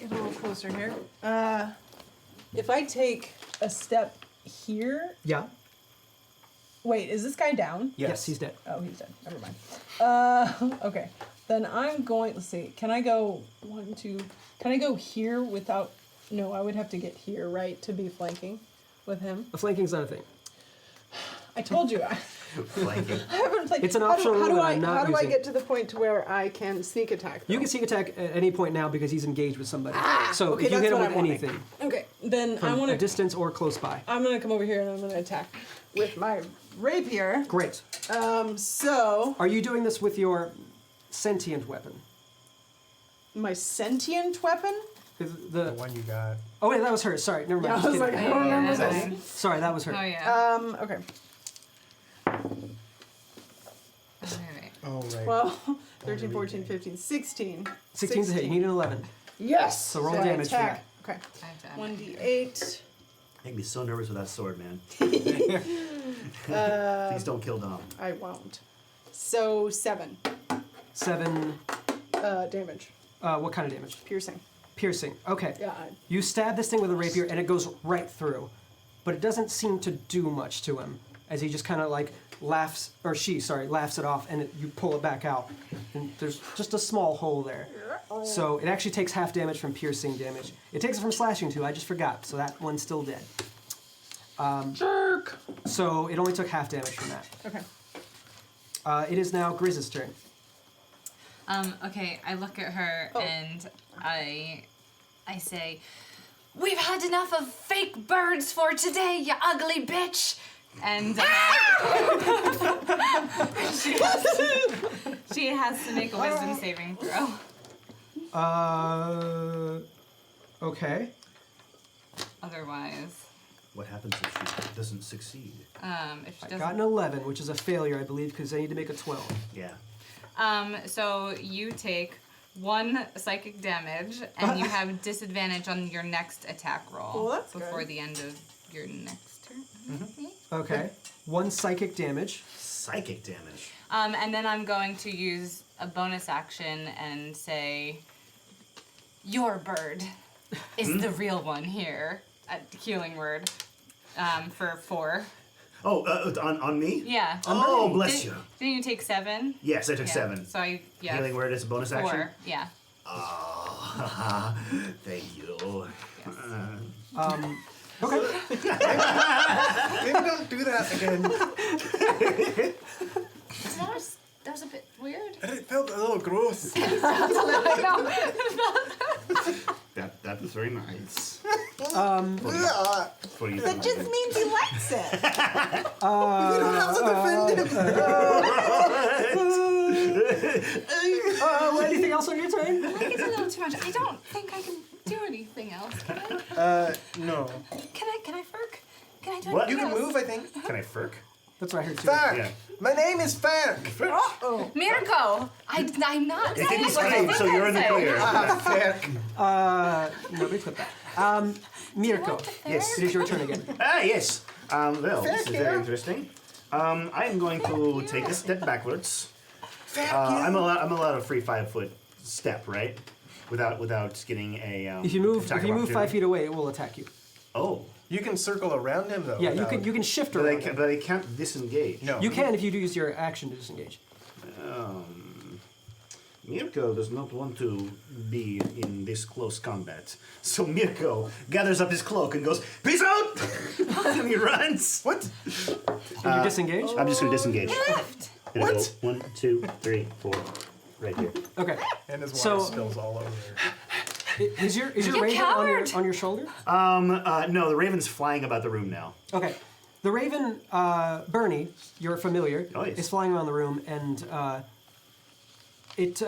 Get a little closer here. If I take a step here. Yeah. Wait, is this guy down? Yes, he's dead. Oh, he's dead. Never mind. Okay. Then I'm going. Let's see. Can I go 1, 2? Can I go here without? No, I would have to get here, right, to be flanking with him. The flanking's not a thing. I told you. Flanking. I haven't played. It's an optional rule that I'm not How do I using. get to the point to where I can sneak attack? You though? can sneak attack at any point now because he's engaged with somebody. So okay, if you that's hit him what with I'm wanting. anything, Okay, then I from want a to. distance or close by. I'm gonna come over here and I'm gonna attack with my rapier. Great. So Are you doing this with your sentient weapon? my sentient weapon. The The one you got. oh wait, that was hers. Sorry, never mind. Yeah, I Just was like, kidding. I don't remember Yeah. this. Sorry, that was her. Oh yeah. Okay. Alright. Oh, right. 12, 13, 14, 15, 16. 16's a hit. You need an 11. Yes. So roll I damage for attack. Okay. I've done it. 1d8. Make me so nervous with that sword, man. Please don't kill Dom. I won't. So 7 7. damage. What kind of damage? Piercing. Piercing. Okay. Yeah. You stab this thing with a rapier, and it goes right through, but it doesn't seem to do much to him, as he just kind of like laughs, or she, sorry, laughs it off, and you pull it back out, and there's just a small hole there. So it actually takes half damage from piercing damage. It takes it from slashing too. I just forgot, so that one's still dead. Jerk! So it only took half damage from that. Okay. It is now Grizz's turn. Okay, I look at her and I say, "We've had enough of fake birds for today, you ugly bitch!" And she has to make a wisdom saving throw. Okay. Otherwise, What happens if she doesn't succeed? if she I doesn't. got an 11, which is a failure, I believe, because I need to make a 12. Yeah. So you take 1 psychic damage, and you have disadvantage on your next attack roll Well, that's before good. the end of your next turn. Okay. 1 psychic damage. Psychic damage. And then I'm going to use a bonus action and say, "Your bird is the real one here." Healing word. For 4. Oh, on me? Yeah. Oh, bless you. Didn't you take 7? Yes, I took Yeah. 7. So Healing word is a bonus 4. action? Yeah. Oh, thank you. Okay. Maybe don't do that again. That was a bit weird. It felt a little gross. That was very nice. For you. That just means he likes it. You don't have to defend him. Anything else on your turn? I think it's a little too much. I don't think I can do anything else. Can I? No. Can I Ferk? Can I do What? anything You can else? move, I think. Can I Ferk? That's what I heard too. Fark! Yeah. My name is Fark! Mirko! I'm not It saying didn't what I scream, think so you're in the I'd say. clear. Fark. Nobody clip that. Mirko, Yes. it is your turn again. Ah, yes. Well, this is Fair, very yeah. interesting. I'm going to take a step backwards. I'm allowed a free 5-foot step, right? Without getting a. If you move attack 5 opportunity. feet away, it will attack you. Oh, You can circle around him, though. Yeah, you without- can shift but I around. can't. But I can't disengage. No. You can if you do use your action to disengage. Mirko does not want to be in this close combat. So Mirko gathers up his cloak and goes, "Peace out!" and he runs. What? Can you disengage? I'm just going to disengage. Gonna What? Go 1, 2, 3, 4. Right here. Okay. And his water So- spills all over. Is your You raven coward! on your shoulder? No, the raven's flying about the room now. Okay. The raven, Bernie, your familiar, Oh, yes. is flying around the room, and it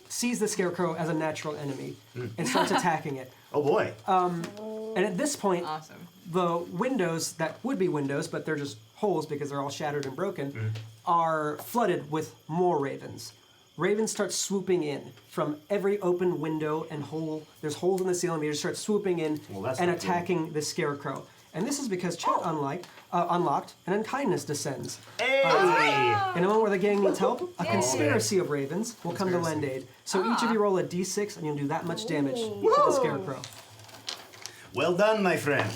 sees the scarecrow as a natural enemy and starts attacking it. Oh boy. And at this point, Awesome. the windows that would be windows, but they're just holes because they're all shattered and broken, are flooded with more ravens. Ravens start swooping in from every open window and hole. There's holes in the ceiling. They just start swooping in Well, that's and not good. attacking the scarecrow. And this is because chat unlocked and unkindness descends. Hey! In a moment where the gang needs help, a conspiracy of ravens will come to lend aid. So each of you roll a d6 and you'll do that much damage to the scarecrow. Well done, my friend.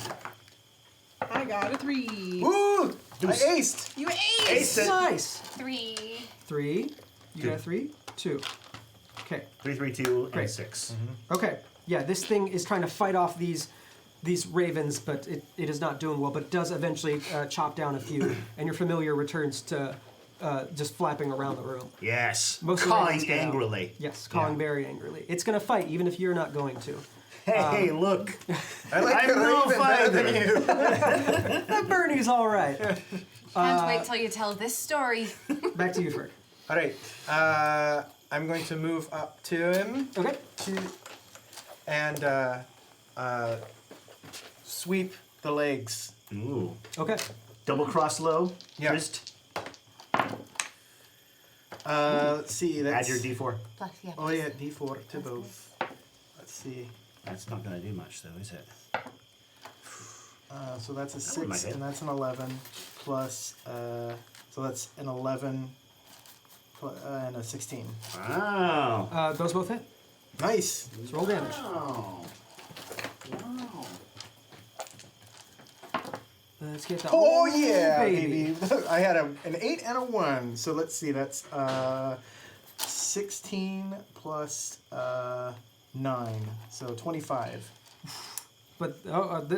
I got a 3. Woo! I aced! You aced! Aced it. Nice. 3. 3. You got a 3? 2. Okay. 3, 3, 2, Great. and 6. Okay. Yeah, this thing is trying to fight off these ravens, but it is not doing well, but does eventually chop down a few, and your familiar returns to just flapping around the room. Yes. Most of the ravens Cawing get out. angrily. Yes, cawing very angrily. It's going to fight, even if you're not going to. Hey, look. I like I'm the no raven better than fighter. you. That Bernie's all right. Can't wait till you tell this story. Back to you, Ferg. All right. I'm going to move up to him Okay. and sweep the legs. Ooh. Okay. Double cross low. Yeah. Wrist. Let's see. Add That's, your D4. Plus, yeah. Oh yeah, D4 to both. Let's see. That's not going to do much, though, is it? So that's a That one might 6 hit. and that's an 11 plus. So that's an 11 and a 16. Wow. Those both hit. Nice. Let's roll damage. Wow. Wow. Let's get that. Oh yeah, baby. baby. I had an 8 and a 1. So let's see. That's 16 plus 9. So 25. But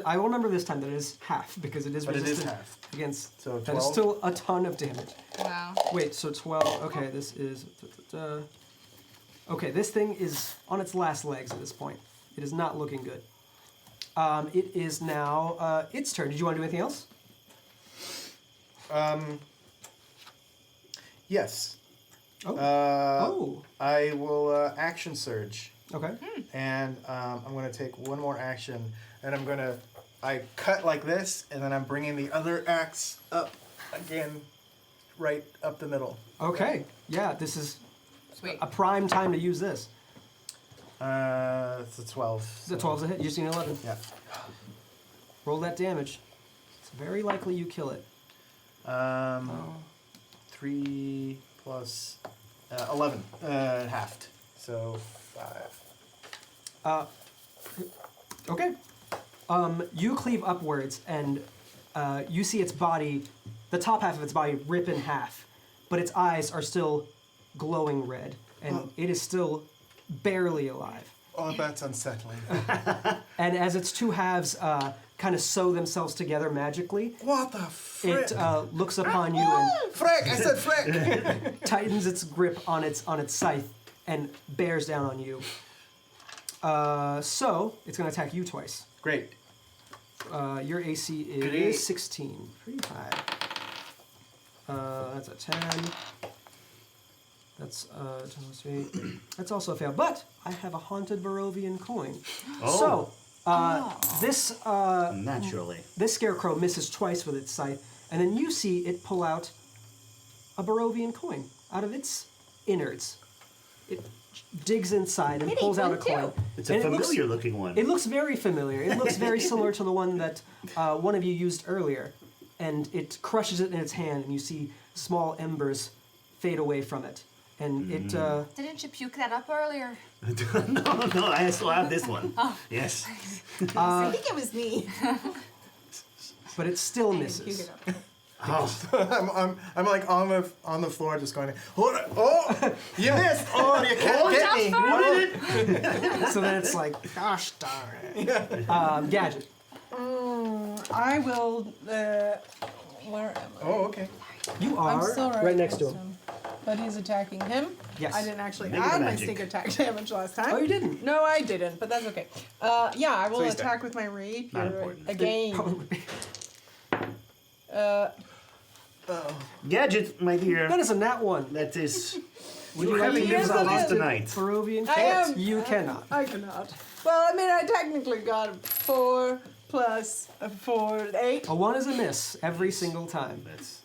I will remember this time that it is half because it is But it is resistant half. against. So that is 12? still a ton of damage. Wow. Wait, so 12. Okay, this is. Okay, this thing is on its last legs at this point. It is not looking good. It is now its turn. Did you want to do anything else? Yes. Oh. I will action surge. Okay. And I'm going to take one more action, and I cut like this, and then I'm bringing the other axe up again, right up the middle. Okay. Yeah, this is Sweet. a prime time to use this. It's a 12. The 12's a hit. You just need an 11. Yeah. Roll that damage. It's very likely you kill it. 3 plus 11, halved. So 5. Okay. You cleave upwards, and you see its body, the top half of its body, rip in half, but its eyes are still glowing red, and it is still barely alive. Oh, that's unsettling. And as its two halves kind of sew themselves together magically, What the frick? it looks upon you and Frick! I said frick! tightens its grip on its scythe and bears down on you. So it's going to attack you twice. Great. Your AC is Great. 16. Pretty high. That's a 10. That's 10 plus 8. That's also a fail. But I have a haunted Barovian coin. Oh. So this Naturally. this scarecrow misses twice with its scythe, and then you see it pull out a Barovian coin out of its innards. It digs inside and It pulls ate out a one coin. too. It's a And it looks- familiar looking one. It looks very familiar. It looks very similar to the one that one of you used earlier. And it crushes it in its hand, and you see small embers fade away from it. And it, Didn't you puke that up earlier? no, I still have this one. Yes. I think it was me. but it still Puke misses. it up. I'm like on the floor just going, hold on. Oh, you missed. Oh, you can't get me. What did it? So then it's like, gosh darn it. Gadget. I will. Where am I? Oh, okay. You I'm are still right next to him. But he's attacking him. Yes. I didn't actually Negative add my magic. sneak attack damage last time. Oh, you didn't? No, I didn't, but that's okay. Yeah, I will he's dead. attack with my rapier Not important. again. Uh, Gadget, my dear. That is a nat one. That is. Would You you like to haven't use used a all these haunted tonight. Barovian I can't? am- You cannot. I cannot. Well, I mean, I technically got 4 plus 4, 8. A 1 is a miss every single time. That's.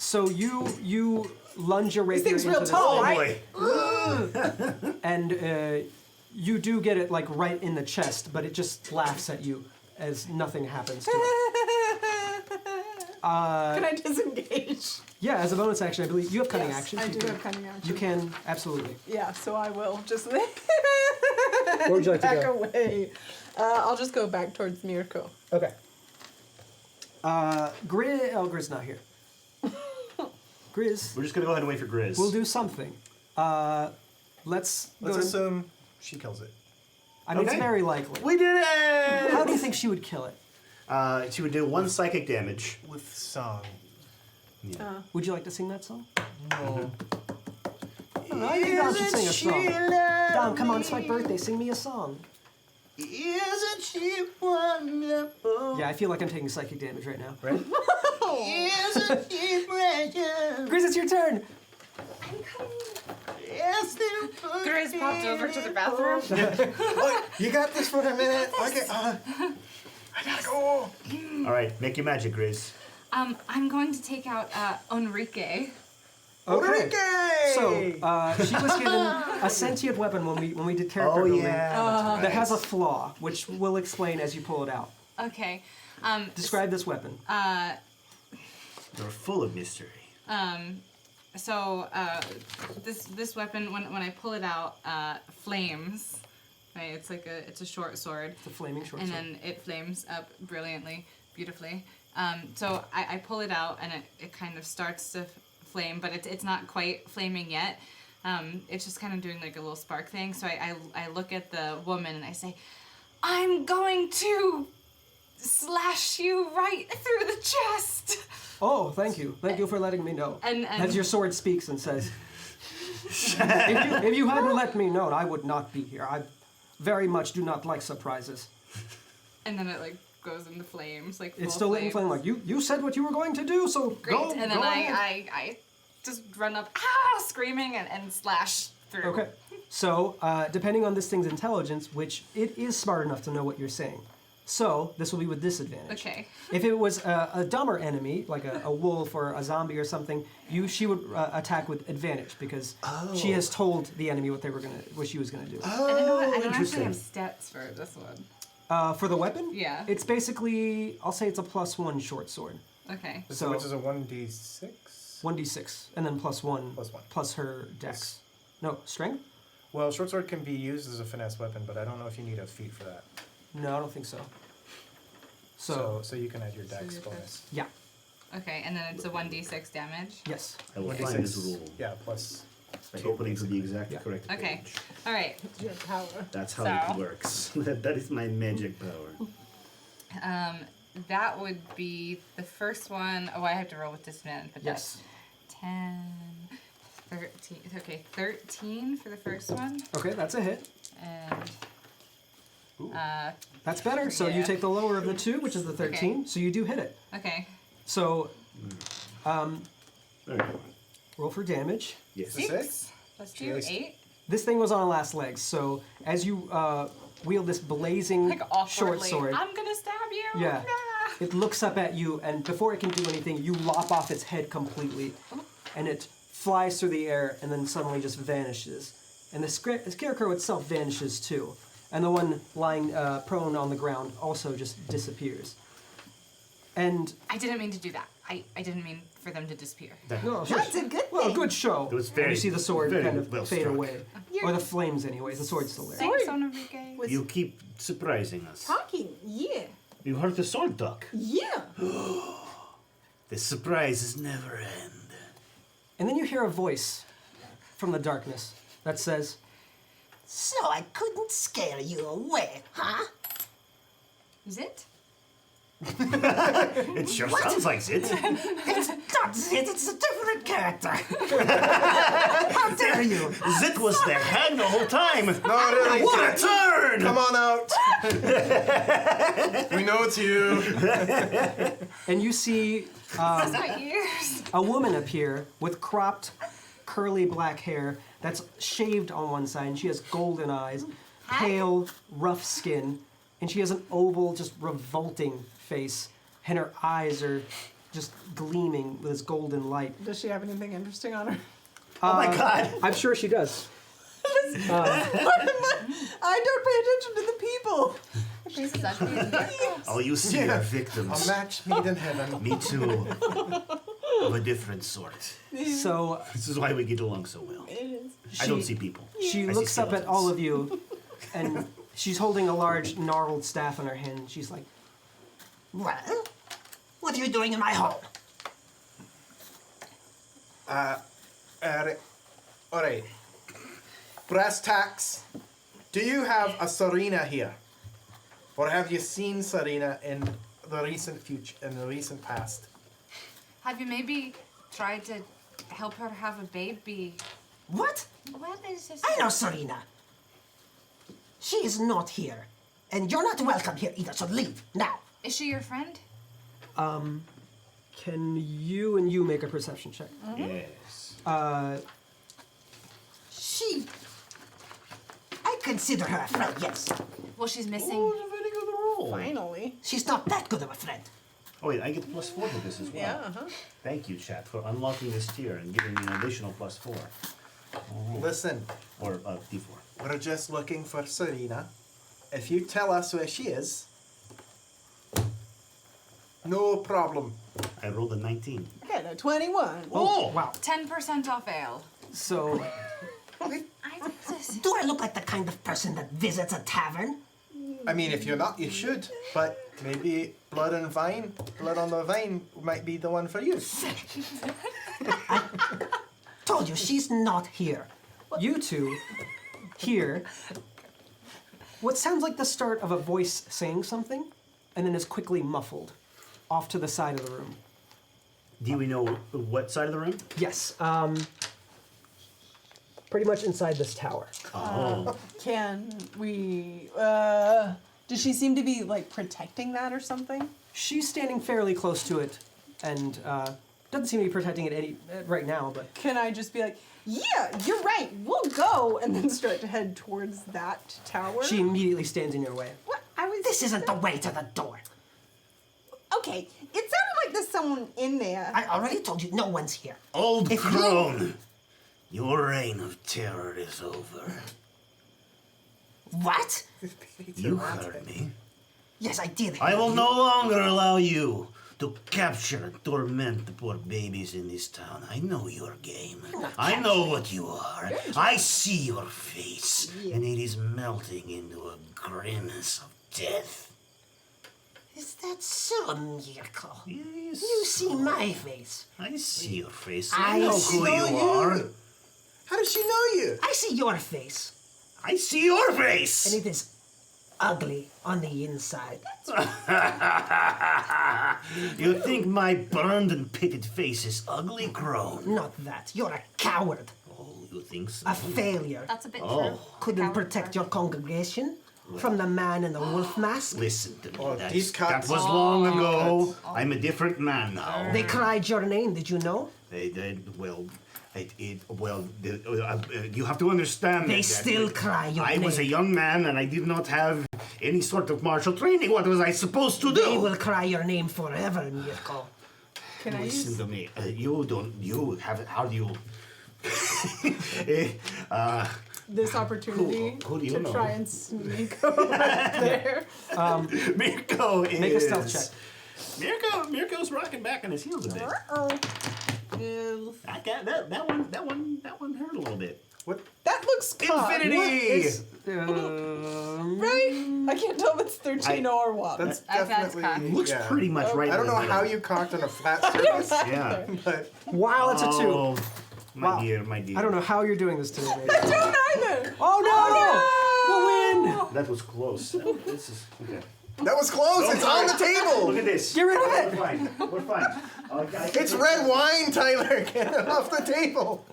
So you lunge your rapier thing's into real this tall, thing, right? and you do get it like right in the chest, but it just laughs at you as nothing happens to it. Can I disengage? Yeah, as a bonus action, I believe you have cunning Yes, action. I so do have cunning action. You can absolutely. Yeah, so I will just Where would you like to back go? away. I'll just go back towards Mirko. Okay. Grizz. Oh, Grizz not here. Grizz, We're just gonna go ahead and wait for Grizz. we'll do something. Let's go. Let's to- assume she kills it. I mean, Okay. it's very likely. We did it! How do you think she would kill it? She would do 1 psychic damage. With song. Would you like to sing that song? No. I think Dom should sing a song. Dom, come on, it's my birthday. Sing me a song. Isn't she wonderful? Yeah, I feel like I'm taking psychic damage right now. Right? Isn't she precious? Grizz, it's your turn. Grace popped over to the bathroom. Oh, you got this for a minute? Okay. I gotta go. All right, make your magic, Grizz. I'm going to take out Enrique. Okay. So she was given a sentient weapon when we did character building yeah. that has a flaw, which we'll explain as you pull it out. Okay. Describe this weapon. They're full of mystery. So this weapon, when I pull it out, flames. Right, it's a short sword. It's a flaming short And sword. then it flames up brilliantly, beautifully. So I pull it out and it kind of starts to flame, but it's not quite flaming yet. It's just kind of doing like a little spark thing. So I look at the woman and I say, I'm going to slash you right through the chest. Oh, thank you. Thank you for letting me know. And As your sword speaks and says, if you hadn't let me know, I would not be here. I very much do not like surprises. And then it like goes into flames, like full It's still lit in flame, like, you said what you were going to do, so great. go, And then go ahead. I just run up, screaming and slash through. Okay. So, depending on this thing's intelligence, which it is smart enough to know what you're saying. So, this will be with disadvantage. Okay. If it was a dumber enemy, like a wolf or a zombie or something, she would attack with advantage because she has told the enemy what she was gonna do. And you know what? I don't actually interesting. have stats for this one. For the weapon, Yeah. it's basically, I'll say it's a +1 short sword. Okay. So which is a 1d6? 1d6, and then +1 Plus one. plus her dex. No, strength? Well, short sword can be used as a finesse weapon, but I don't know if you need a feat for that. No, I don't think so. So you can add your dex bonus. Yeah, Okay, and then it's a 1d6 damage. yes. I will 1d6. find this rule Yeah, plus. by opening to the exact Yeah. correct Okay. page. All right. Your power. That's how So- it works. That is my magic power. That would be the first one. Oh, I have to roll with disadvantage, but Yes. that's 10, 13. Okay, 13 for the first one, Okay, that's a hit. and That's better. So you Yeah. take the lower of the two, which is the 13. So you do hit it. okay. So Very good. roll for damage. Yes. Six? Plus 2, 8. This thing was on last legs. So as you wield this blazing Like awkwardly. short sword, I'm gonna stab you. yeah, Ah. it looks up at you, and before it can do anything, you lop off its head completely, and it flies through the air and then suddenly just vanishes. And the scarecrow itself vanishes too. And the one lying prone on the ground also just disappears. And I didn't mean to do that. I didn't mean for them to disappear. no, That's a good well, thing. good show. It was And very- you see the sword very kind of well fade struck. away, or the flames, anyways. The sword's still there. Thanks, Enrique. Was You keep surprising us. talking. Yeah. You heard the sword talk. Yeah. The surprises never end. And then you hear a voice from the darkness that says, So I couldn't scare you away, huh? Is it? It sure sounds like it. It's not Zit, it's a different character. How dare you? Zit was the hand the whole time. No, really. What a turn! Come on out. We know it's you. and you see That's my ears. a woman appear with cropped, curly black hair that's shaved on one side, and she has golden eyes, pale, rough skin, and she has an oval, just revolting face, and her eyes are just gleaming with this golden light. Does she have anything interesting on her? Oh my god. I'm sure she does. I don't pay attention to the people. She's such a All you see are victims. A match made in heaven. Me too. Of a different sort. So This is why we get along so well. I don't see people. she I see looks up at skeletons. all of you, and she's holding a large gnarled staff in her hand. She's like, Well, what are you doing in my home? Alright. Brass tacks. Do you have a Serena here? Or have you seen Serena in the recent future, in the recent past? Have you maybe tried to help her have a baby? What? What is this? I know Serena. She is not here. And you're not welcome here either, so leave now. Is she your friend? can you make a perception check? Yes. She. I consider her a friend, yes. Well, she's missing. Oh, very good roll. Finally. She's not that good of a friend. Oh wait, I get +4 to this as well. Yeah, uh-huh. Thank you, chat, for unlocking this tier and giving me an additional +4. Listen, Or D4. we're just looking for Serena. If you tell us where she is, No problem. I rolled a 19. Okay, no, 21. Oh! Wow. 10% off ale. So, Do I look like the kind of person that visits a tavern? I mean, if you're not, you should. But maybe blood on the vine might be the one for you. Told you, she's not here. you two hear what sounds like the start of a voice saying something, and then is quickly muffled off to the side of the room. Do we know what side of the room? Yes, pretty much inside this tower. Oh. Can we, does she seem to be, like, protecting that or something? She's standing fairly close to it, and doesn't seem to be protecting it right now, but Can I just be like, yeah, you're right, we'll go, and then start to head towards that tower? she immediately stands in your way. What? I was. This isn't the way to the door. Okay, it sounded like there's someone in there. I already told you, no one's here. Old If you- crone, your reign of terror is over. What? You heard me. Yes, I did. I will no longer allow you to capture and torment the poor babies in this town. I know your game. I know what you are. I see your face, and it is melting into a grimace of death. Is that so, Mirko? Yes. You see my face. I see your face. I I know see who you are. How does she know you? I see your face. I see your And face. it is ugly on the inside. You think my burned and pitted face is ugly, crone? Not that. You're a coward. Oh, you think so? A failure. That's a bit Oh. true. Couldn't Coward protect part. your congregation from the man in the wolf mask. Listen to me. Oh, That's- deep cuts. that was long ago. I'm a different man now. They cried your name, did you know? They well, you have to understand. They that still cry your I was a name. young man and I did not have any sort of martial training. What was I supposed to do? They will cry your name forever, Mirko. Can I Listen use... to me. You have, how do you... this opportunity who do you to know? try and sneak over there? Mirko is... Make a stealth check. Mirko's rocking back on his heels a bit. That one hurt a little bit. What? That looks cocked. Infinity! Right? I can't tell if it's 13 or what. That's That's definitely. cocked. Looks yeah. pretty much right. I don't in know the how middle. you cocked on a flat surface, Yeah. but Wow, that's a 2. Oh, my Wow. dear, my dear. I don't know how you're doing this to me, baby. Don't either! Oh no! We'll win! That was close. Oh, this is okay. that was close. It's on the Look table. at this. Get rid of it! We're fine. We're fine. It's red wine, Tyler. Get it off the table.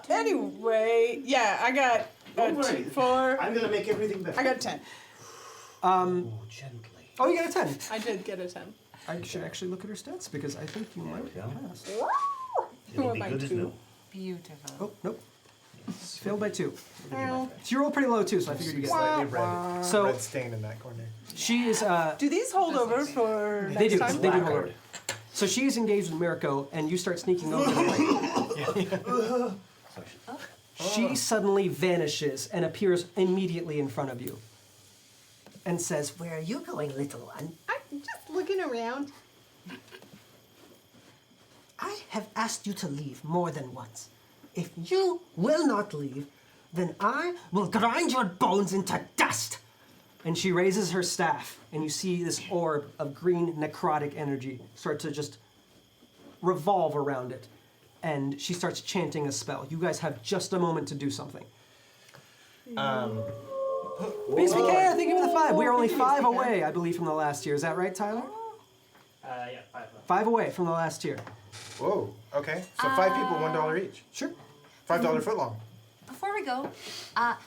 Anyway, yeah, I got Don't worry. 4. I'm gonna make everything better. I got 10. Oh, gently. Oh, you got a 10. I did get a 10. I should actually look at her stats because I think you might go. pass. It'll am be I good as to? new. Beautiful. Oh, nope. Failed by 2. Well, So you rolled pretty low too, so I figured you get that. Slightly red. So Red stain in that corner. she is, do these hold over for next they do, time? they do hold over. So she is engaged with Mirko, and you start sneaking over the way. She suddenly vanishes and appears immediately in front of you. And says, Where are you going, little one? I'm just looking around. I have asked you to leave more than once. If you will not leave, then I will grind your bones into dust. and she raises her staff, and you see this orb of green necrotic energy start to just revolve around it. And she starts chanting a spell. You guys have just a moment to do something. BSPK, I think give me the 5. We are only 5 away, I believe, from the last year. Is that right, Tyler? Yeah, 5 left. 5 away from the last year. Whoa. Okay. So 5 people, $1 each. Sure. $5 footlong. Before we go,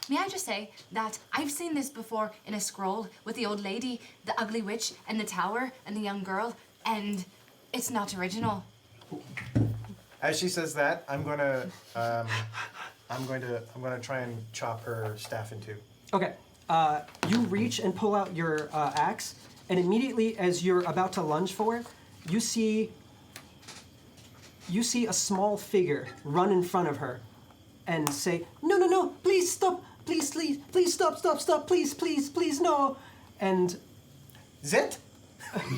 may I just say that I've seen this before in a scroll with the old lady, the ugly witch, and the tower, and the young girl, and it's not original. As she says that, I'm gonna try and chop her staff in two. Okay. You reach and pull out your axe, and immediately as you're about to lunge for it, you see a small figure run in front of her and say, "No, no, no, please stop, please, please, please stop, stop, stop, please, please, please, no." And Zit?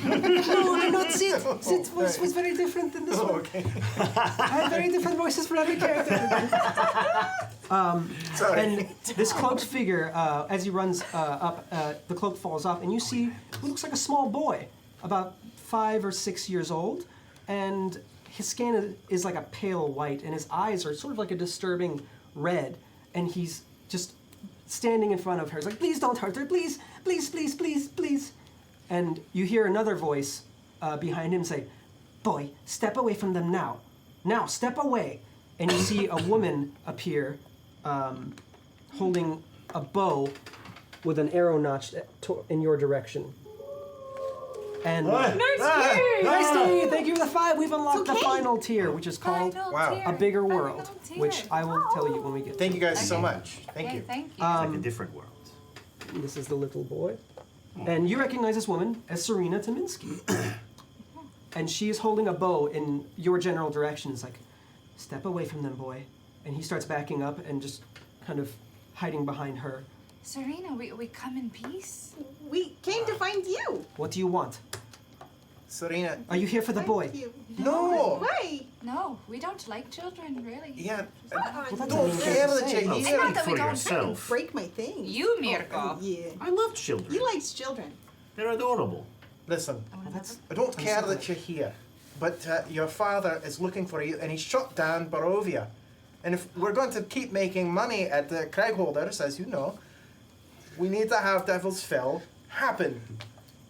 No, I'm not Sid. Sid's voice was very different than this one. Okay. I had very different voices for every character. Sorry. And this cloaked figure, as he runs up, the cloak falls off, and you see what looks like a small boy, about 5 or 6 years old, and his skin is like a pale white, and his eyes are sort of like a disturbing red, and he's just standing in front of her. He's like, please don't hurt her, please, please, please, please, please. And you hear another voice behind him say, boy, step away from them now. Now, step away. And you see a woman appear holding a bow with an arrow notched in your direction. And Nice tier! nice tier! Thank you for the 5. We've unlocked the final tier, which is called Final Wow. tier. A Bigger Final World, tier. which I will tell you when we get Thank to you guys so much. Thank Okay, you. thank you. It's like a different world. it. This is the little boy. And you recognize this woman as Serena Tominski. And she is holding a bow in your general direction. It's like, step away from them, boy. And he starts backing up and just kind of hiding behind her. Serena, we come in peace? We came to find you. What do you want? Serena. Are you here for the boy? Find you. No. Why? No, we don't like children, really. Yeah. Well, that's Don't a mean care thing to that say. you're It's here. not that we For don't yourself. Break my things. You, Mirko. Yeah. I love children. He likes children. They're adorable. Listen, That's, I don't care that you're here, but your father is looking for you, and he shut down Barovia. And if we're going to keep making money at the Cragholders, as you know, we need to have Devilsfell happen.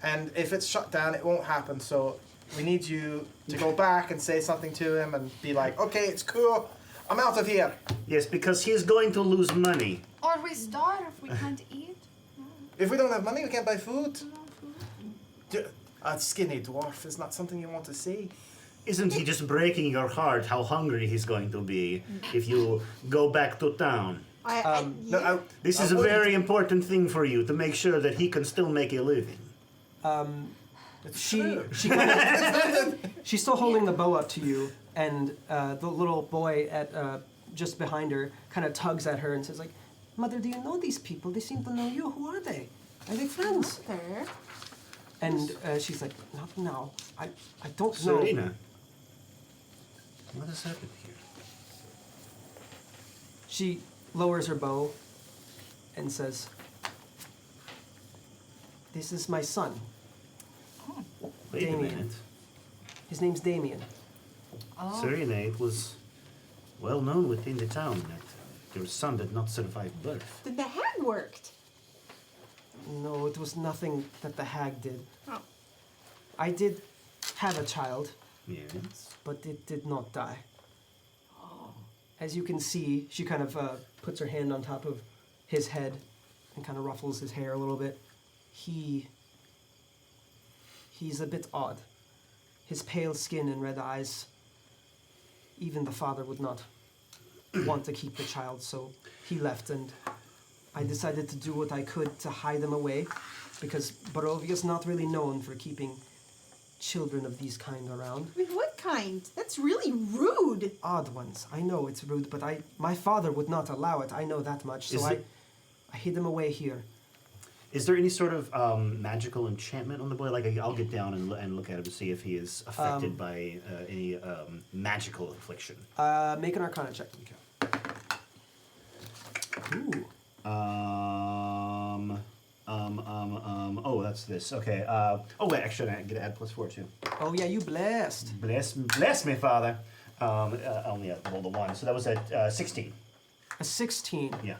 And if it's shut down, it won't happen. So we need you to go back and say something to him and be like, okay, it's cool. I'm out of here. Yes, because he's going to lose money. Or we starve, we can't eat. If we don't have money, we can't buy food. A skinny dwarf is not something you want to see. Isn't he just breaking your heart how hungry he's going to be if you go back to town? No, This is a very important thing for you to make sure that he can still make a living. She's still holding the bow up to you, and the little boy at just behind her kind of tugs at her and says like, Mother, do you know these people? They seem to know you. Who are they? Are they friends? There. And she's like, not now. I don't know. Serena, what has happened here? She lowers her bow and says, this is my son. Wait a Damien. minute. His name's Damien. Oh. Serena, it was well known within the town that your son did not survive birth. Then the hag worked. No, it was nothing that the hag did. Oh. I did have a child, Yes. but it did not die. As you can see, she kind of puts her hand on top of his head and kind of ruffles his hair a little bit. He's a bit odd. His pale skin and red eyes, even the father would not want to keep the child, so he left, and I decided to do what I could to hide them away, because Barovia's not really known for keeping children of these kind around. I mean, what kind? That's really rude. Odd ones. I know it's rude, but my father would not allow it. I know that much, so Is I it- hid them away here. Is there any sort of magical enchantment on the boy? Like, I'll get down and look at him to see if he is affected by any magical affliction. Make an Arcana check. Ooh. Oh, that's this. Okay. Oh, wait. Actually, I get to add +4 too. Oh yeah, you blessed. Bless me, Father. Only rolled a 1, so that was at 16. A 16. Yeah.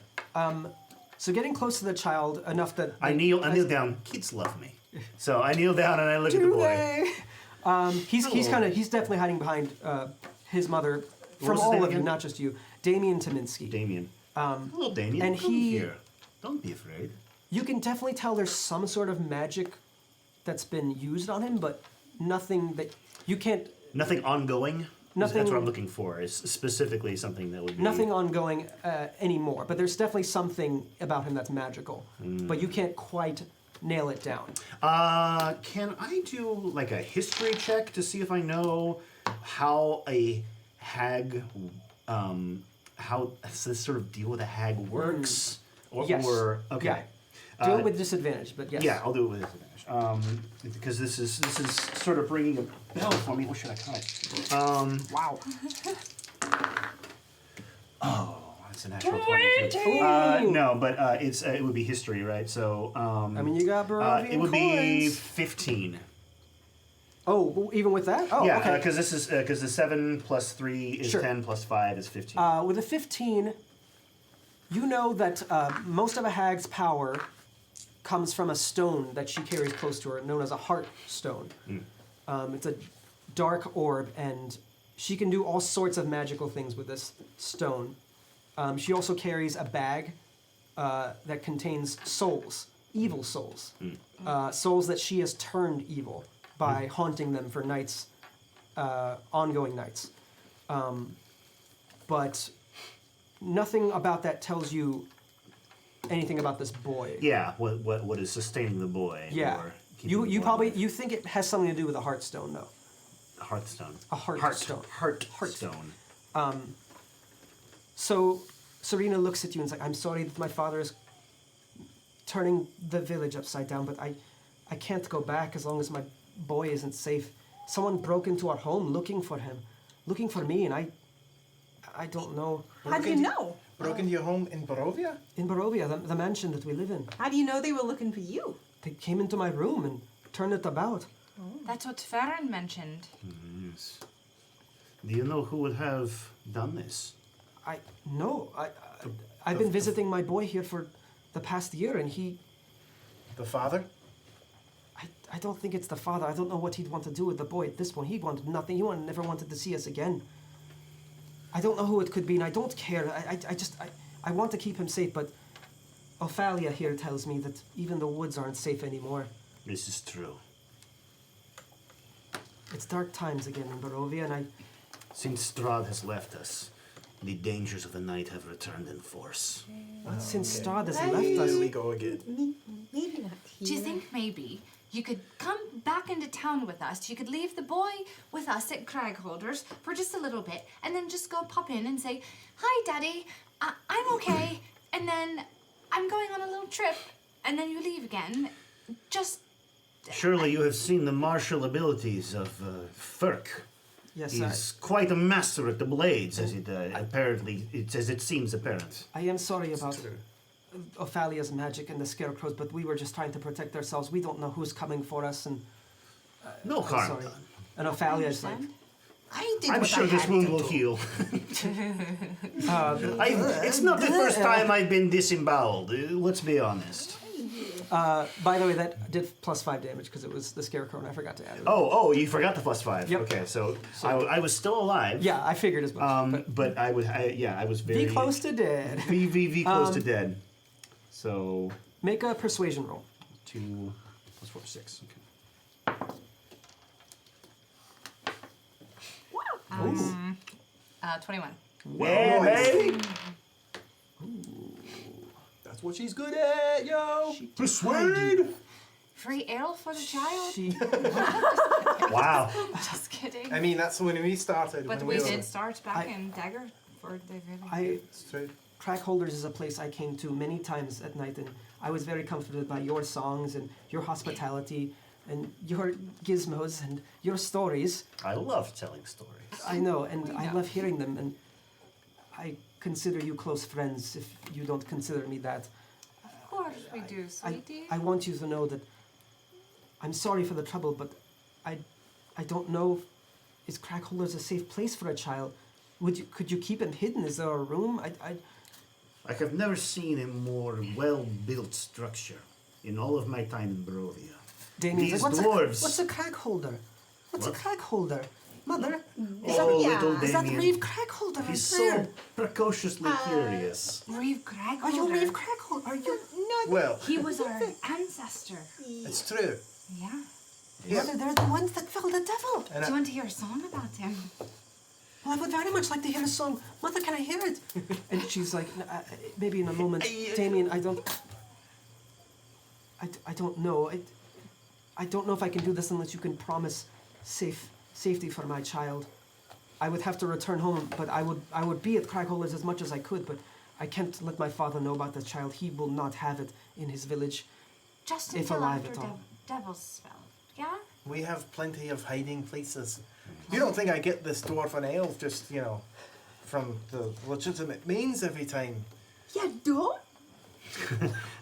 So getting close to the child enough that I kneel down. Kids love me. So I kneel down and I look at the Do boy. they? He's definitely hiding behind his mother from was his all name of you, again? not just you. Damien Tominski. Damien. Hello, Damien. and Come he- here. Don't be afraid. You can definitely tell there's some sort of magic that's been used on him, but nothing that you can't. Nothing ongoing. Nothing- That's what I'm looking for. Is specifically something that would be Nothing ongoing anymore, but there's definitely something about him that's magical. But you can't quite nail it down. Can I do like a history check to see if I know how a hag, how this sort of deal with a hag works? Yes. Okay. Do it with disadvantage, but yes. Yeah, I'll do it with disadvantage. Because this is sort of ringing a bell for me. What should I call it? Wow. Oh, that's a natural 22. No, but it would be history, right? So I mean, you got Barovian it would be coins. 15. Oh, even with that? Oh, Yeah, okay. because this is because the 7 plus 3 is Sure. 10 plus 5 is 15. With a 15, you know that most of a hag's power comes from a stone that she carries close to her, known as a heart stone. It's a dark orb, and she can do all sorts of magical things with this stone. She also carries a bag that contains souls, evil souls, souls that she has turned evil by haunting them for nights, ongoing nights. But nothing about that tells you anything about this boy. Yeah, what is sustaining the boy? Yeah. Or keeping You the probably boy you think it has something to do with a heartstone though. alive? Hearthstone. A heartstone. Heartstone. So Serena looks at you and is like, I'm sorry that my father is turning the village upside down, but I can't go back as long as my boy isn't safe. Someone broke into our home looking for him, looking for me, and I don't know. How do you know? Broke into your home in Barovia? In Barovia, the mansion that we live in. How do you know they were looking for you? They came into my room and turned it about. That's what Tavern mentioned. Yes. Do you know who would have done this? I've been visiting my boy here for the past year, and The father? I don't think it's the father. I don't know what he'd want to do with the boy at this point. He wanted nothing. He never wanted to see us again. I don't know who it could be, and I don't care. I want to keep him safe, but Ophalia here tells me that even the woods aren't safe anymore. This is true. It's dark times again in Barovia, and Since Strahd has left us, the dangers of the night have returned in force. since Strahd has Hey. left Here us, we go again. Maybe not here. Do you think maybe you could come back into town with us? You could leave the boy with us at Cragholder's for just a little bit, and then just go pop in and say, "Hi, Daddy, I'm okay," and then I'm going on a little trip, and then you leave again. Just Surely you have seen the martial abilities of Firk. yes, He's quite a master at the blades, as it seems apparent. I am sorry about Ophalia's magic and the scarecrows, but we were just trying to protect ourselves. We don't know who's coming for us, and No I'm harm sorry. done. And Ophalia's like, understand? I did I'm what sure I this had wound to will do. heal. It's not the first time I've been disemboweled. Let's be honest. by the way, that did +5 damage because it was the scarecrow, and I forgot to add it. Oh, you forgot the +5. Yep. Okay, so I was still alive. Yeah, I figured as much. But I was very Be close to dead. Be close to dead. So Make a persuasion roll. 2 plus 4, 6. Okay. 21. Yeah, baby. That's what she's good at, yo! Persuade. Free ale for the child? She, Wow. Just kidding. I mean, that's when we started. But when we were- did start back I- in Dagger for the really. It's true. Cragholders is a place I came to many times at night, and I was very comforted by your songs and your hospitality and your gizmos and your stories. I love telling stories. I know, and I love hearing them, and I consider you close friends if you don't consider me that. Of course we do, sweetie. I want you to know that I'm sorry for the trouble, but I don't know. Is Cragholders a safe place for a child? Could you keep him hidden? Is there a room? I have never seen a more well-built structure in all of my time in Barovia. Damien's These like, dwarves. What's a Cragholder? What's a What? Cragholder? Mother, is Oh, that, little is that Damien. Reeve Cragholder right He's there? so precociously curious. Reeve Cragholder. Are you Reeve Cragholder? Are you? Well, He was our ancestor. it's true. Yeah. Yeah. Mother, they're the ones that fell the devil. And Do you want to hear a song about him? Well, I would very much like to hear a song. Mother, can I hear it? And she's like, maybe in a moment. Damien, I don't know. I don't know if I can do this unless you can promise safety for my child. I would have to return home, but I would be at Cragholder's as much as I could, but I can't let my father know about the child. He will not have it. in his village. Just If until alive after at all. Devilsfell. Yeah? We have plenty of hiding places. You don't think I get this dwarf ale just, from the legitimate means every time? You do?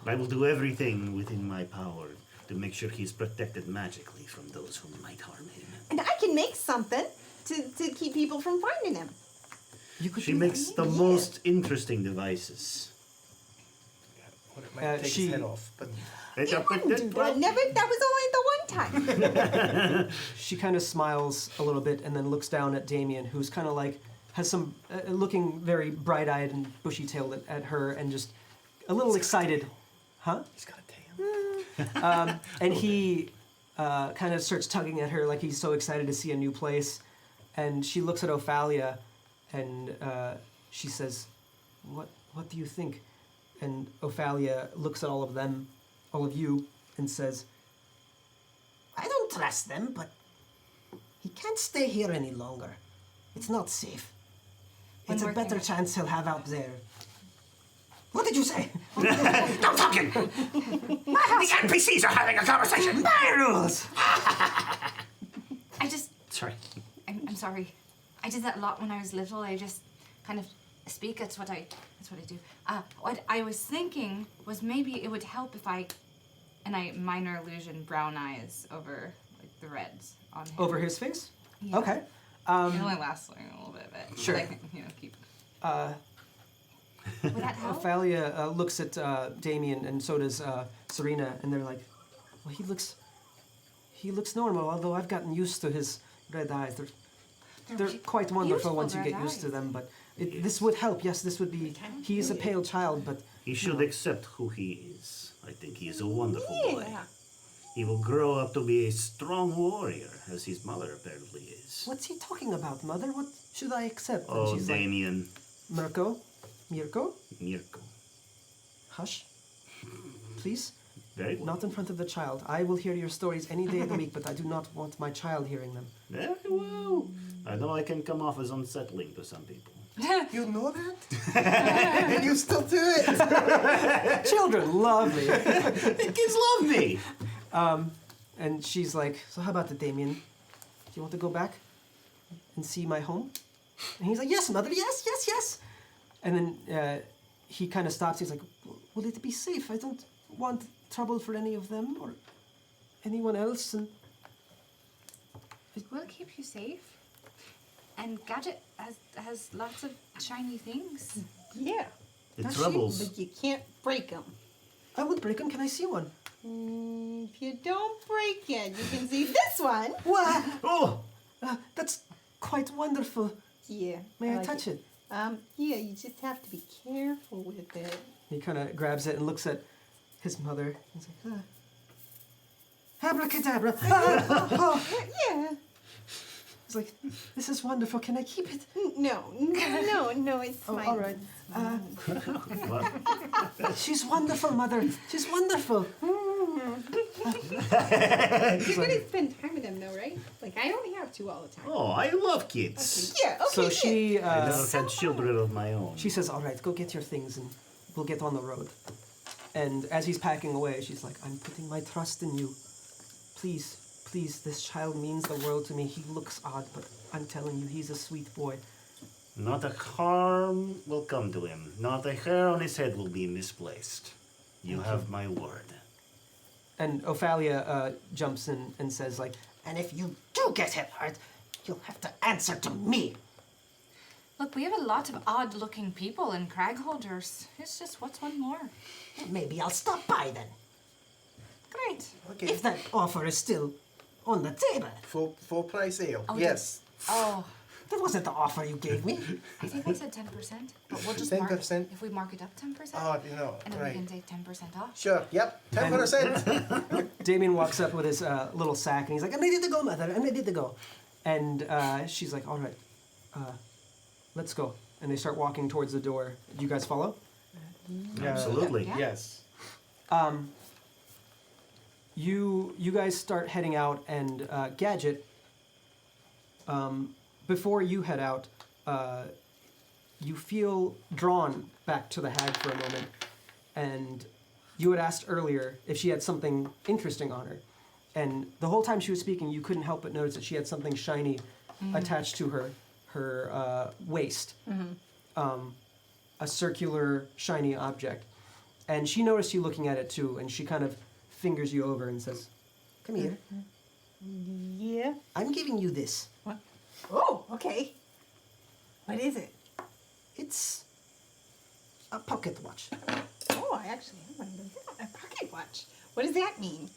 I will do everything within my power to make sure he's protected magically from those who might harm him. And I can make something to keep people from finding him. You could She do that. makes the most interesting devices. Well, it might take she- his head off, but You wouldn't do that. Never. That was only the one time. She kind of smiles a little bit and then looks down at Damien, who's kind of like, has some, looking very bright-eyed and bushy-tailed at her and just a little excited. Huh? he's got a tail. And he kind of starts tugging at her like he's so excited to see a new place. And she looks at Ophalia and she says, what do you think? And Ophalia looks at all of them, all of you, and says, I don't trust them, but he can't stay here any longer. It's not safe. When It's a working better with- chance he'll have out there. What did you say? Don't talking! The NPCs are having a conversation! My rules! I just. Sorry. I'm sorry. I did that a lot when I was little. I just kind of speak. That's what I do. What I was thinking was maybe it would help if and I minor illusion brown eyes over like the reds on him. over his face? Yeah. Okay. It only lasts like a little bit, but Sure. like, keep. Would that help? Ophalia looks at Damien, and so does Serena, and they're like, well, he looks normal, although I've gotten used to his red eyes. They're quite wonderful beautiful once you red get used to eyes. them, but this would help. Yes, this would be, he is a pale child, but He should accept who he is. I think he is a wonderful boy. Yeah. He will grow up to be a strong warrior, as his mother apparently is. what's he talking about, Mother? What should I accept? And Oh, she's Damien. like, Mirko? Mirko. Hush. Please. Very well. Not in front of the child. I will hear your stories any day of the week, but I do not want my child hearing them. Very well. I know I can come off as unsettling to some people. You know that? And you still do it? Children love me. The kids love me! And she's like, so how about it, Damien? Do you want to go back and see my home? And he's like, yes, Mother, yes. And then he kind of stops. He's like, will it be safe? I don't want trouble for any of them or anyone else. And We'll keep you safe. And Gadget has lots of shiny things. Yeah. The Does she? troubles. But you can't break them. I would break them. Can I see one? If you don't break it, you can see this one. What? Oh! That's quite wonderful. Yeah. May I like touch it? Yeah, you just have to be careful with it. He kind of grabs it and looks at his mother. He's like, abracadabra. Yeah. He's like, this is wonderful. Can I keep it? No, it's Oh, fine. all right. What? She's wonderful, Mother. She's wonderful. You're gonna spend time with them though, right? Like I don't have to all the time. Oh, I love kids. Yeah, okay. So good. she I never had children of my own. she says, all right, go get your things and we'll get on the road. And as he's packing away, she's like, I'm putting my trust in you. Please, this child means the world to me. He looks odd, but I'm telling you, he's a sweet boy. Not a harm will come to him. Not a hair on his head will be misplaced. You have my word. And Ophalia jumps in and says, like, And if you do get him hurt, you'll have to answer to me. Look, we have a lot of odd-looking people in Cragholders. It's just, what's one more? Maybe I'll stop by then. Great. Okay. If that offer is still on the table. Full price ale. Oh, Yes. Oh, That wasn't the offer you gave me. I think I said 10%, but we'll just mark 10%? if we mark it up 10%. Oh, And then we right. can take 10% off. Sure. Yep. 10%. Damien walks up with his little sack and he's like, I'm ready to go, Mother. I'm ready to go. And she's like, all right, let's go. And they start walking towards the door. Do you guys follow? Absolutely. Yeah. Yes. You guys start heading out, and Gadget, before you head out, you feel drawn back to the hag for a moment, and you had asked earlier if she had something interesting on her. And the whole time she was speaking, you couldn't help but notice that she had something shiny attached to her waist. A circular, shiny object. And she noticed you looking at it too, and she kind of fingers you over and says, Come here. Yeah. I'm giving you this. What? Oh, okay. What is it? It's a pocket watch. Oh, I actually have one of those. A pocket watch. What does that mean?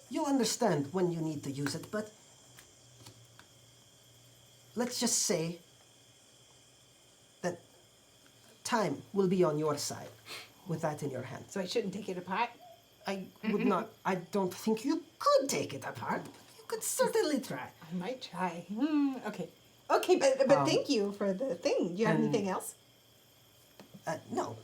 You'll understand when you need to use it, but let's just say that time will be on your side with that in your hand. So I shouldn't take it apart? I would not, I don't think you could take it apart. You could certainly try. I might try. Okay. Okay, but thank you for the thing. Do you have and- anything else? No.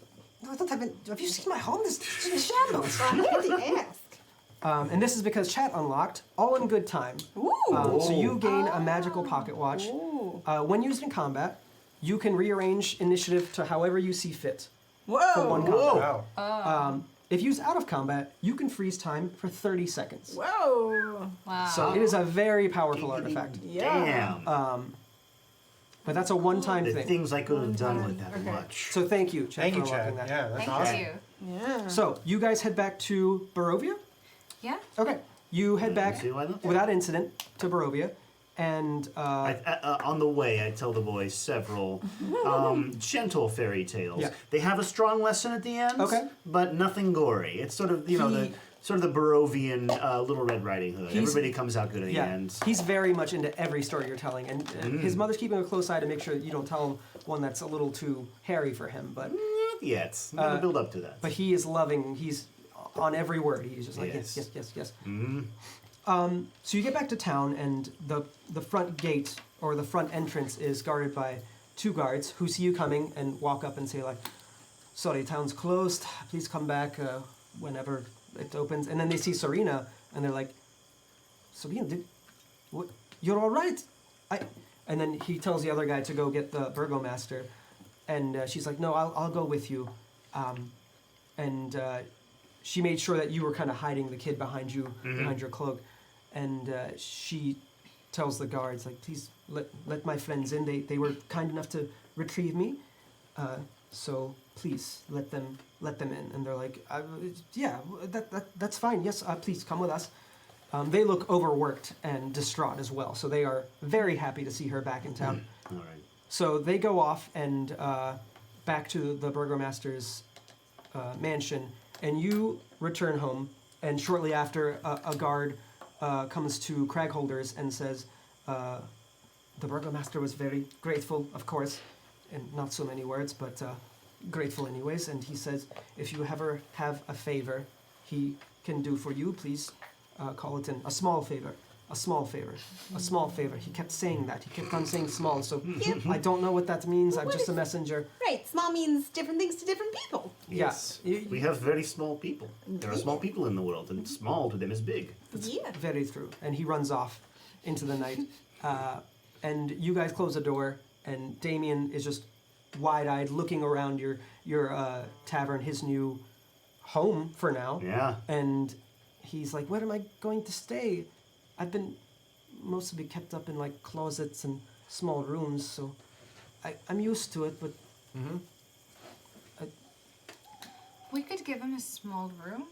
No, I don't have any. Have you seen my home? There's shambles. I had to ask. and this is because chat unlocked, all in good time. Ooh. So you gain a magical pocket watch. When used in combat, you can rearrange initiative to however you see fit Whoa. for one combat. Wow. If used out of combat, you can freeze time for 30 seconds. Whoa. Wow. So it is a very powerful artifact. Yeah. Damn. But that's a one-time the thing. things I could have done with that Okay. watch. So thank you, Chad, Thank you, for unlocking Chad. that. Yeah, that's Thank awesome. you. Yeah. So you guys head back to Barovia? Yeah. Okay. You head back See why not? without incident to Barovia, and On the way, I tell the boys several gentle fairy tales. Yeah. They have a strong lesson at the end, Okay. but nothing gory. It's sort of, the Barovian Little Red Riding Hood. He's- Everybody comes out good at the yeah, end. he's very much into every story you're telling, and his mother's keeping a close eye to make sure that you don't tell him one that's a little too hairy for him. But Not yet. I'm gonna build up to that. but he is loving. He's on every word. He's just like Yes. yes. So you get back to town, and the front gate or the front entrance is guarded by two guards who see you coming and walk up and say like, "Sorry, town's closed. Please come back whenever it opens." And then they see Serena, and they're like, "Serena, what? You're all right?" And then he tells the other guy to go get the burgomaster, and she's like, "No, I'll go with you." She made sure that you were kind of hiding the kid behind you, behind your cloak, and she tells the guards like, "Please let my friends in. They were kind enough to retrieve me, so please let them in." And they're like, "Yeah, that's fine. Yes, please come with us." They look overworked and distraught as well, so they are very happy to see her back in town. All right. So they go off and back to the burgomaster's mansion, and you return home. And shortly after, a guard comes to Cragholder's and says, "The burgomaster was very grateful, of course, and not so many words, but grateful anyways. And he says, if you ever have a favor he can do for you, please call it in a small favor." A small favor. A small favor. He kept saying that. He kept on saying small. So I don't know what that means. I'm just a messenger. Right. Small means different things to different people. Yes. Yeah. We have very small people. There are small people in the world, and small to them is big. Yeah. Very true. And he runs off into the night. And you guys close the door, and Damien is just wide-eyed looking around your tavern, his new home for now. Yeah. And he's like, "Where am I going to stay? I've been mostly kept up in like closets and small rooms, so I'm used to it, but We could give him a small room.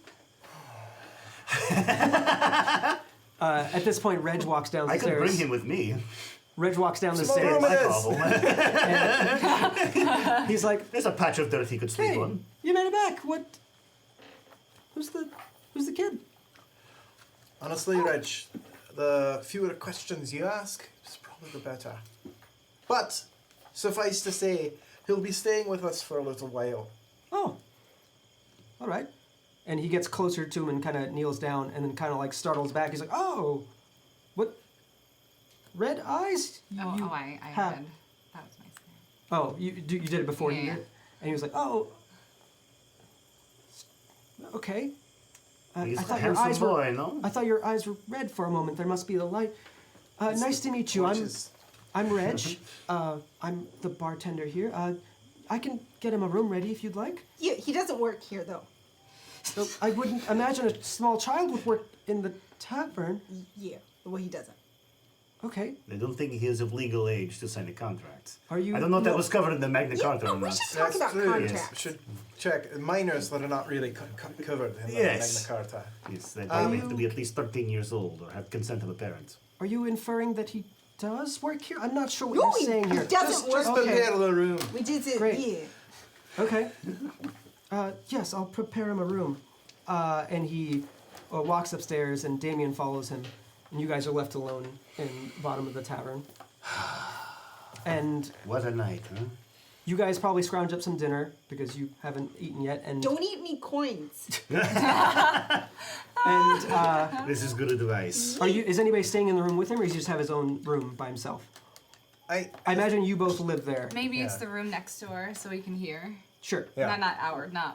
at this point Reg walks down the I could stairs. bring him with me. Reg walks down the Small stairs. room it is. Problem. He's like, There's a patch of dirt he could sleep "Hey, on. you made it back. What? Who's the kid?" Honestly, Reg, the fewer questions you ask, is probably the better. But, suffice to say, he'll be staying with us for a little while. "Oh, all right." And he gets closer to him and kind of kneels down and then kind of like startles back. He's like, "Oh, what? Red eyes? I have- did. That was my snare. Oh, you did it before he Yeah. did." And he was like, "Oh, okay. He's I a thought your handsome eyes were. boy, no? I thought your eyes were red for a moment. There must be the light. Nice to meet you. I'm Reg. I'm the bartender here. I can get him a room ready if you'd like." He doesn't work here though. So I wouldn't imagine a small child would work in the tavern. Yeah. Well, he doesn't. Okay. I don't think he is of legal age to sign a contract. Are you- I don't know if that no. was covered in the Magna Carta no, or we not. should talk about contracts. Should check minors that are not really covered in the Yes. Magna Carta. Yes, they probably have to be at least 13 years old or have consent of a parent. Are you inferring that he does work here? I'm not sure what No, you're he saying here. doesn't work. Just Okay. prepare the room. We did it. Great. Yeah. Okay. Yes, I'll prepare him a room. And he walks upstairs, and Damien follows him. And you guys are left alone in the bottom of the tavern. And What a night, huh? you guys probably scrounge up some dinner because you haven't eaten yet. And Don't eat any coins. and This is good advice. is anybody staying in the room with him, or does he just have his own room by himself? I imagine you both live there. Maybe it's Yeah. the room next door so we can hear. Sure. Yeah.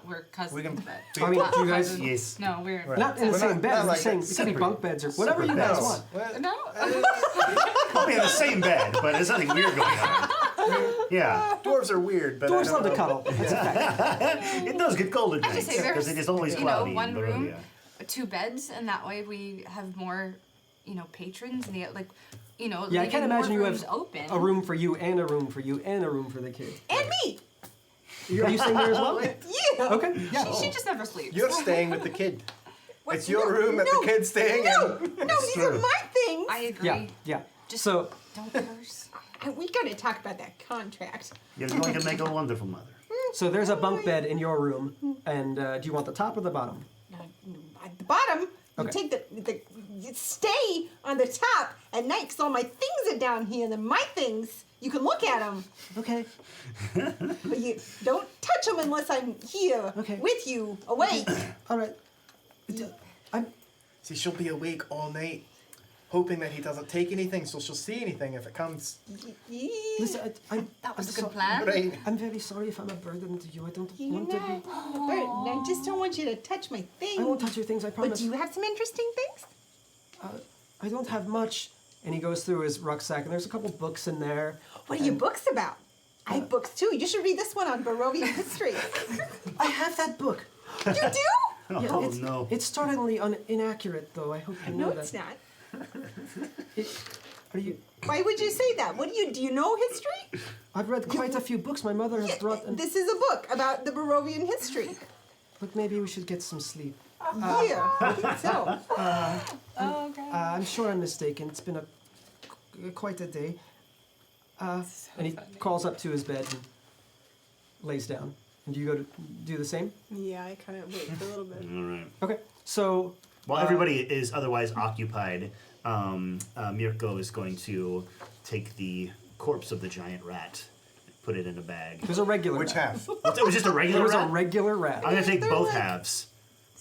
We're cousins. We can- but I mean, not do you guys- cousins. Yes. No, we're Right. Not in the We're same not- bed. not I'm like saying that. it could be bunk beds or whatever you Separate guys beds. want. Well, No. Probably in the same bed, but there's nothing weird going on. Yeah. dwarves are weird, but I Dwarves don't love to know. cuddle. That's a fact. It does get cold at I night just say because there's it is always cloudy. one in room, Barovia. 2 beds, and that way we have more, patrons and Yeah, I leaving can't imagine more you rooms have open. a room for you and a room for you and a room for the kid. And me. Are you staying there as well? Yeah. Okay. Yeah. She just never sleeps. You're staying with the kid. What? It's your No, room that no, the kid's staying No, in. no, these are true. my things. I agree. Yeah. Yeah. Just So don't curse. We gotta talk about that contract. You're going to make a wonderful mother. So there's a bunk bed in your room, and do you want the top or the bottom? At the bottom, you Okay. take you stay on the top at night because all my things are down here. And then my things, you can look at them, Okay. but you don't touch them unless I'm here Okay. with you, awake. All right. I'm. See, she'll be awake all night, hoping that he doesn't take anything, so she'll see anything if it comes. Listen, I'm. That was I'm a good so- plan. Right. I'm very sorry if I'm a burden to you. I don't You're want to not be. a burden. I just don't want you to touch my things. I won't touch your things. I But promise. do you have some interesting things? I don't have much. And he goes through his rucksack, and there's a couple books in there. What are your books about? I have books too. You should read this one on Barovian history. I have that book. You do? Yeah, Oh, it's, no. It's startlingly inaccurate, though. I hope you know No, that. it's not. Are you? Why would you say that? Do you know history? I've read quite a few books. My mother has brought. And, This is a book about the Barovian history. look, maybe we should get some sleep. Yeah, I think so. Oh, God. I'm sure I'm mistaken. It's been quite a day. And he crawls up to his bed and lays down. And do you go to do the same? Yeah, I kind of wait for a little bit. All right. Okay. So While everybody is otherwise occupied, Mirko is going to take the corpse of the giant rat, put it in a bag. there's a regular. Which rat. half? It was just a regular There was rat? a regular rat. I'm going to take They're both like- halves.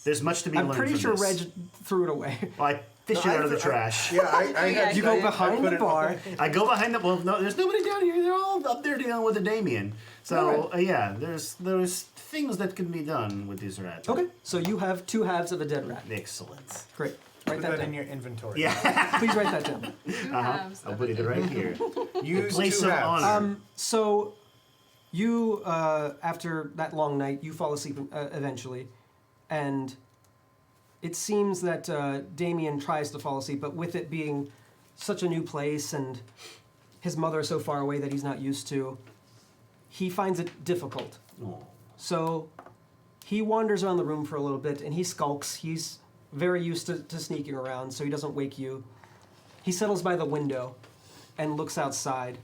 There's much to be I'm learned pretty from sure this. Reg threw it away. Well, I fished it out of the trash. Yeah, I had You go I behind put the it- bar. I go behind the. Well, no, there's nobody down here. They're all up there dealing with the Damien. So yeah, there's things that can be done with these rats. Okay. So you have 2 halves of a dead rat. Excellent. Great. Write Put that that in down. your inventory. Yeah, Please write that down. I'll put it right here. Use Place two of halves. honor. So you, after that long night, you fall asleep eventually, and it seems that Damien tries to fall asleep, but with it being such a new place and his mother so far away that he's not used to, he finds it difficult. Oh. So he wanders around the room for a little bit, and he skulks. He's very used to sneaking around, so he doesn't wake you. He settles by the window and looks outside.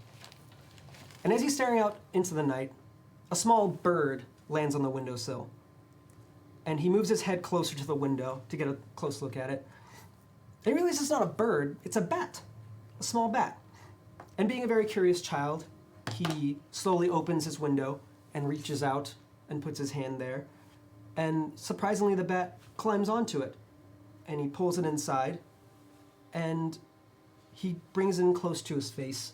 And as he's staring out into the night, a small bird lands on the windowsill. And he moves his head closer to the window to get a close look at it. And he realizes it's not a bird, it's a bat, a small bat. And being a very curious child, he slowly opens his window and reaches out and puts his hand there. And surprisingly, the bat climbs onto it. And he pulls it inside, and he brings it in close to his face.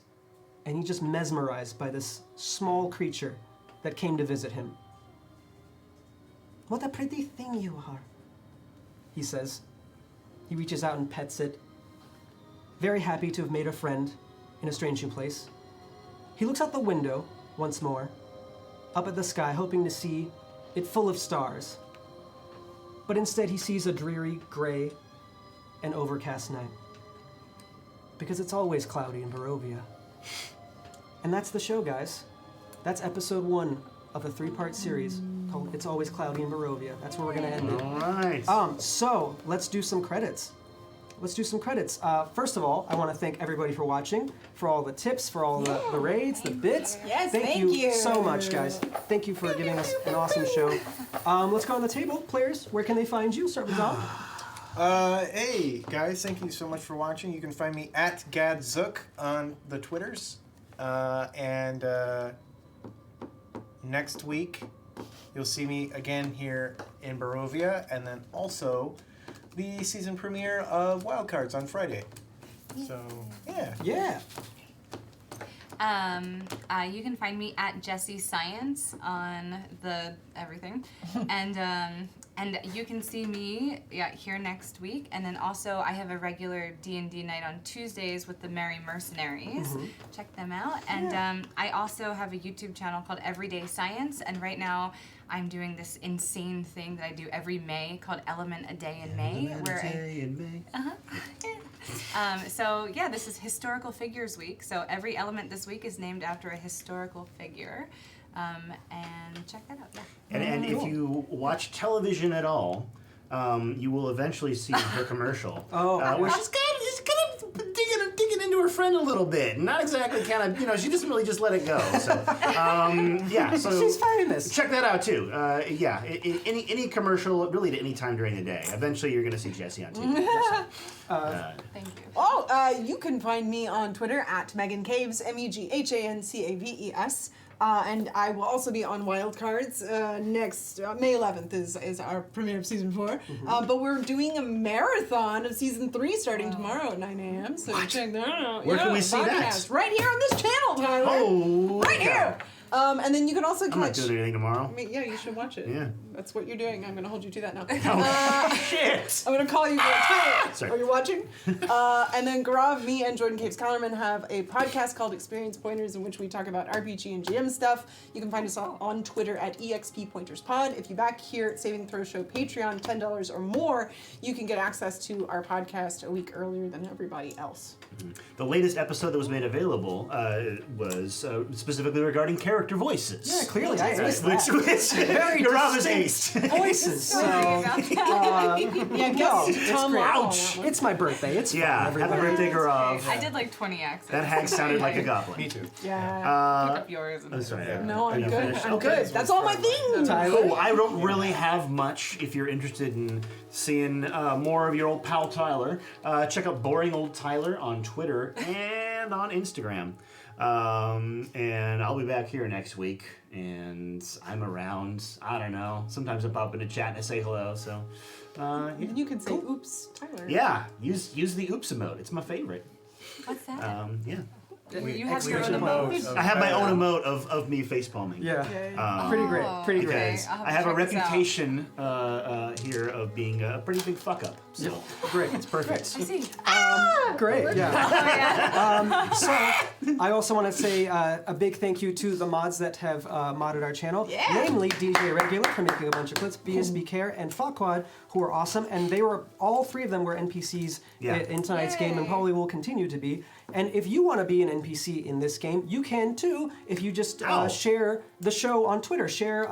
And he's just mesmerized by this small creature that came to visit him. "What a pretty thing you are," he says. He reaches out and pets it, very happy to have made a friend in a strange new place. He looks out the window once more, up at the sky, hoping to see it full of stars. but instead he sees a dreary, gray, and overcast night. Because it's always cloudy in Barovia. And that's the show, guys. That's episode 1 of a 3-part series called It's Always Cloudy in Barovia. That's where we're gonna end it. All right. So let's do some credits. First of all, I want to thank everybody for watching, for all the tips, for all the raids, the bits. Yes, thank thank you you. so much, guys. Thank you for giving us an awesome show. Let's go on the table. Players, where can they find you? Start with Dom. Hey guys, thank you so much for watching. You can find me at Gadzook on the Twitters. And next week, you'll see me again here in Barovia, and then also the season premiere of Wildcards on Friday. So, yeah. Yeah. You can find me at Jessie Science on the everything, and you can see me here next week. And then also I have a regular D&D night on Tuesdays with the Merry Mercenaries. Check them out. And I also have a YouTube channel called Everyday Science. And right now I'm doing this insane thing that I do every May called Element a Day in May. So yeah, this is Historical Figures Week. So every element this week is named after a historical figure. And check that out, yeah. And if you watch television at all, you will eventually see her commercial. Where she's kind of digging into her friend a little bit. Not exactly she doesn't really just let it go. So, so She's famous. Check that out too. Any commercial, really at any time during the day. Eventually you're going to see Jessie on TV. Thank you. You can find me on Twitter at Megan Caves, MEGHANCAVES. And I will also be on Wildcards next May 11th is our premiere of season 4. But we're doing a marathon of season 3 starting tomorrow at 9 a.m. So check that out. Where can we see that? Podcast. Right here on this channel, Tyler. Oh, right here. And then you can also catch. I'm not doing anything tomorrow. I mean, yeah, you should watch it. Yeah. That's what you're doing. I'm going to hold you to that now. Shit! I'm going to call you Tyler. Sorry. Are you watching? And then Gaurav, me, and Jordan Caves Kellerman have a podcast called Experience Pointers in which we talk about RPG and GM stuff. You can find us on Twitter at EXPPointersPod. If you back here at Saving Throw Show Patreon, $10 or more, you can get access to our podcast a week earlier than everybody else. The latest episode that was made available was specifically regarding character voices. Yeah, clearly I aced that. Which very Gaurav is aced. Voices. So, Yeah, guess Tom great. Lowell. Ouch. it's my birthday. It's fun, Yeah, everybody. happy birthday, Gaurav. I did like 20 accents. That hag sounded like a goblin. Me too. Yeah. Pick up yours. And Sorry. No, I'm Are you good. finished? I'm Okay. good. That's all my things. Oh, I don't really have much. If you're interested in seeing more of your old pal Tyler, check out Boring Old Tyler on Twitter and on Instagram. And I'll be back here next week, and I'm around. I don't know. Sometimes I pop into chat and I say hello. So, You can say, oops, Tyler. yeah, use the oops emote. It's my favorite. What's that? Yeah. You have your own Emote emote. of I have my own Battle. emote of me face palming. Yeah. Yeah. Pretty great. Pretty great. Because I'll have I to have a check this out. reputation here of being a pretty big fuck up. So Great. it's perfect. I see. Great. Yeah. So I also want to say a big thank you to the mods that have modded our channel, namely DJ Regular for making a bunch of clips, BSB Care, and Farquad, who are awesome. And they were all 3 of them were NPCs in tonight's game, and probably will continue to be. And if you want to be an NPC in this game, you can too. If you just share the show on Twitter, share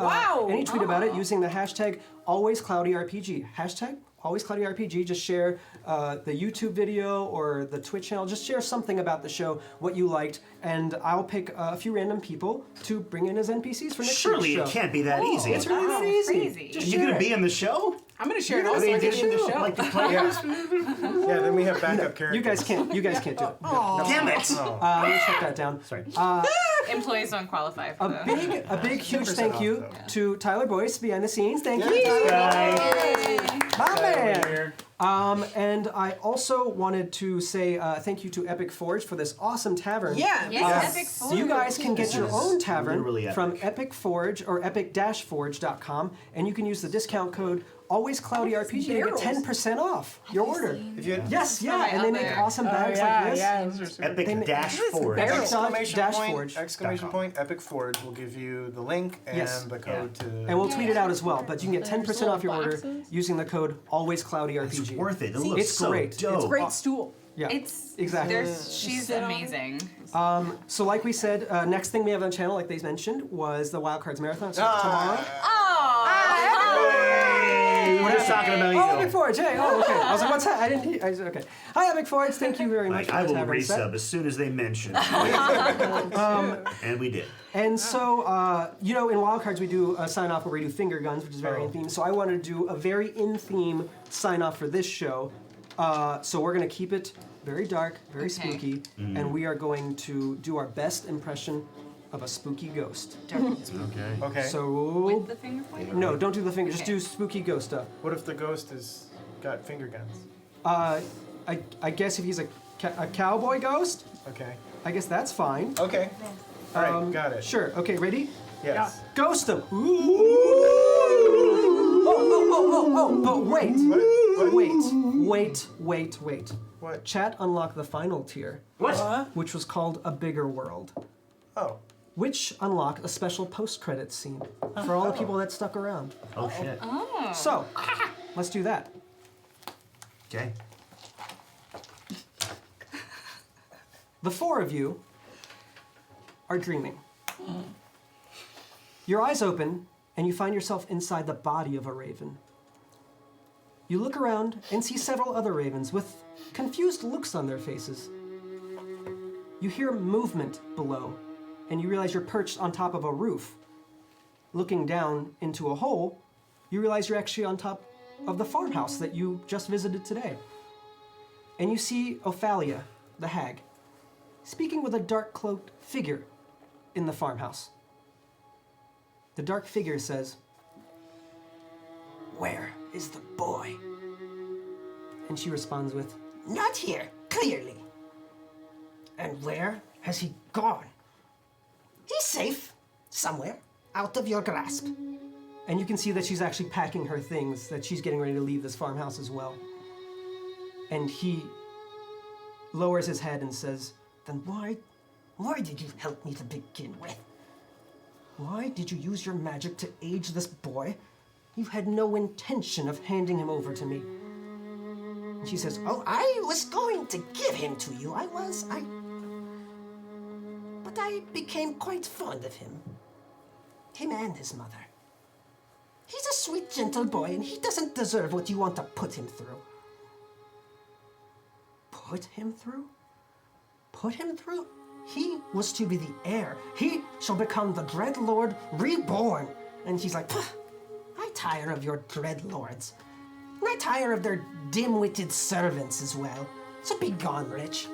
any tweet about it using the hashtag AlwaysCloudyRPG. Hashtag AlwaysCloudyRPG. Just share the YouTube video or the Twitch channel. Just share something about the show, what you liked, and I'll pick a few random people to bring in as NPCs for next Surely week's it show. can't be that easy. It's really that easy. Crazy. Just You're share gonna it. be in the show? I'm going to share it also. I mean, I get you in the show. like the players? Yeah, then we have backup characters. You guys can't do it. Damn it! Let me check that down. Sorry. Employees don't qualify for A big, huge thank you off, to Tyler Boyce behind the scenes. Thank you, Tyler. Bye. My man. And I also wanted to say thank you to Epic Forge for this awesome tavern. Yeah. Yes, Epic Forge. You guys can get your own tavern literally from epic. Epic Forge or epic-forge.com, and you can use the discount code Always Cloudy RPG, you get 10% off your order. If you Yes, my yeah, and they make other- awesome bags like this. those are super Epic They ma- Dash Forge. Barrel. exclamation Dash point, Forge. exclamation point, Epic Forge will give you the link and Yes. the code to. And we'll tweet it out as well, but you can get 10% off your order boxes. using the code It's AlwaysCloudyRPG. worth it. It looks It's so great. It's dope. Great stool. Yeah, It's exactly. She's Sit on it. amazing. So like we said, next thing we have on the channel, like they mentioned, was the Wild Cards Marathon. So tomorrow. We're just talking about you. Oh, Epic Forge, hey, oh, okay. I was like, what's that? I didn't, okay. Hi, Epic Forge, thank you very much Like, I for the will Tavern set. resub as soon as they mention it. And we did. And so, you know, in Wildcards we do a sign-off where we do finger guns, which is very in theme. So I wanted to do a very in-theme sign-off for this show. So we're going to keep it very dark, very spooky, and we are going to do our best impression of a spooky ghost. Okay. Okay. So, With the finger pointer? no, don't do the finger, just Okay. do spooky ghost stuff. What if the ghost has got finger guns? I guess if he's a cowboy ghost, Okay. I guess that's fine. Okay. All right, got it. Sure, okay, ready? Yes. Ghost him! Ooh. Oh, but wait. Wait. What? Chat unlocked the final tier, which was called A Bigger World, Oh. which unlocked a special post-credits scene for all the people that stuck around. Oh, shit. So, let's do that. Okay. The four of you are dreaming. Your eyes open, and you find yourself inside the body of a raven. You look around and see several other ravens with confused looks on their faces. You hear movement below, and you realize you're perched on top of a roof. Looking down into a hole, you realize you're actually on top of the farmhouse that you just visited today. And you see Ophalia, the hag, speaking with a dark-cloaked figure in the farmhouse. The dark figure says, "Where is the boy?" And she responds with, Not here, clearly. And where has he gone? He's safe. Somewhere. Out of your grasp. and you can see that she's actually packing her things, that she's getting ready to leave this farmhouse as well. And he lowers his head and says, Then why did you help me to begin with? "Why did you use your magic to age this boy? You had no intention of handing him over to me." And she says, Oh, I was going to give him to you. But I became quite fond of him. Him and his mother. He's a sweet, gentle boy, and he doesn't deserve what you want to put him through. "Put him through?" Put him through? He was to be the heir. He shall become the dreadlord reborn. And she's like, "Pah, I tire of your dreadlords. And I tire of their dim-witted servants as well. So be gone, Rich.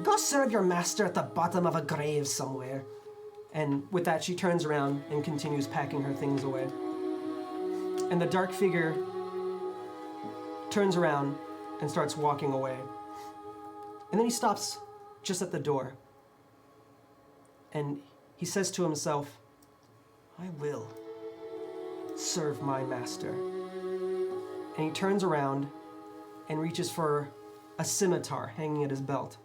Go serve your master at the bottom of a grave somewhere." And with that, she turns around and continues packing her things away. And the dark figure turns around and starts walking away. And then he stops just at the door. And he says to himself, "I will serve my master." And he turns around and reaches for a scimitar hanging at his belt.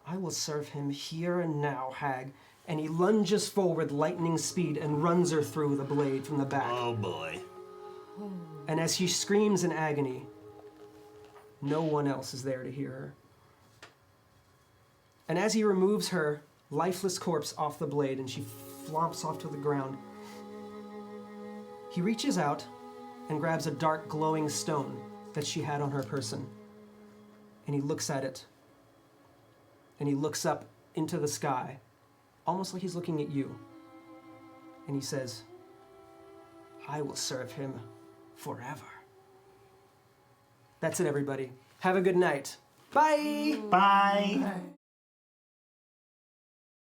"I will serve him here and now, hag." And he lunges forward lightning speed and runs her through the blade from the back. Oh boy. And as she screams in agony, no one else is there to hear her. And as he removes her lifeless corpse off the blade and she flops off to the ground, he reaches out and grabs a dark glowing stone that she had on her person. And he looks at it. And he looks up into the sky, almost like he's looking at you. And he says, "I will serve him forever." That's it, everybody. Have a good night. Bye! Bye.